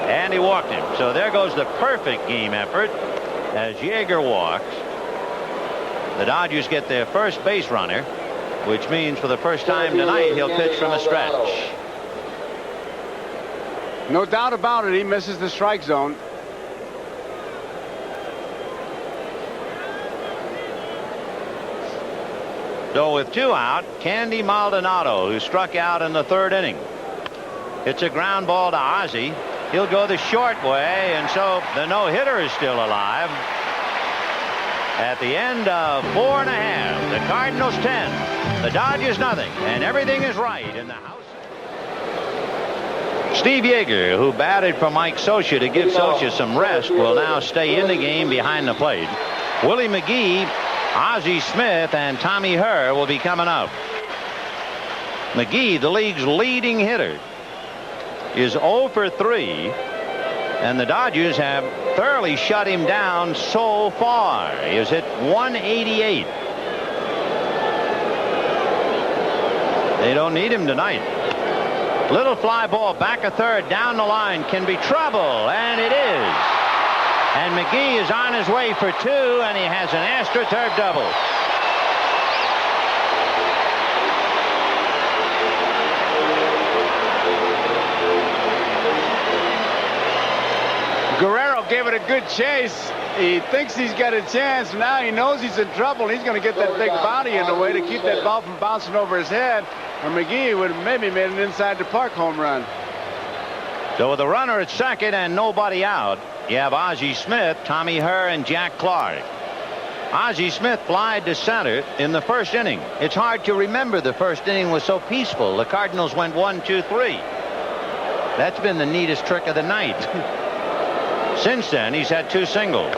And he walked him. So there goes the perfect game effort as Yeager walks. The Dodgers get their first base runner, which means for the first time tonight he'll pitch from a stretch. No doubt about it, he misses the strike zone. So with 2 out, Candy Maldonado, who struck out in the 3rd inning. It's a ground ball to Ozzie. He'll go the short way, and so the no-hitter is still alive. At the end of 4 1/2, the Cardinals 10, the Dodgers nothing, and everything is right in the house. Steve Yeager, who batted for Mike Scioscia to give Scioscia some rest, will now stay in the game behind the plate. Willie McGee, Ozzie Smith, and Tommy Herr will be coming up. McGee, the league's leading hitter, is 0 for 3, and the Dodgers have thoroughly shut him down so far. He has hit 188. They don't need him tonight. Little fly ball back a third down the line can be trouble, and it is. And McGee is on his way for 2, and he has an AstroTurf double. Guerrero gave it a good chase. He thinks he's got a chance. Now he knows he's in trouble. He's going to get that big body in the way to keep that ball from bouncing over his head. Or McGee would have maybe made an inside the park home run. So with a runner at second and nobody out, you have Ozzie Smith, Tommy Herr, and Jack Clark. Ozzie Smith flied to center in the first inning. It's hard to remember the first inning was so peaceful. The Cardinals went 1, 2, 3. That's been the neatest trick of the night. Since then, he's had 2 singles.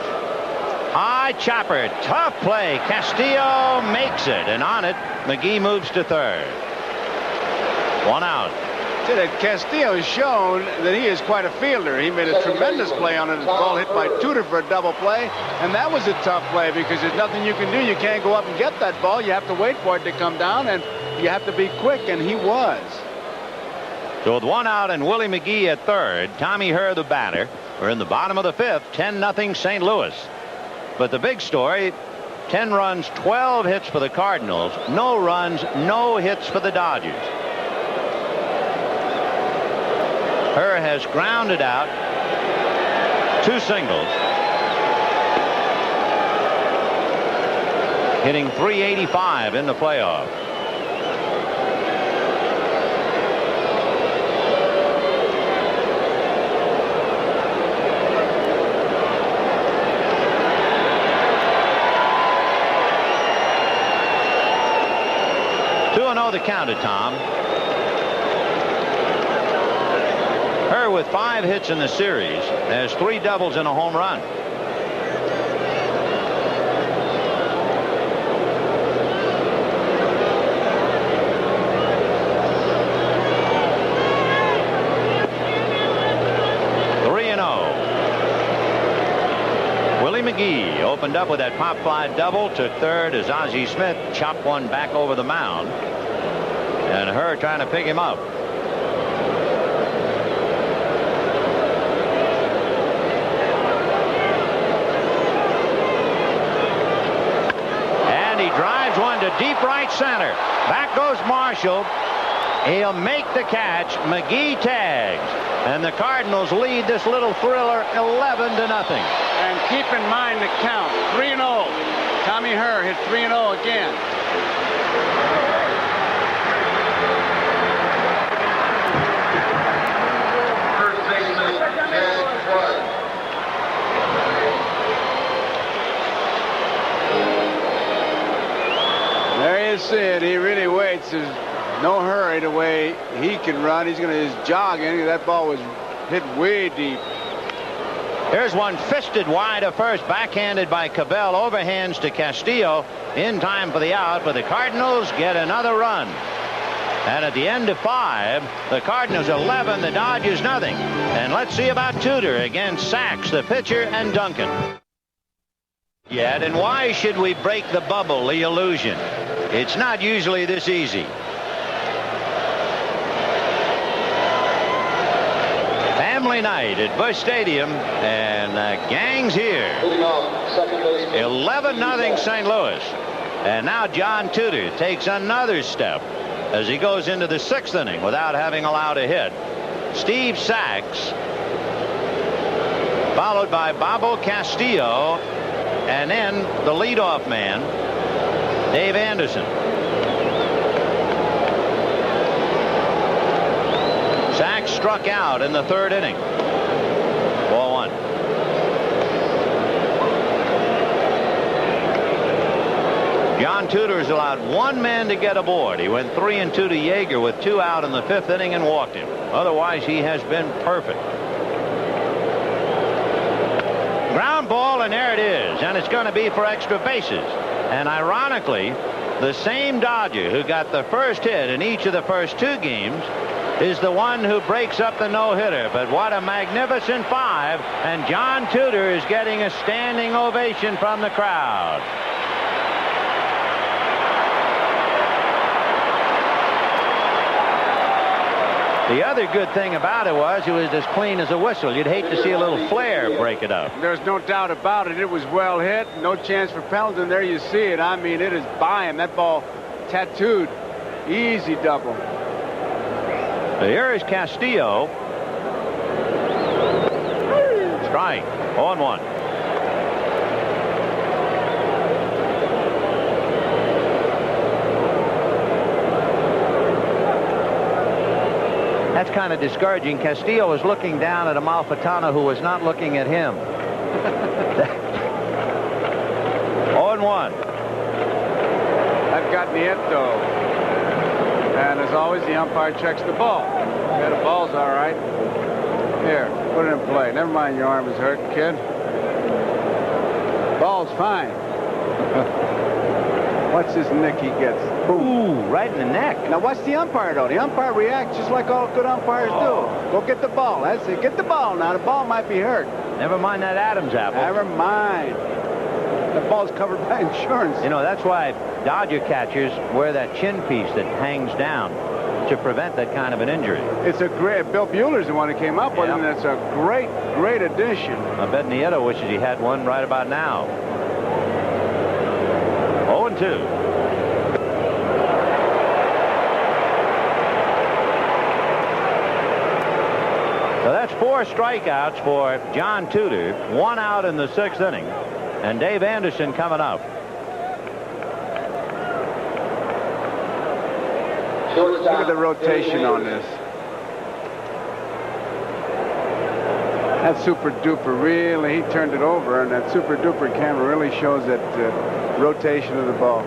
High chopper, tough play. Castillo makes it, and on it, McGee moves to third. 1 out. That Castillo has shown that he is quite a fielder. He made a tremendous play on a ball hit by Tudor for a double play, and that was a tough play because there's nothing you can do. You can't go up and get that ball. You have to wait for it to come down, and you have to be quick, and he was. So with 1 out and Willie McGee at third, Tommy Herr the batter. We're in the bottom of the 5th, 10-0 St. Louis. But the big story, 10 runs, 12 hits for the Cardinals. No runs, no hits for the Dodgers. Herr has grounded out 2 singles. Hitting .385 in the playoff. The count at Tom. Herr with 5 hits in the series has 3 doubles and a home run. Willie McGee opened up with that pop fly double, took third as Ozzie Smith chopped one back over the mound. And Herr trying to pick him up. And he drives one to deep right center. Back goes Marshall. He'll make the catch. McGee tags. And the Cardinals lead this little thriller 11-0. And keep in mind the count. 3-0. Tommy Herr hit 3-0 again. There you see it. He really waits. There's no hurry the way he can run. He's going to just jog in. That ball was hit way deep. Here's one fisted wide of first, backhanded by Cabell, overhands to Castillo in time for the out, but the Cardinals get another run. And at the end of 5, the Cardinals 11, the Dodgers nothing. And let's see about Tudor against Sachs, the pitcher, and Duncan. Yet, and why should we break the bubble, the illusion? It's not usually this easy. Family night at Busch Stadium, and the gang's here. 11-0 St. Louis. And now John Tudor takes another step as he goes into the 6th inning without having allowed a hit. Steve Sachs, followed by Bobo Castillo, and then the leadoff man, Dave Anderson. Sachs struck out in the 3rd inning. Ball 1. John Tudor has allowed one man to get aboard. He went 3-2 to Yeager with 2 out in the 5th inning and walked him. Otherwise, he has been perfect. Ground ball, and there it is, and it's going to be for extra bases. And ironically, the same Dodger who got the first hit in each of the first 2 games is the one who breaks up the no-hitter. But what a magnificent 5, and John Tudor is getting a standing ovation from the crowd. The other good thing about it was as clean as a whistle. You'd hate to see a little flare break it up. There's no doubt about it. It was well hit. No chance for Pendleton. There you see it. I mean, it is by him. That ball tattooed. Easy double. So here is Castillo. Strike. 0-1. That's kind of discouraging. Castillo was looking down at Amalfitano, who was not looking at him. 0-1. I've got Nieto. And as always, the umpire checks the ball. Yeah, the ball's all right. Here, put it in play. Never mind, your arm is hurt, kid. Ball's fine. What's this nick he gets? Ooh, right in the neck. Now, what's the umpire, though? The umpire reacts just like all good umpires do. Go get the ball. That's it. Get the ball now. The ball might be hurt. Never mind that Adams apple. Never mind. The ball's covered by insurance. You know, that's why Dodger catchers wear that chin piece that hangs down to prevent that kind of an injury. It's a great... Bill Bueller's the one who came up with it, and it's a great, great addition. I bet Nieto wishes he had one right about now. 0-2. So that's 4 strikeouts for John Tudor. 1 out in the 6th inning. And Dave Anderson coming up. Look at the rotation on this. That super duper really, he turned it over, and that super duper camera really shows that rotation of the ball.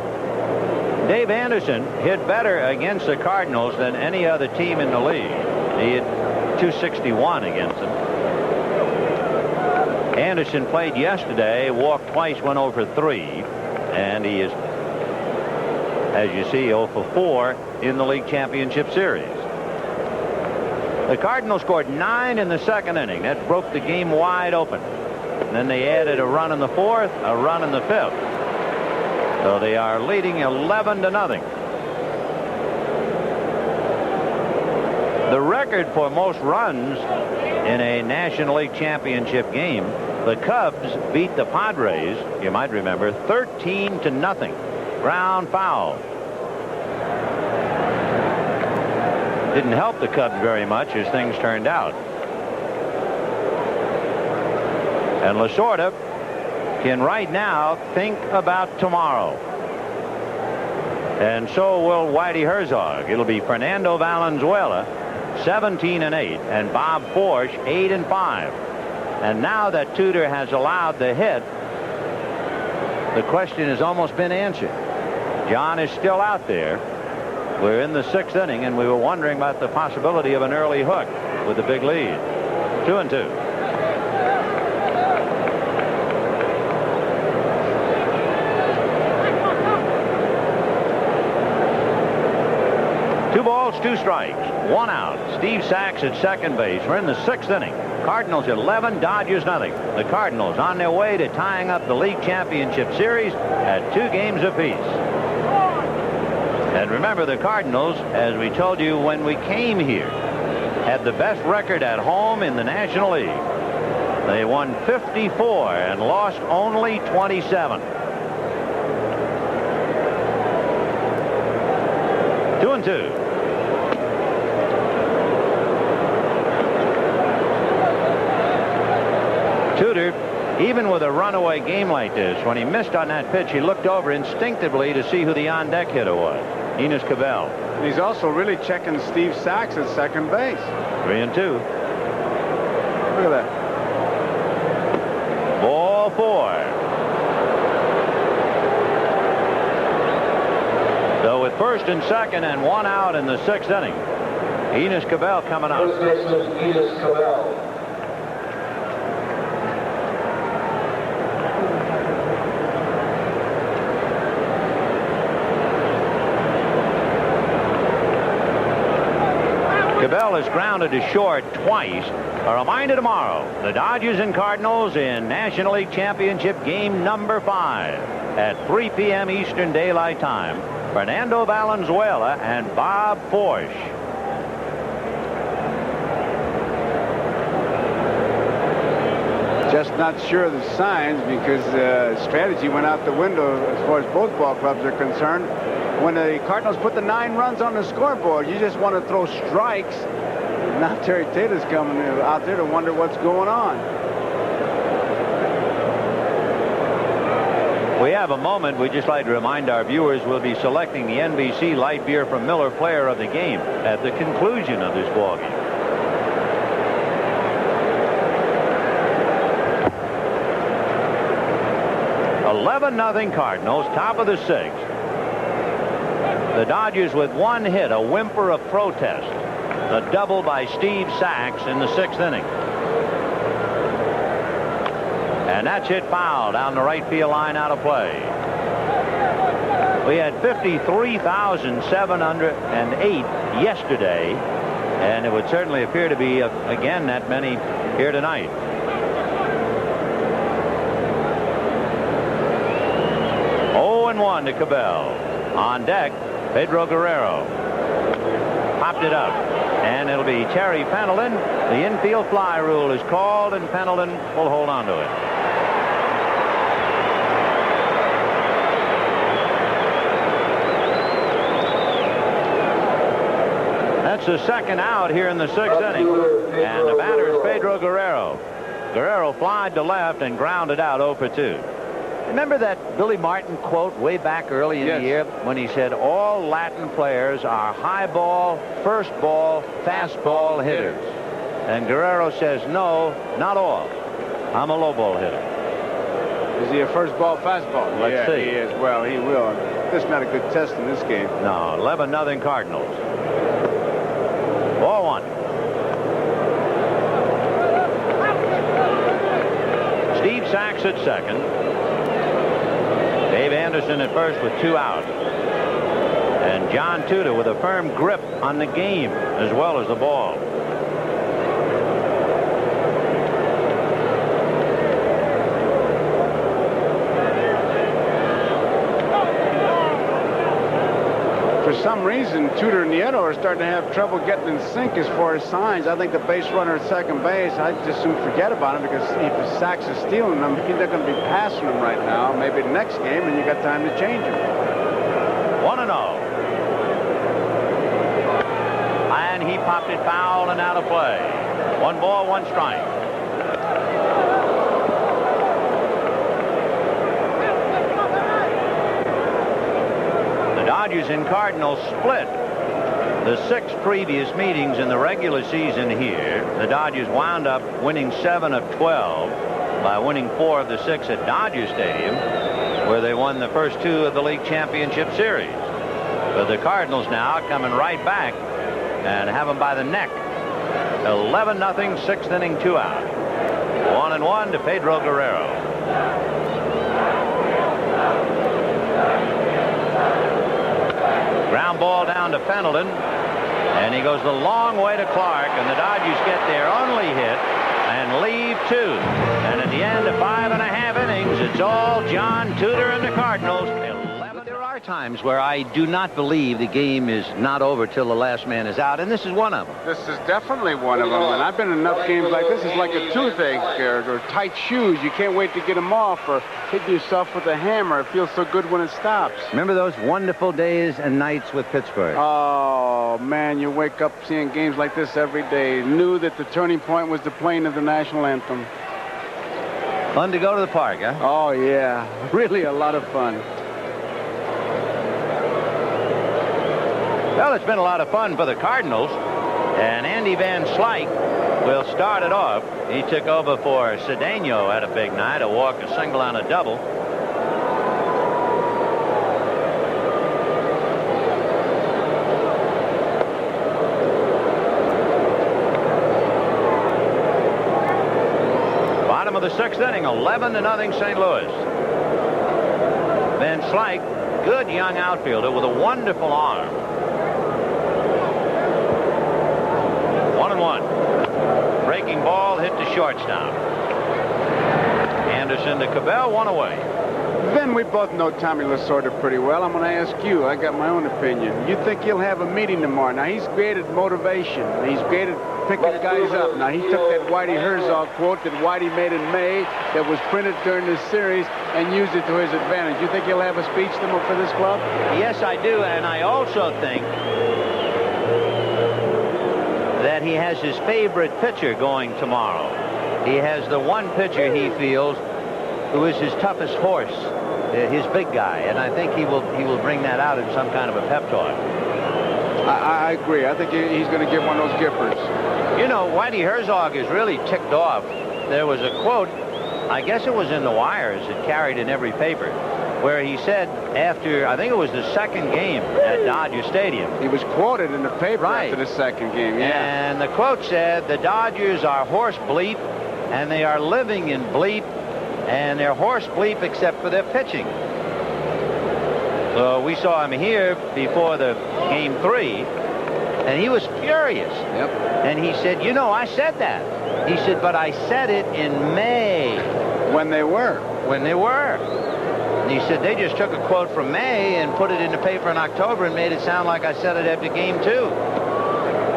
Dave Anderson hit better against the Cardinals than any other team in the league. He hit .261 against them. Anderson played yesterday, walked twice, went over 3, and he is, as you see, 0 for 4 in the league championship series. The Cardinals scored 9 in the 2nd inning. That broke the game wide open. And then they added a run in the 4th, a run in the 5th. So they are leading 11-0. The record for most runs in a National League Championship game, the Cubs beat the Padres, you might remember, 13-0. Ground foul. Didn't help the Cubs very much as things turned out. And Lasorda can right now think about tomorrow. And so will Whitey Herzog. It'll be Fernando Valenzuela, 17-8, and Bob Forsch, 8-5. And now that Tudor has allowed the hit, the question has almost been answered. John is still out there. We're in the 6th inning, and we were wondering about the possibility of an early hook with a big lead. 2-2. Two balls, 2 strikes, 1 out. Steve Sachs at second base. We're in the 6th inning. Cardinals 11, Dodgers nothing. The Cardinals on their way to tying up the league championship series at 2 games apiece. And remember, the Cardinals, as we told you when we came here, had the best record at home in the National League. They won 54 and lost only 27. 2-2. Tudor, even with a runaway game like this, when he missed on that pitch, he looked over instinctively to see who the on-deck hitter was. Enos Cabell. He's also really checking Steve Sachs at second base. 3-2. Look at that. Ball 4. with first and second and one out in the sixth inning. Enos Cabell coming up. First baseman Enos Cabell. Cabell is grounded to short twice. A reminder tomorrow, the Dodgers and Cardinals in National League Championship game number 5 at 3 p.m. Eastern Daylight Time. Fernando Valenzuela and Bob Forsch. Just not sure of the signs because strategy went out the window as far as both ball clubs are concerned. When the Cardinals put the 9 runs on the scoreboard, you just want to throw strikes. Now Terry Taylor's coming out there to wonder what's going on. We have a moment. We'd just like to remind our viewers we'll be selecting the NBC Light Beer from Miller Player of the Game at the conclusion of this ball game. $11-0 Cardinals, top of the 6th. The Dodgers with 1 hit, a whimper of protest. A double by Steve Sachs in the 6th inning. And that's hit foul down the right field line, out of play. We had 53,708 yesterday, and it would certainly appear to be, again, that many here tonight. One to Cabell. On deck, Pedro Guerrero. Popped it up. And it'll be Terry Pendleton. The infield fly rule is called, and Pendleton will hold on to it. That's the second out here in the 6th inning. And the batter is Pedro Guerrero. Guerrero flied to left and grounded out 0 for 2. Remember that Billy Martin quote way back early in the year when he said all Latin players are high ball, first ball, fastball hitters. And Guerrero says, no, not all. I'm a low ball hitter. Is he a first ball fastball? Let's see. He is. Well, he will. This is not a good test in this game. No, 11-0 Cardinals. Ball 1. Steve Sachs at second. Dave Anderson at first with 2 out. And John Tudor with a firm grip on the game as well as the ball. For some reason, Tudor and Nieto are starting to have trouble getting in sync as far as signs. I think the base runner at second base, I just soon forget about him because if Sachs is stealing them, they're going to be passing them right now. Maybe the next game, and you got time to change them. 1-0. And he popped it foul and out of play. 1 ball, 1 strike. Dodgers and Cardinals split the 6 previous meetings in the regular season here. The Dodgers wound up winning 7 of 12 by winning 4 of the 6 at Dodger Stadium, where they won the first 2 of the league championship series. But the Cardinals now coming right back and have them by the neck. 11-0, 6th inning, 2 out. 1-1 to Pedro Guerrero. Ground ball down to Pendleton, and he goes the long way to Clark, and the Dodgers get their only hit and leave 2. And at the end of 5.5 innings, it's all John Tudor and the Cardinals. But there are times where I do not believe the game is not over till the last man is out, and this is one of them. This is definitely one of them, and I've been in enough games like this. It's like a toothache or tight shoes. You can't wait to get them off or hit yourself with a hammer. It feels so good when it stops. Remember those wonderful days and nights with Pittsburgh? Oh, man, you wake up seeing games like this every day. Knew that the turning point was the playing of the national anthem. Fun to go to the park, huh? Oh, yeah. Really a lot of fun. Well, it's been a lot of fun for the Cardinals, and Andy Van Slyke will start it off. He took over for Cedeno, had a big night, a walk, a single, and a double. the 6th inning, 11-0 St. Louis. Van Slyke, good young outfielder with a wonderful arm. 1-1. Breaking ball hit to shortstop. Anderson to Cabell, 1 away. Ben, we both know Tommy Lasorda pretty well. I'm going to ask you. I got my own opinion. You think he'll have a meeting tomorrow? Now, he's created motivation. He's created picking guys up. Now, he took that Whitey Herzog quote that Whitey made in May that was printed during this series and used it to his advantage. You think he'll have a speech for this club? Yes, I do. And I also think that he has his favorite pitcher going tomorrow. He has the one pitcher he feels who is his toughest horse, his big guy, and I think he will bring that out in some kind of a pep talk. I agree. I think he's going to give one of those gippers. You know, Whitey Herzog is really ticked off. There was a quote, I guess it was in the wires, it carried in every paper, where he said after, I think it was the 2nd game at Dodger Stadium. He was quoted in the paper after the 2nd game, yeah. And the quote said, the Dodgers are horse bleep, and they are living in bleep, and they're horse bleep except for their pitching. So we saw him here before the game 3, and he was furious. Yep. And he said, you know, I said that. He said, but I said it in May. When they were. When they were. And he said, they just took a quote from May and put it in the paper in October and made it sound like I said it after game 2.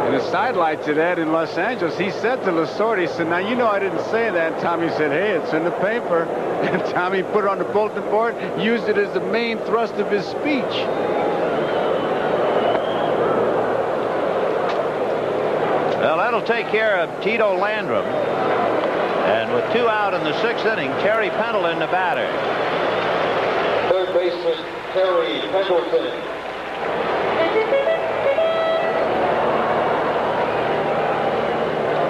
And a sidelight to that in Los Angeles, he said to Lasorda, he said, now, you know I didn't say that. Tommy said, hey, it's in the paper. And Tommy put it on the bulletin board, used it as the main thrust of his speech. Well, that'll take care of Tito Landrum. And with 2 out in the 6th inning, Terry Pendleton, the batter. Third baseman Terry Pendleton.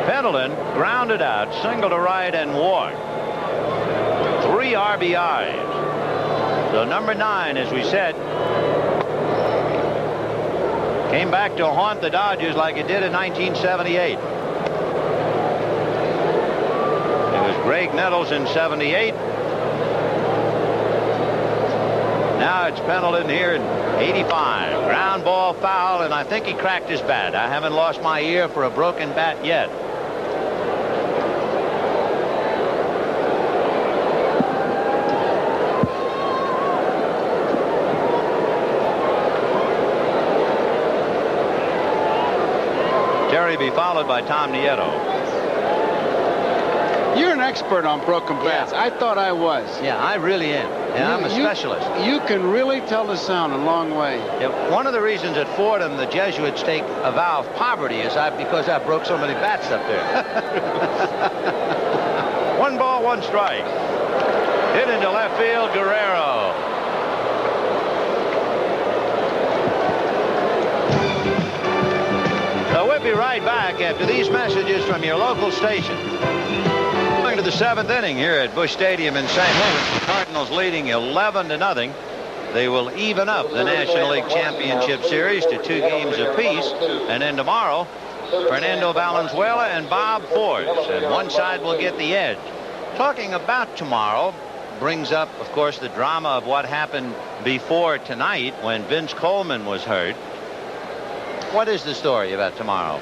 Pendleton grounded out, single to right, and walked. 3 RBIs. So number 9, as we said, came back to haunt the Dodgers like it did in 1978. It was Greg Nettles in 78. Now it's Pendleton here in 85. Ground ball, foul, and I think he cracked his bat. I haven't lost my ear for a broken bat yet. Be followed by Tom Nieto. You're an expert on broken bats. Yeah. I thought I was. Yeah, I really am. And I'm a specialist. You can really tell the sound a long way. Yeah, one of the reasons at Fordham the Jesuits take a vow of poverty is because I broke so many bats up there. 1 ball, 1 strike. Hit into left field, Guerrero. We'll be right back after these messages from your local station. Going to the 7th inning here at Busch Stadium in St. Louis. The Cardinals leading 11-0. They will even up the National League Championship Series to 2 games apiece. And then tomorrow, Fernando Valenzuela and Bob Force. And one side will get the edge. Talking about tomorrow brings up, of course, the drama of what happened before tonight when Vince Coleman was hurt. What is the story about tomorrow?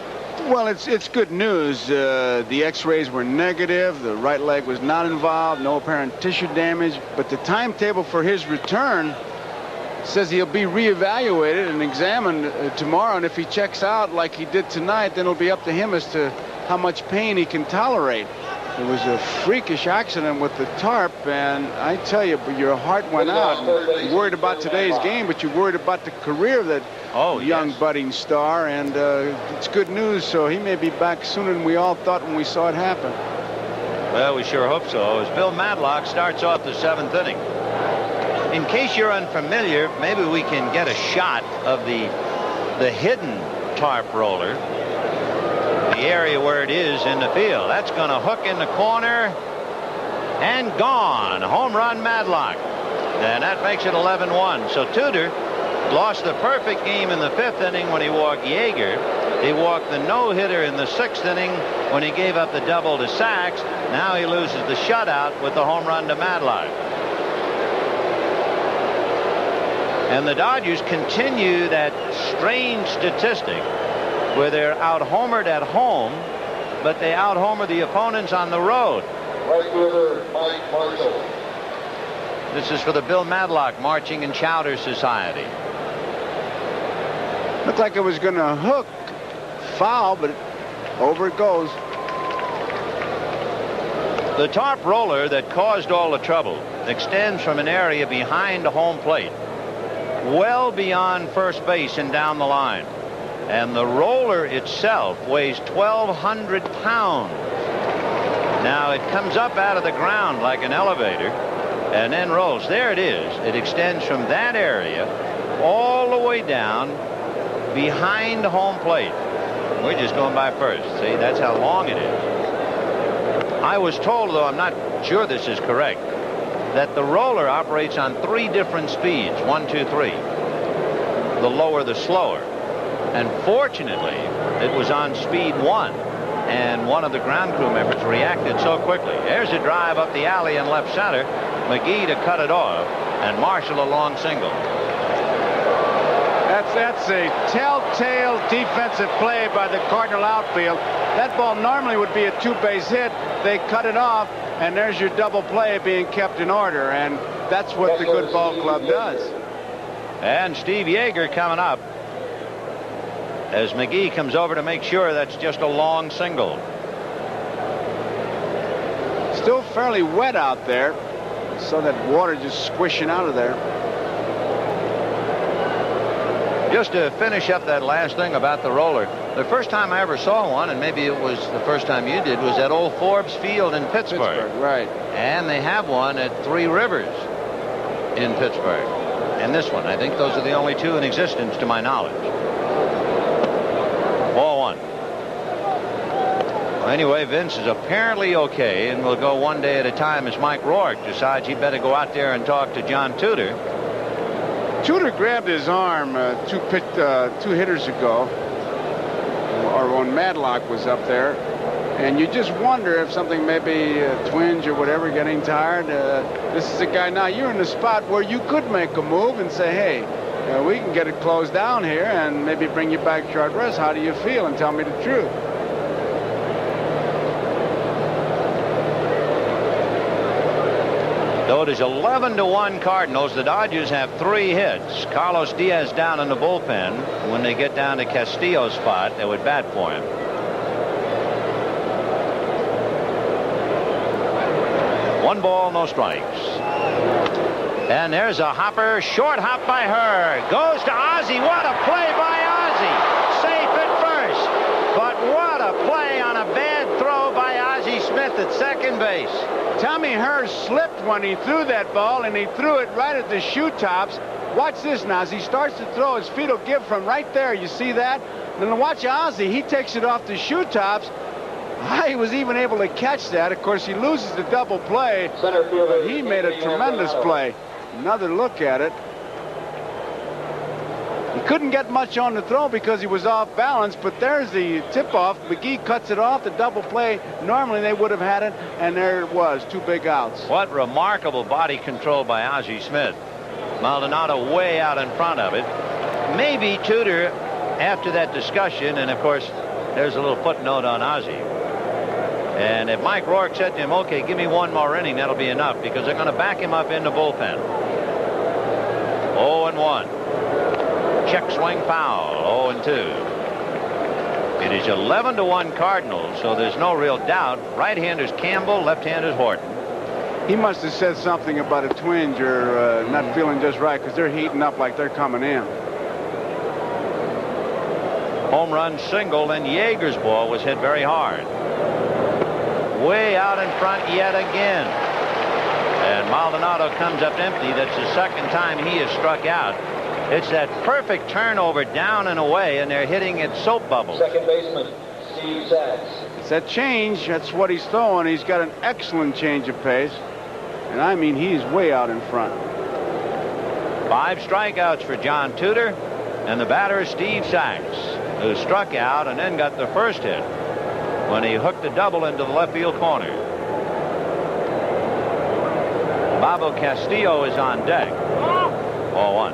Well, it's good news. The x-rays were negative. The right leg was not involved. No apparent tissue damage. But the timetable for his return says he'll be reevaluated and examined tomorrow. And if he checks out like he did tonight, then it'll be up to him as to how much pain he can tolerate. It was a freakish accident with the tarp, and I tell you, your heart went out. You're worried about today's game, but you're worried about the career of that young budding star, and it's good news, so he may be back sooner than we all thought when we saw it happen. Well, we sure hope so. As Bill Madlock starts off the 7th inning. In case you're unfamiliar, maybe we can get a shot of the hidden tarp roller. The area where it is in the field. That's going to hook in the corner and gone. Home run, Madlock. And that makes it 11-1. So Tudor lost the perfect game in the 5th inning when he walked Yeager. He walked the no-hitter in the 6th inning when he gave up the double to Sachs. Now he loses the shutout with the home run to Matlock. And the Dodgers continue that strange statistic where they're out-homered at home, but they out-homer the opponents on the road. Right fielder Mike Marshall. This is for the Bill Matlock Marching and Chowder Society. Looked like it was going to hook. Foul, but over it goes. The tarp roller that caused all the trouble extends from an area behind home plate, well beyond first base and down the line. And the roller itself weighs 1,200 pounds. Now it comes up out of the ground like an elevator and then rolls. There it is. It extends from that area all the way down behind home plate. We're just going by first. See, that's how long it is. I was told, though I'm not sure this is correct, that the roller operates on 3 different speeds. 1, 2, 3. The lower, the slower. And fortunately, it was on speed 1. And one of the ground crew members reacted so quickly. There's a drive up the alley in left center. McGee to cut it off. And Marshall a long single. That's a telltale defensive play by the Cardinal outfield. That ball normally would be a 2-base hit. They cut it off, and there's your double play being kept in order, and that's what the good ball club does. And Steve Yeager coming up as McGee comes over to make sure that's just a long single. Still fairly wet out there, so that water just squishing out of there. Just to finish up that last thing about the roller, the first time I ever saw one, and maybe it was the first time you did, was at old Forbes Field in Pittsburgh. Right. And they have one at Three Rivers in Pittsburgh. And this one, I think those are the only 2 in existence to my knowledge. Ball 1. Well, anyway, Vince is apparently okay, and we'll go one day at a time as Mike Rourke decides he better go out there and talk to John Tudor. Tudor grabbed his arm 2 hitters ago, or when Matlock was up there, and you just wonder if something, maybe a twinge or whatever, getting tired. This is a guy, now you're in a spot where you could make a move and say, hey, we can get it closed down here and maybe bring you back short rest. How do you feel? And tell me the truth. Though it is 11-1 Cardinals, the Dodgers have 3 hits. Carlos Diaz down in the bullpen. When they get down to Castillo's spot, they would bat for him. One ball, no strikes. And there's a hopper, short hop by her. Goes to Ozzie. What a play by Ozzie. Safe at first. But what a play on a bad throw by Ozzie Smith at second base. Tommy Hurst slipped when he threw that ball, and he threw it right at the shoe tops. Watch this now. As he starts to throw, his feet will give from right there. You see that? Then watch Ozzie. He takes it off the shoe tops. He was even able to catch that. Of course, he loses the double play, but he made a tremendous play. Another look at it. He couldn't get much on the throw because he was off balance, but there's the tip-off. McGee cuts it off, the double play. Normally they would have had it, and there it was, 2 big outs. What remarkable body control by Ozzie Smith. Maldonado way out in front of it. Maybe Tudor, after that discussion, and of course, there's a little footnote on Ozzie. And if Mike Rourke said to him, okay, give me 1 more inning, that'll be enough, because they're going to back him up in the bullpen. 0-1. Check swing foul. 0-2. It is 11-1 Cardinals, so there's no real doubt. Right-handers Campbell, left-handers Horton. He must have said something about a twinge or not feeling just right, because they're heating up like they're coming in. Home run single, and Yeager's ball was hit very hard. Way out in front yet again. And Maldonado comes up empty. That's the second time he has struck out. It's that perfect turnover down and away, and they're hitting it soap bubbles. Second baseman, Steve Sachs. It's that change. That's what he's throwing. He's got an excellent change of pace. And I mean, he's way out in front. 5 strikeouts for John Tudor, and the batter is Steve Sachs. who struck out and then got the first hit when he hooked a double into the left field corner. Babo Castillo is on deck. 0-1.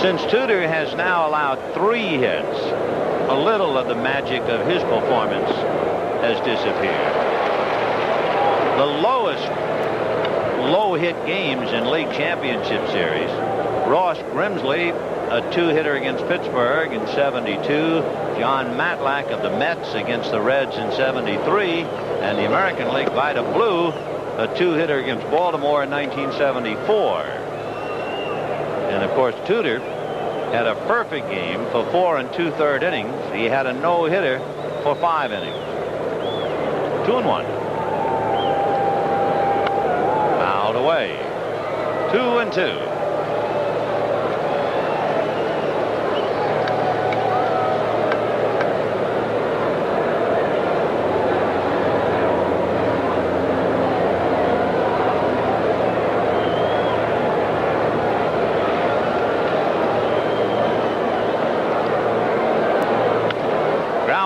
Since Tudor has now allowed 3 hits, a little of the magic of his performance has disappeared. The lowest low-hit games in League Championship Series, Ross Grimsley, a 2-hitter against Pittsburgh in '72, John Matlack of the Mets against the Reds in '73, and the American League Vida Blue, a 2-hitter against Baltimore in 1974. And of course, Tudor had a perfect game for 4 2/3 innings. He had a no-hitter for 5 innings. 2-1. Fouled away. 2-2.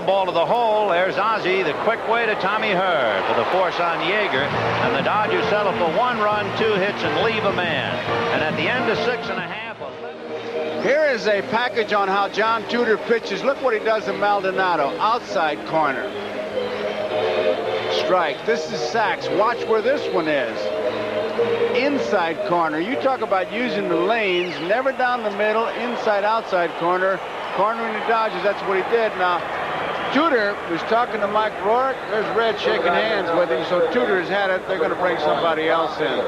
Ball to the hole. There's Ozzie, the quick way to Tommy Hurd for the force on Yeager, and the Dodgers settle for 1 run, 2 hits, and leave a man. And at the end of 6 1/2. Here is a package on how John Tudor pitches. Look what he does to Maldonado. Outside corner. Strike. This is Sachs. Watch where this one is. Inside corner. You talk about using the lanes. Never down the middle. Inside, outside corner. Cornering the Dodgers. That's what he did. Now, Tudor was talking to Mike Rourke. There's Red shaking hands with him, so Tudor has had it. They're going to bring somebody else in.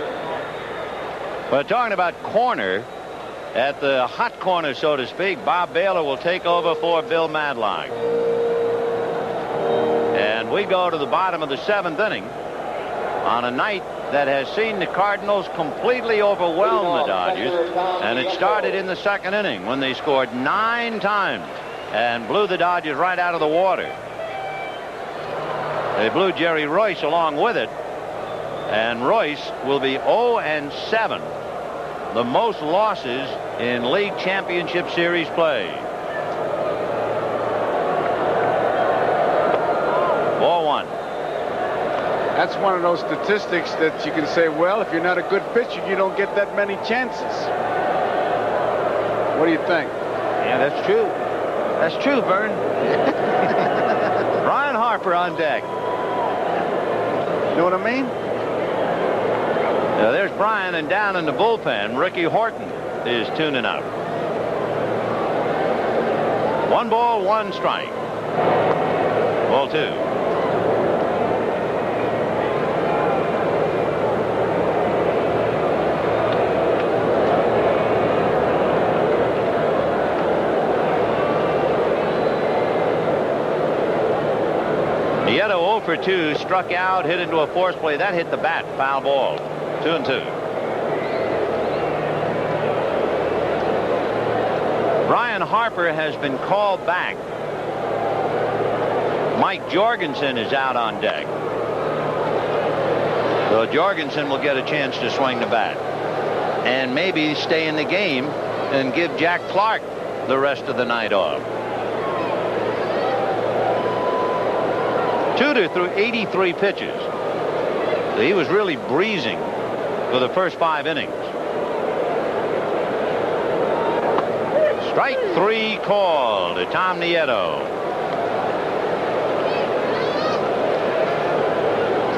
But talking about corner, at the hot corner, so to speak, Bob Baylor will take over for Bill Madlock. And we go to the bottom of the 7th inning on a night that has seen the Cardinals completely overwhelm the Dodgers. And it started in the 2nd inning when they scored 9 times. And blew the Dodgers right out of the water. They blew Jerry Royce along with it. And Royce will be 0-7. The most losses in League Championship Series play. 4-1. That's one of those statistics that you can say, well, if you're not a good pitcher, you don't get that many chances. What do you think? Yeah, that's true. That's true, Vern. Brian Harper on deck. You know what I mean? Now there's Brian, and down in the bullpen, Ricky Horton is tuning up. 1 ball, 1 strike. Ball 2. Nieto 0 for 2, struck out, hit into a force play. That hit the bat. Foul ball. 2-2. Brian Harper has been called back. Mike Jorgensen is out on deck. So Jorgensen will get a chance to swing the bat. And maybe stay in the game and give Jack Clark the rest of the night off. Tudor threw 83 pitches. So he was really breezing for the first 5 innings. Strike 3 called to Tom Nieto.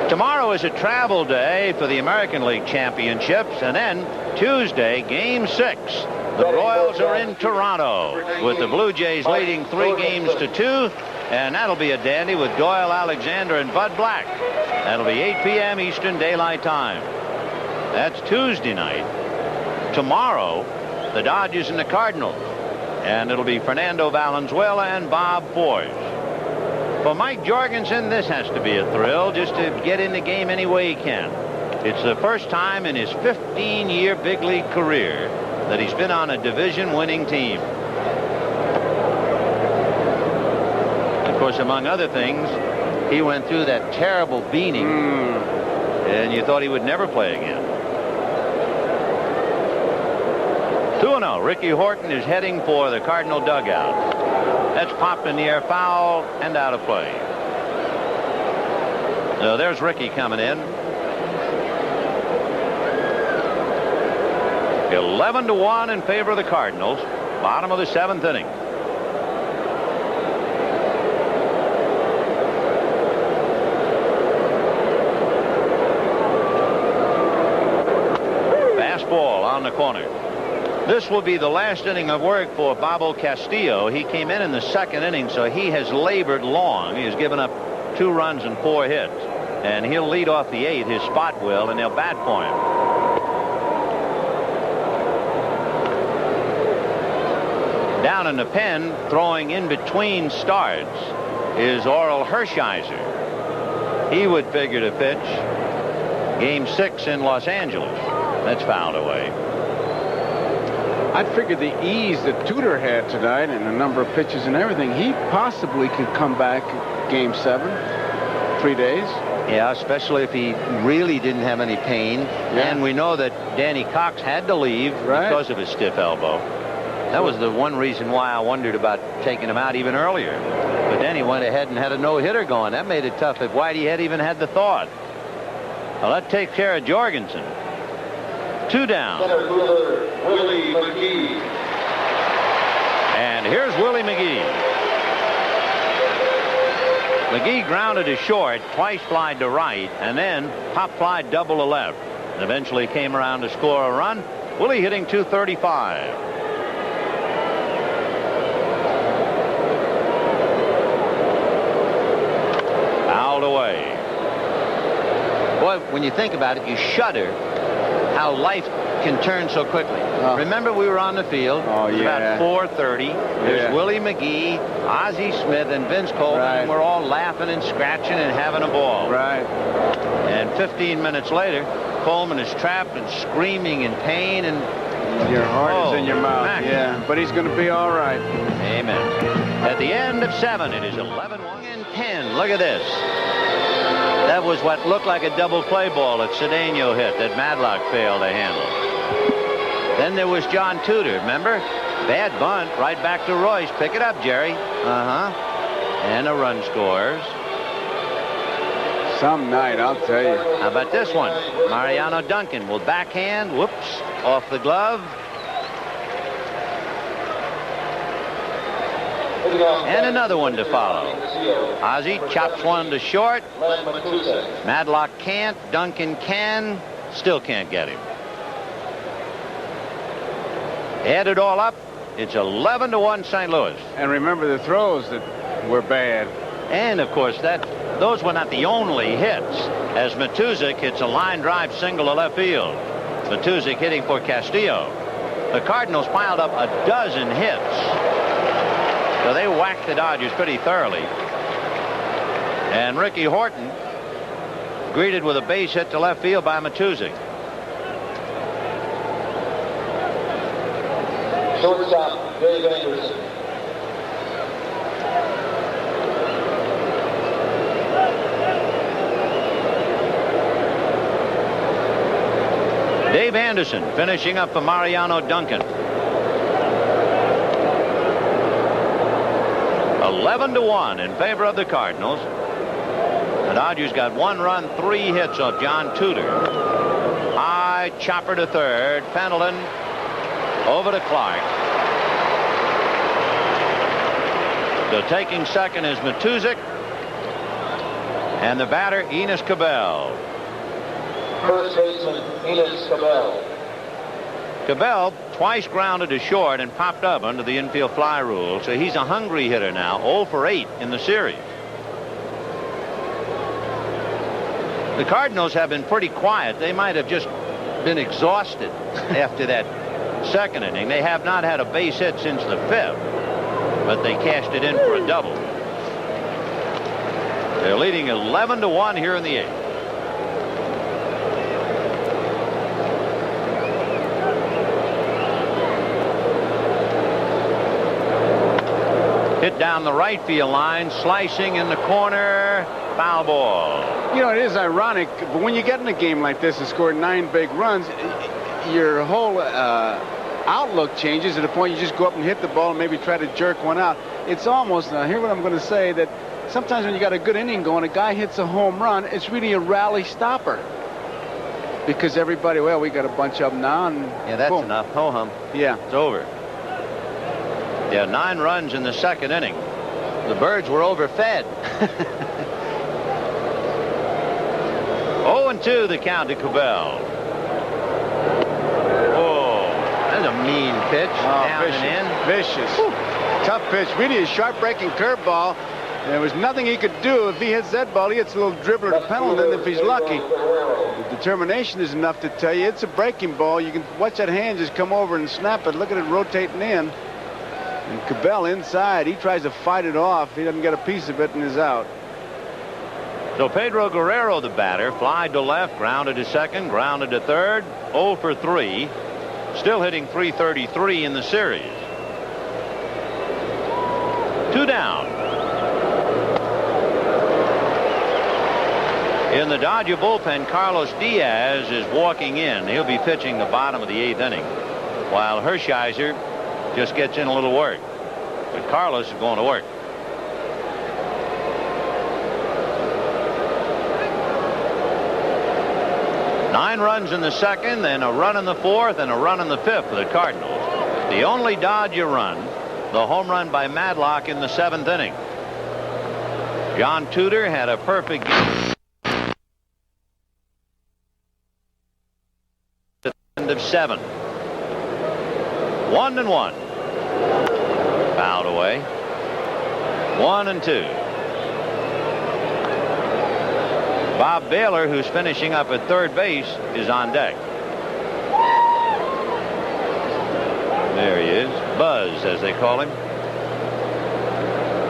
Tomorrow is a travel day for the American League Championships, and then Tuesday, Game 6. The Royals are in Toronto with the Blue Jays leading 3-2. And that'll be a dandy with Doyle Alexander and Bud Black. That'll be 8 p.m. Eastern Daylight Time. That's Tuesday night. Tomorrow, the Dodgers and the Cardinals. And it'll be Fernando Valenzuela and Bob Forge. For Mike Jorgensen, this has to be a thrill, just to get in the game any way he can. It's the first time in his 15-year big league career that he's been on a division-winning team. Of course, among other things, he went through that terrible beating, and you thought he would never play again. 2-0. Ricky Horton is heading for the Cardinal dugout. That's popped in the air, foul, and out of play. So there's Ricky coming in. 11-1 in favor of the Cardinals. Bottom of the 7th inning. Fastball on the corner. This will be the last inning of work for Bobo Castillo. He came in the 2nd inning, so he has labored long. He has given up 2 runs and 4 hits. And he'll lead off the 8th. His spot will, and they'll bat for him. Down in the pen, throwing in between starts, is Oral Hershiser. He would figure to pitch Game 6 in Los Angeles. That's fouled away. I'd figure the ease that Tudor had tonight and the number of pitches and everything, he possibly could come back Game 7, 3 days. Yeah, especially if he really didn't have any pain. Yeah. And we know that Danny Cox had to leave because of his stiff elbow. That was the one reason why I wondered about taking him out even earlier. But then he went ahead and had a no-hitter going. That made it tough if Whitey had even had the thought. Well, that takes care of Jorgensen. 2 down. Center fielder, Willie McGee. And here's Willie McGee. McGee grounded to short, twice flied to right, and then pop fly double to left. And eventually came around to score a run. Willie hitting .235. Fouled away. Boy, when you think about it, you shudder how life can turn so quickly. Remember, we were on the field. It was about 4:30. There's Willie McGee, Ozzie Smith, and Vince Coleman. And we're all laughing and scratching and having a ball. Right. And 15 minutes later, Coleman is trapped and screaming in pain, and your heart is in your mouth. Mac. Yeah, but he's going to be all right. Amen. At the end of 7, it is 11-1 and 10. Look at this. That was what looked like a double play ball that Cedeno hit that Madlock failed to handle. Then there was John Tudor, remember? Bad bunt, right back to Royce. Pick it up, Jerry. And a run scores. Some night, I'll tell you. How about this one? Mariano Duncan will backhand. Whoops, off the glove. And another one to follow. Ozzie chops one to short. Madlock can't. Duncan can. Still can't get him. Add it all up, it's 11-1 St. Louis. And remember the throws that were bad. And, of course, those were not the only hits, as Matuzik hits a line drive single to left field. Matuzik hitting for Castillo. The Cardinals piled up a dozen hits. So they whacked the Dodgers pretty thoroughly. And Ricky Horton greeted with a base hit to left field by Matuzik. Shortstop, Dave Anderson. Dave Anderson finishing up for Mariano Duncan. 11-1 in favor of the Cardinals. The Dodgers got 1 run, 3 hits off John Tudor. High chopper to third. Pendleton over to Clark. So taking second is Matuzik. And the batter, Enos Cabell. First baseman, Enos Cabell. Cabell twice grounded to short and popped up under the infield fly rule, so he's a hungry hitter now, 0 for 8 in the series. The Cardinals have been pretty quiet. They might have just been exhausted after that second inning. They have not had a base hit since the 5th, but they cashed it in for a double. They're leading 11-1 here in the 8th. Hit down the right field line, slicing in the corner, foul ball. You know, it is ironic, but when you get in a game like this and score 9 big runs, your whole outlook changes to the point you just go up and hit the ball and maybe try to jerk one out. It's almost, now hear what I'm going to say, that sometimes when you got a good inning going, a guy hits a home run, it's really a rally stopper. Because everybody, well, we got a bunch of them now. And yeah, that's boom. enough. Ho-hum. Yeah. It's over. Yeah, 9 runs in the second inning. The Birds were overfed. 0-2 the count to Cabell. Oh, that's a mean pitch. Down vicious, and in. Vicious. Whew. Tough pitch. Really a sharp-breaking curveball. There was nothing he could do. If he hits that ball, he hits a little dribbler to Pendleton if he's lucky. The determination is enough to tell you it's a breaking ball. You can watch that hand just come over and snap it. Look at it rotating in. And Cabell inside. He tries to fight it off. He doesn't get a piece of it and is out. So Pedro Guerrero, the batter, flied to left, grounded to second, grounded to third, 0 for 3. Still hitting .333 in the series. 2 down. In the Dodger bullpen, Carlos Diaz is walking in. He'll be pitching the bottom of the 8th inning, while Hershiser just gets in a little work. But Carlos is going to work. Nine runs in the second, then a run in the fourth, and a run in the fifth for the Cardinals. The only Dodger run, the home run by Madlock in the 7th inning. John Tudor had a perfect game. End of 7. 1-1. Fouled away. 1-2. Bob Baylor, who's finishing up at third base, is on deck. There he is. Buzz, as they call him.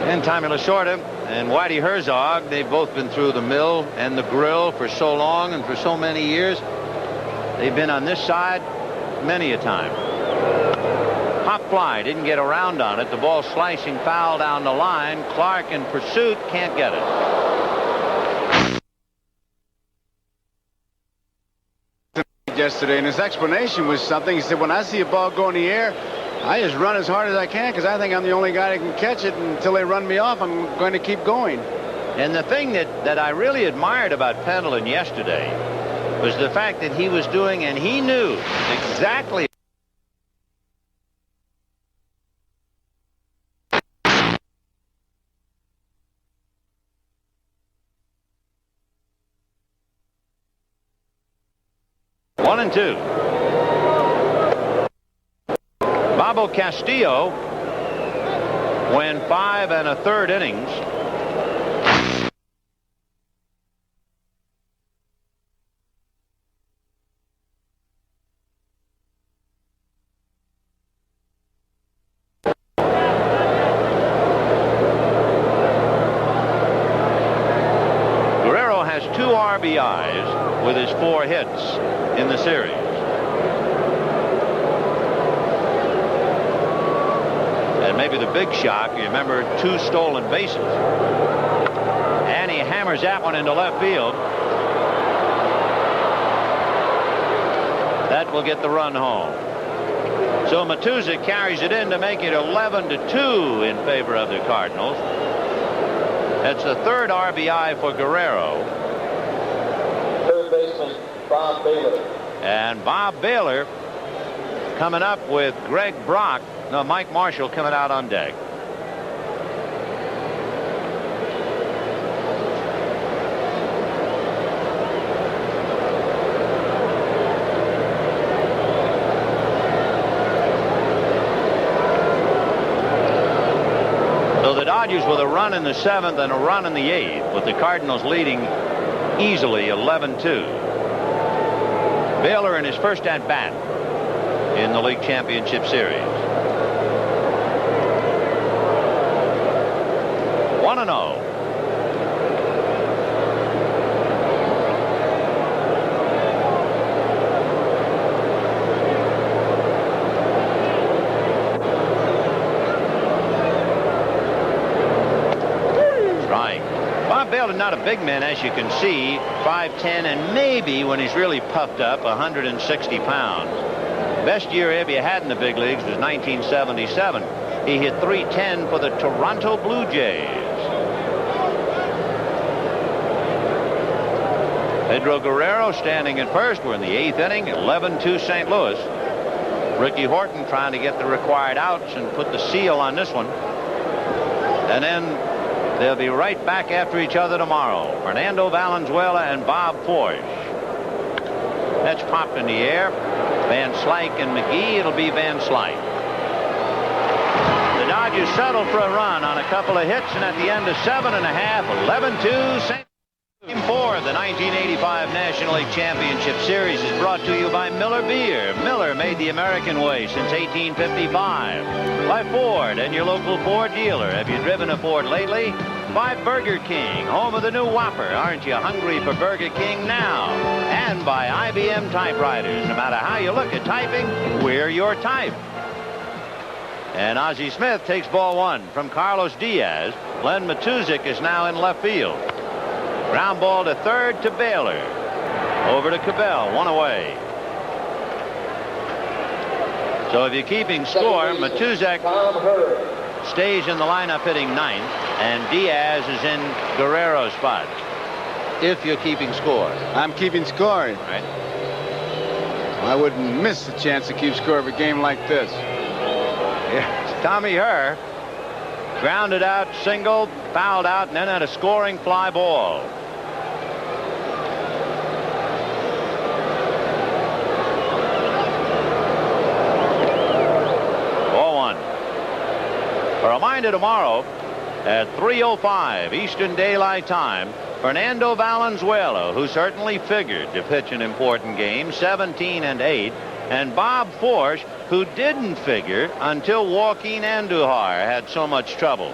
And Tommy Lasorda and Whitey Herzog, they've both been through the mill and the grill for so long and for so many years. They've been on this side many a time. Hop fly, didn't get around on it. The ball slicing foul down the line. Clark in pursuit, can't get it. Yesterday, and his explanation was something. He said, when I see a ball go in the air, I just run as hard as I can because I think I'm the only guy that can catch it. And until they run me off, I'm going to keep going. And the thing that I really admired about Pendleton yesterday was the fact that he was doing, and he knew exactly. One and two. Bobo Castillo went 5 1/3 innings. Guerrero has 2 RBIs with his 4 hits in the series. And maybe the big shock, you remember, 2 stolen bases. And he hammers that one into left field. That will get the run home. So Matuszak carries it in to make it 11-2 in favor of the Cardinals. That's the 3rd RBI for Guerrero. Third baseman, Bob Baylor. And Bob Baylor coming up with Greg Brock. No, Mike Marshall coming out on deck. So the Dodgers with a run in the 7th and a run in the 8th, with the Cardinals leading easily 11-2. Baylor in his first at-bat in the League Championship Series. 1-0. Strike. Bob Baylor, not a big man, as you can see, 5'10", and maybe when he's really puffed up, 160 pounds. Best year Abby had in the big leagues was 1977. He hit .310 for the Toronto Blue Jays. Pedro Guerrero standing at first. We're in the 8th inning, 11-2 St. Louis. Ricky Horton trying to get the required outs and put the seal on this one. And then they'll be right back after each other tomorrow. Fernando Valenzuela and Bob Forsch. That's popped in the air. Van Slyke and McGee. It'll be Van Slyke. The Dodgers settled for a run on a couple of hits, and at the end of 7.5, 11-2 St. Game 4 of the 1985 National League Championship Series is brought to you by Miller Beer. Miller made the American way since 1855. By Ford and your local Ford dealer. Have you driven a Ford lately? By Burger King, home of the new Whopper. Aren't you hungry for Burger King now? And by IBM typewriters. No matter how you look at typing, we're your type. And Ozzie Smith takes ball 1 from Carlos Diaz. Len Matuszek is now in left field. Ground ball to third to Baylor. Over to Cabell, 1 away. So if you're keeping score, Matuszek stays in the lineup hitting 9th, and Diaz is in Guerrero's spot. If you're keeping score. I'm keeping score. Right. I wouldn't miss the chance to keep score of a game like this. Here's Tommy Herr. Grounded out, single, fouled out, and then had a scoring fly ball. Ball 1. A reminder tomorrow at 3:05 Eastern Daylight Time, Fernando Valenzuela, who certainly figured to pitch an important game, 17-8, and Bob Forsch, who didn't figure until Joaquin Andujar had so much trouble.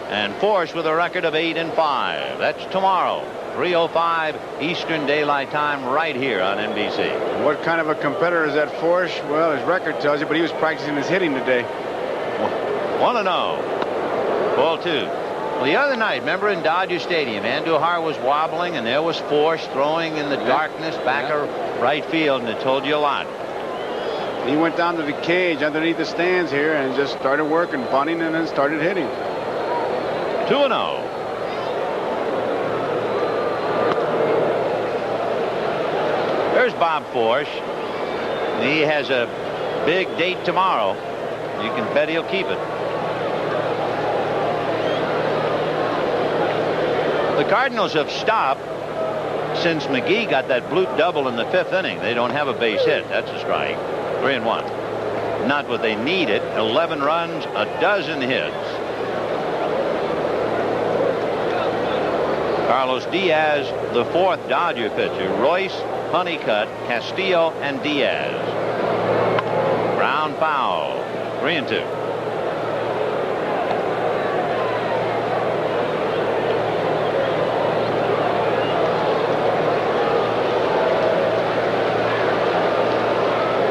And Forsch with a record of 8-5. That's tomorrow, 3:05 Eastern Daylight Time, right here on NBC. What kind of a competitor is that Forsch? Well, his record tells you, but he was practicing his hitting today. 1-0. Ball 2. Well, the other night, remember in Dodger Stadium, Andujar was wobbling, and there was Forsch throwing in the darkness back of right field, and it told you a lot. He went down to the cage underneath the stands here and just started working, bunting, and then started hitting. 2-0. There's Bob Forsch. He has a big date tomorrow. You can bet he'll keep it. The Cardinals have stopped since McGee got that bloop double in the 5th inning. They don't have a base hit. That's a strike. 3-1. Not what they needed. 11 runs, a dozen hits. Carlos Diaz, the 4th Dodger pitcher. Royce, Honeycutt, Castillo, and Diaz. Ground foul. 3-2.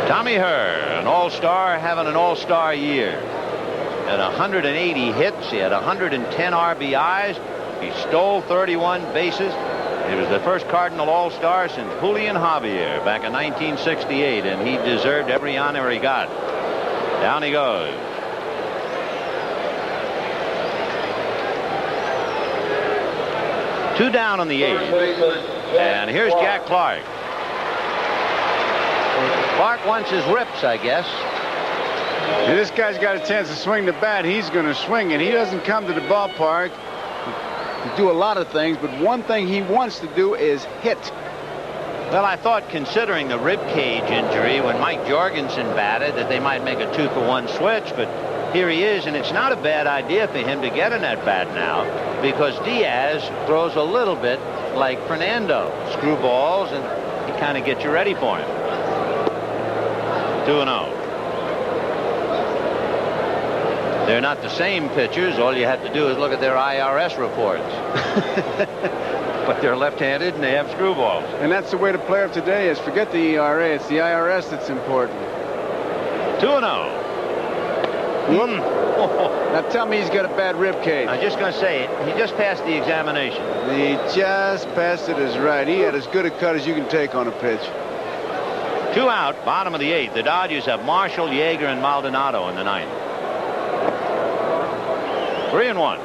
Tommy Herr, an all-star, having an all-star year. Had 180 hits. He had 110 RBIs. He stole 31 bases. He was the first Cardinal all-star since Julian Javier back in 1968, and he deserved every honor he got. Down he goes. Two down on the 8th. And here's Jack Clark. Clark wants his rips, I guess. If this guy's got a chance to swing the bat, he's going to swing it. He doesn't come to the ballpark to do a lot of things, but one thing he wants to do is hit. Well, I thought, considering the rib cage injury when Mike Jorgensen batted, that they might make a 2-for-1 switch, but here he is, and it's not a bad idea for him to get in that bat now, because Diaz throws a little bit like Fernando. Screw balls, and he kind of gets you ready for him. 2-0. They're not the same pitchers. All you have to do is look at their IRS reports. But they're left-handed and they have screwballs. And that's the way the player of today is. Forget the ERA. It's the IRS that's important. 2-0. Now tell me he's got a bad rib cage. I'm just going to say it. He just passed the examination. He just passed it as right. He had as good a cut as you can take on a pitch. 2 out, bottom of the 8th. The Dodgers have Marshall, Yeager, and Maldonado in the 9th. 3-1.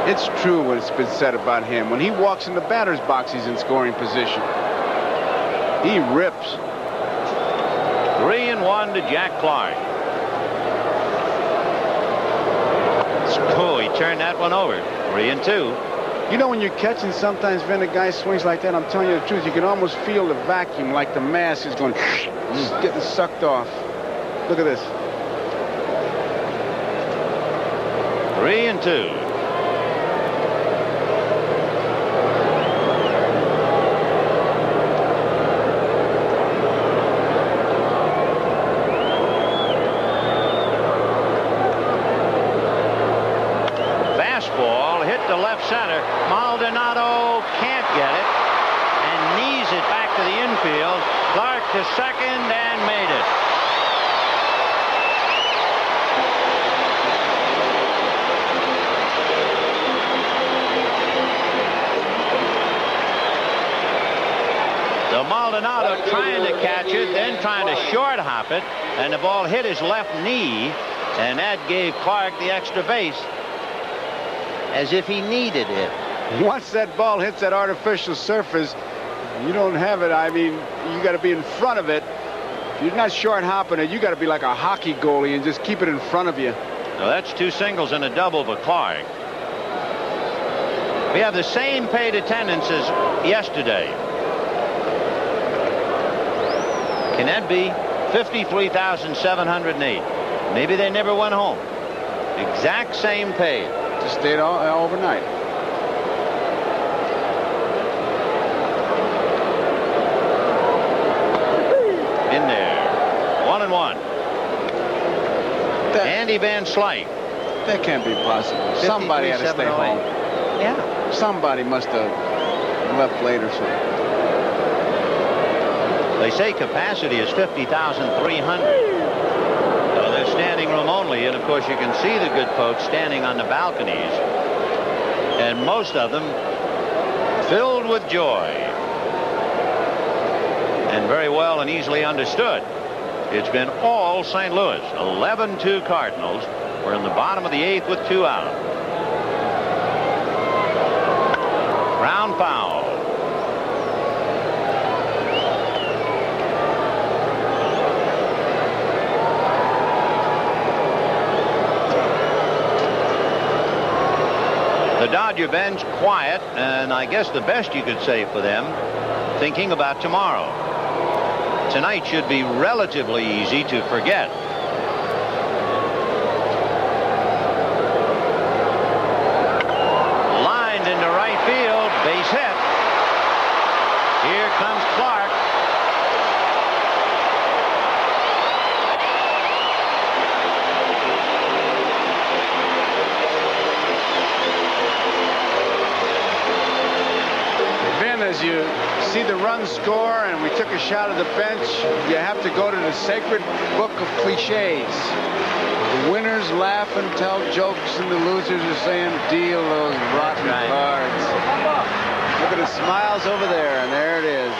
It's true what's been said about him. When he walks in the batter's box, he's in scoring position. He rips. 3-1 to Jack Clark. Oh, he turned that one over. 3-2. You know, when you're catching, sometimes when a guy swings like that, I'm telling you the truth, you can almost feel the vacuum, like the mask is going, just getting sucked off. Look at this. 3-2. Center. Maldonado can't get it and knees it back to the infield. Clark to second and made it. So Maldonado trying to catch it, then trying to short hop it, and the ball hit his left knee, and that gave Clark the extra base. As if he needed it. Once that ball hits that artificial surface, you don't have it. I mean, you got to be in front of it. If you're not short hopping it, you got to be like a hockey goalie and just keep it in front of you. Now that's 2 singles and a double for Clark. We have the same paid attendance as yesterday. Can that be 53,708? Maybe they never went home. Exact same paid. Just stayed overnight. In there. 1-1. Andy Van Slyke. That can't be possible. Somebody had to stay home. Yeah. Somebody must have left late or something. They say capacity is 50,300. So they're standing room only, and of course you can see the good folks standing on the balconies, and most of them filled with joy. And very well and easily understood. It's been all St. Louis. 11-2 Cardinals. We're in the bottom of the 8th with 2 out. Ground foul. The Dodger bench quiet, and I guess the best you could say for them, thinking about tomorrow. Tonight should be relatively easy to forget. Lined into right field, base hit. Here comes Clark. As you see the run score and we took a shot of the bench, you have to go to the sacred book of cliches. The winners laugh and tell jokes, and the losers are saying, deal those rotten cards. Look at the smiles over there, and there it is.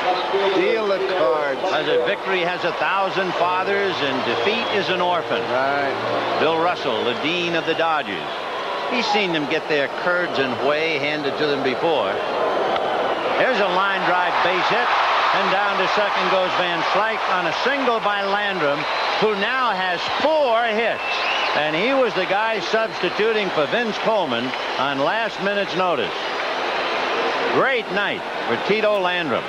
Deal the cards. As a victory has 1,000 fathers, and defeat is an orphan. Right. Bill Russell, the dean of the Dodgers. He's seen them get their curds and whey handed to them before. There's a line drive base hit, and down to second goes Van Slyke on a single by Landrum, who now has 4 hits. And he was the guy substituting for Vince Coleman on last minute's notice. Great night for Tito Landrum.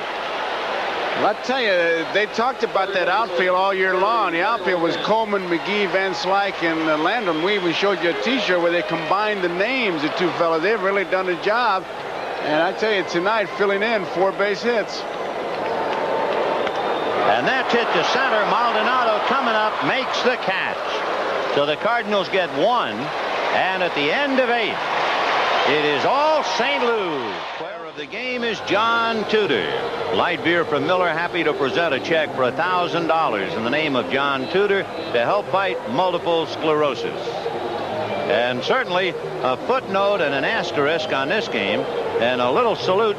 Well, I tell you, they talked about that outfield all year long. The outfield was Coleman, McGee, Van Slyke, and Landrum. We even showed you a T-shirt where they combined the names of 2 fellas. They've really done a job. And I tell you, tonight, filling in 4 base hits. And that's hit to center. Maldonado coming up, makes the catch. So the Cardinals get 1, and at the end of 8, it is all St. Louis. Player of the game is John Tudor. Light beer from Miller, happy to present a check for $1,000 in the name of John Tudor to help fight multiple sclerosis. And certainly a footnote and an asterisk on this game, and a little salute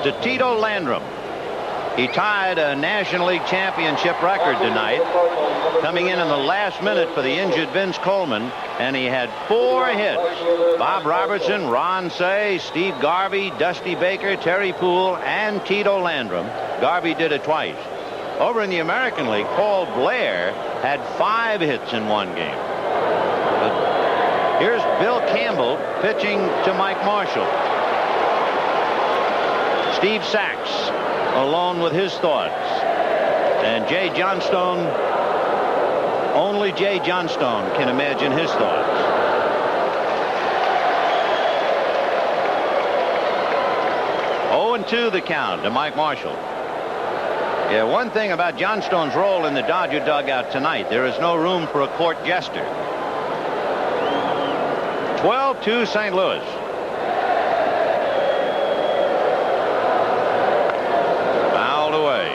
to Tito Landrum. He tied a National League championship record tonight, coming in the last minute for the injured Vince Coleman, and he had 4 hits. Bob Robertson, Ron Cey, Steve Garvey, Dusty Baker, Terry Poole, and Tito Landrum. Garvey did it twice. Over in the American League, Paul Blair had 5 hits in one game. But here's Bill Campbell pitching to Mike Marshall. Steve Sachs alone with his thoughts. And Jay Johnstone, only Jay Johnstone can imagine his thoughts. Oh, 0-2 the count to Mike Marshall. Yeah, one thing about Johnstone's role in the Dodger dugout tonight, there is no room for a court jester. 12-2 St. Louis. Fouled away.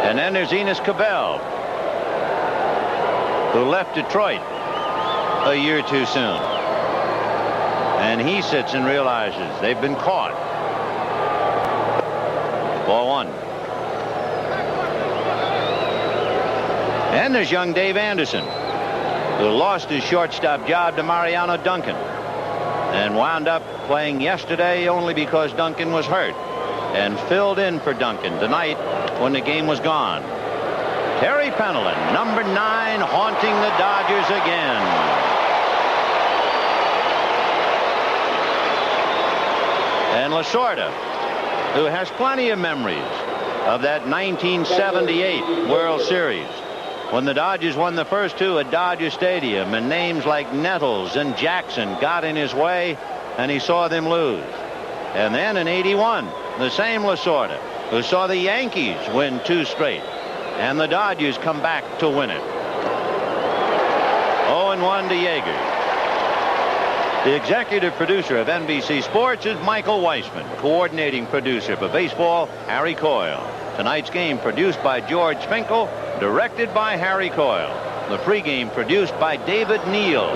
And then there's Enos Cabell, who left Detroit a year too soon. And he sits and realizes they've been caught. Ball 1. And there's young Dave Anderson, who lost his shortstop job to Mariano Duncan and wound up playing yesterday only because Duncan was hurt, and filled in for Duncan tonight when the game was gone. Terry Pendleton, number 9, haunting the Dodgers again. And Lasorda, who has plenty of memories of that 1978 World Series, when the Dodgers won the first 2 at Dodger Stadium, and names like Nettles and Jackson got in his way, and he saw them lose. And then in '81, the same Lasorda, who saw the Yankees win 2 straight, and the Dodgers come back to win it. 0-1 to Yeager. The executive producer of NBC Sports is Michael Weissman. Coordinating producer for baseball, Harry Coyle. Tonight's game produced by George Finkel, directed by Harry Coyle. The pregame produced by David Neal,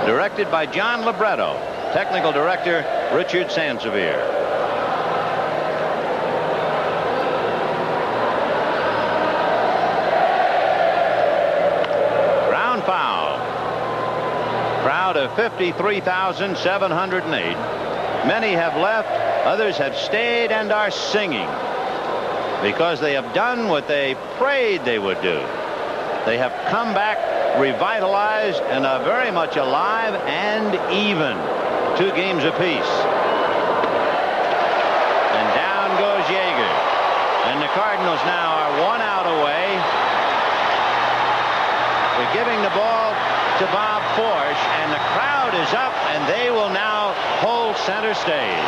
directed by John Libretto. Technical director, Richard Sansevier. Ground foul. Crowd of 53,708. Many have left, others have stayed and are singing because they have done what they prayed they would do. They have come back revitalized and are very much alive and even. 2 games apiece. And down goes Yeager. And the Cardinals now are 1 out away. They're giving the ball to Bob Forsch, and the crowd is up, and they will now hold center stage.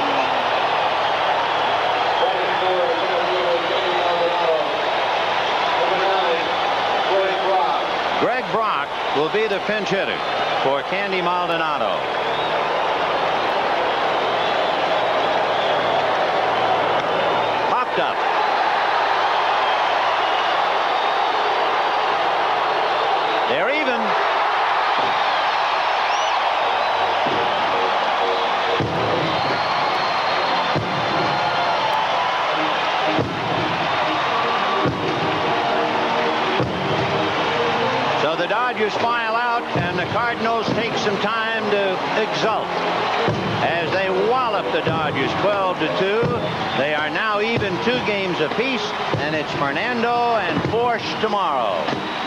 Greg Brock will be the pinch hitter for Candy Maldonado. Popped up. They're even. So the Dodgers file out, and the Cardinals take some time to exult as they wallop the Dodgers 12-2. They are now even 2 games apiece, and it's Fernando and Forsch tomorrow.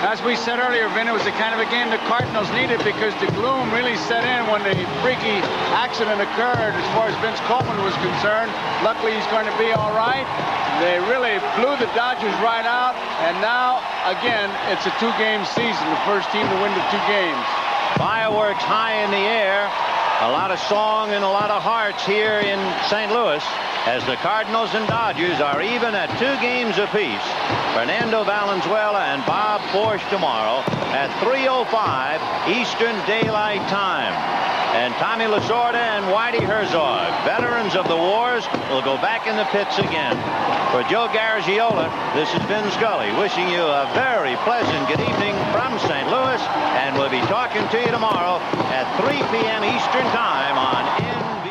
As we said earlier, Vin, it was the kind of a game the Cardinals needed because the gloom really set in when the freaky accident occurred as far as Vince Coleman was concerned. Luckily, he's going to be all right. They really blew the Dodgers right out, and now, again, it's a 2-game season, the first team to win the 2 games. Fireworks high in the air. A lot of song and a lot of hearts here in St. Louis as the Cardinals and Dodgers are even at 2 games apiece. Fernando Valenzuela and Bob Forsch tomorrow at 3:05 Eastern Daylight Time. And Tommy Lasorda and Whitey Herzog, veterans of the wars, will go back in the pits again. For Joe Garagiola, this is Vin Scully wishing you a very pleasant good evening from St. Louis, and we'll be talking to you tomorrow at 3 p.m. Eastern Time on NBC.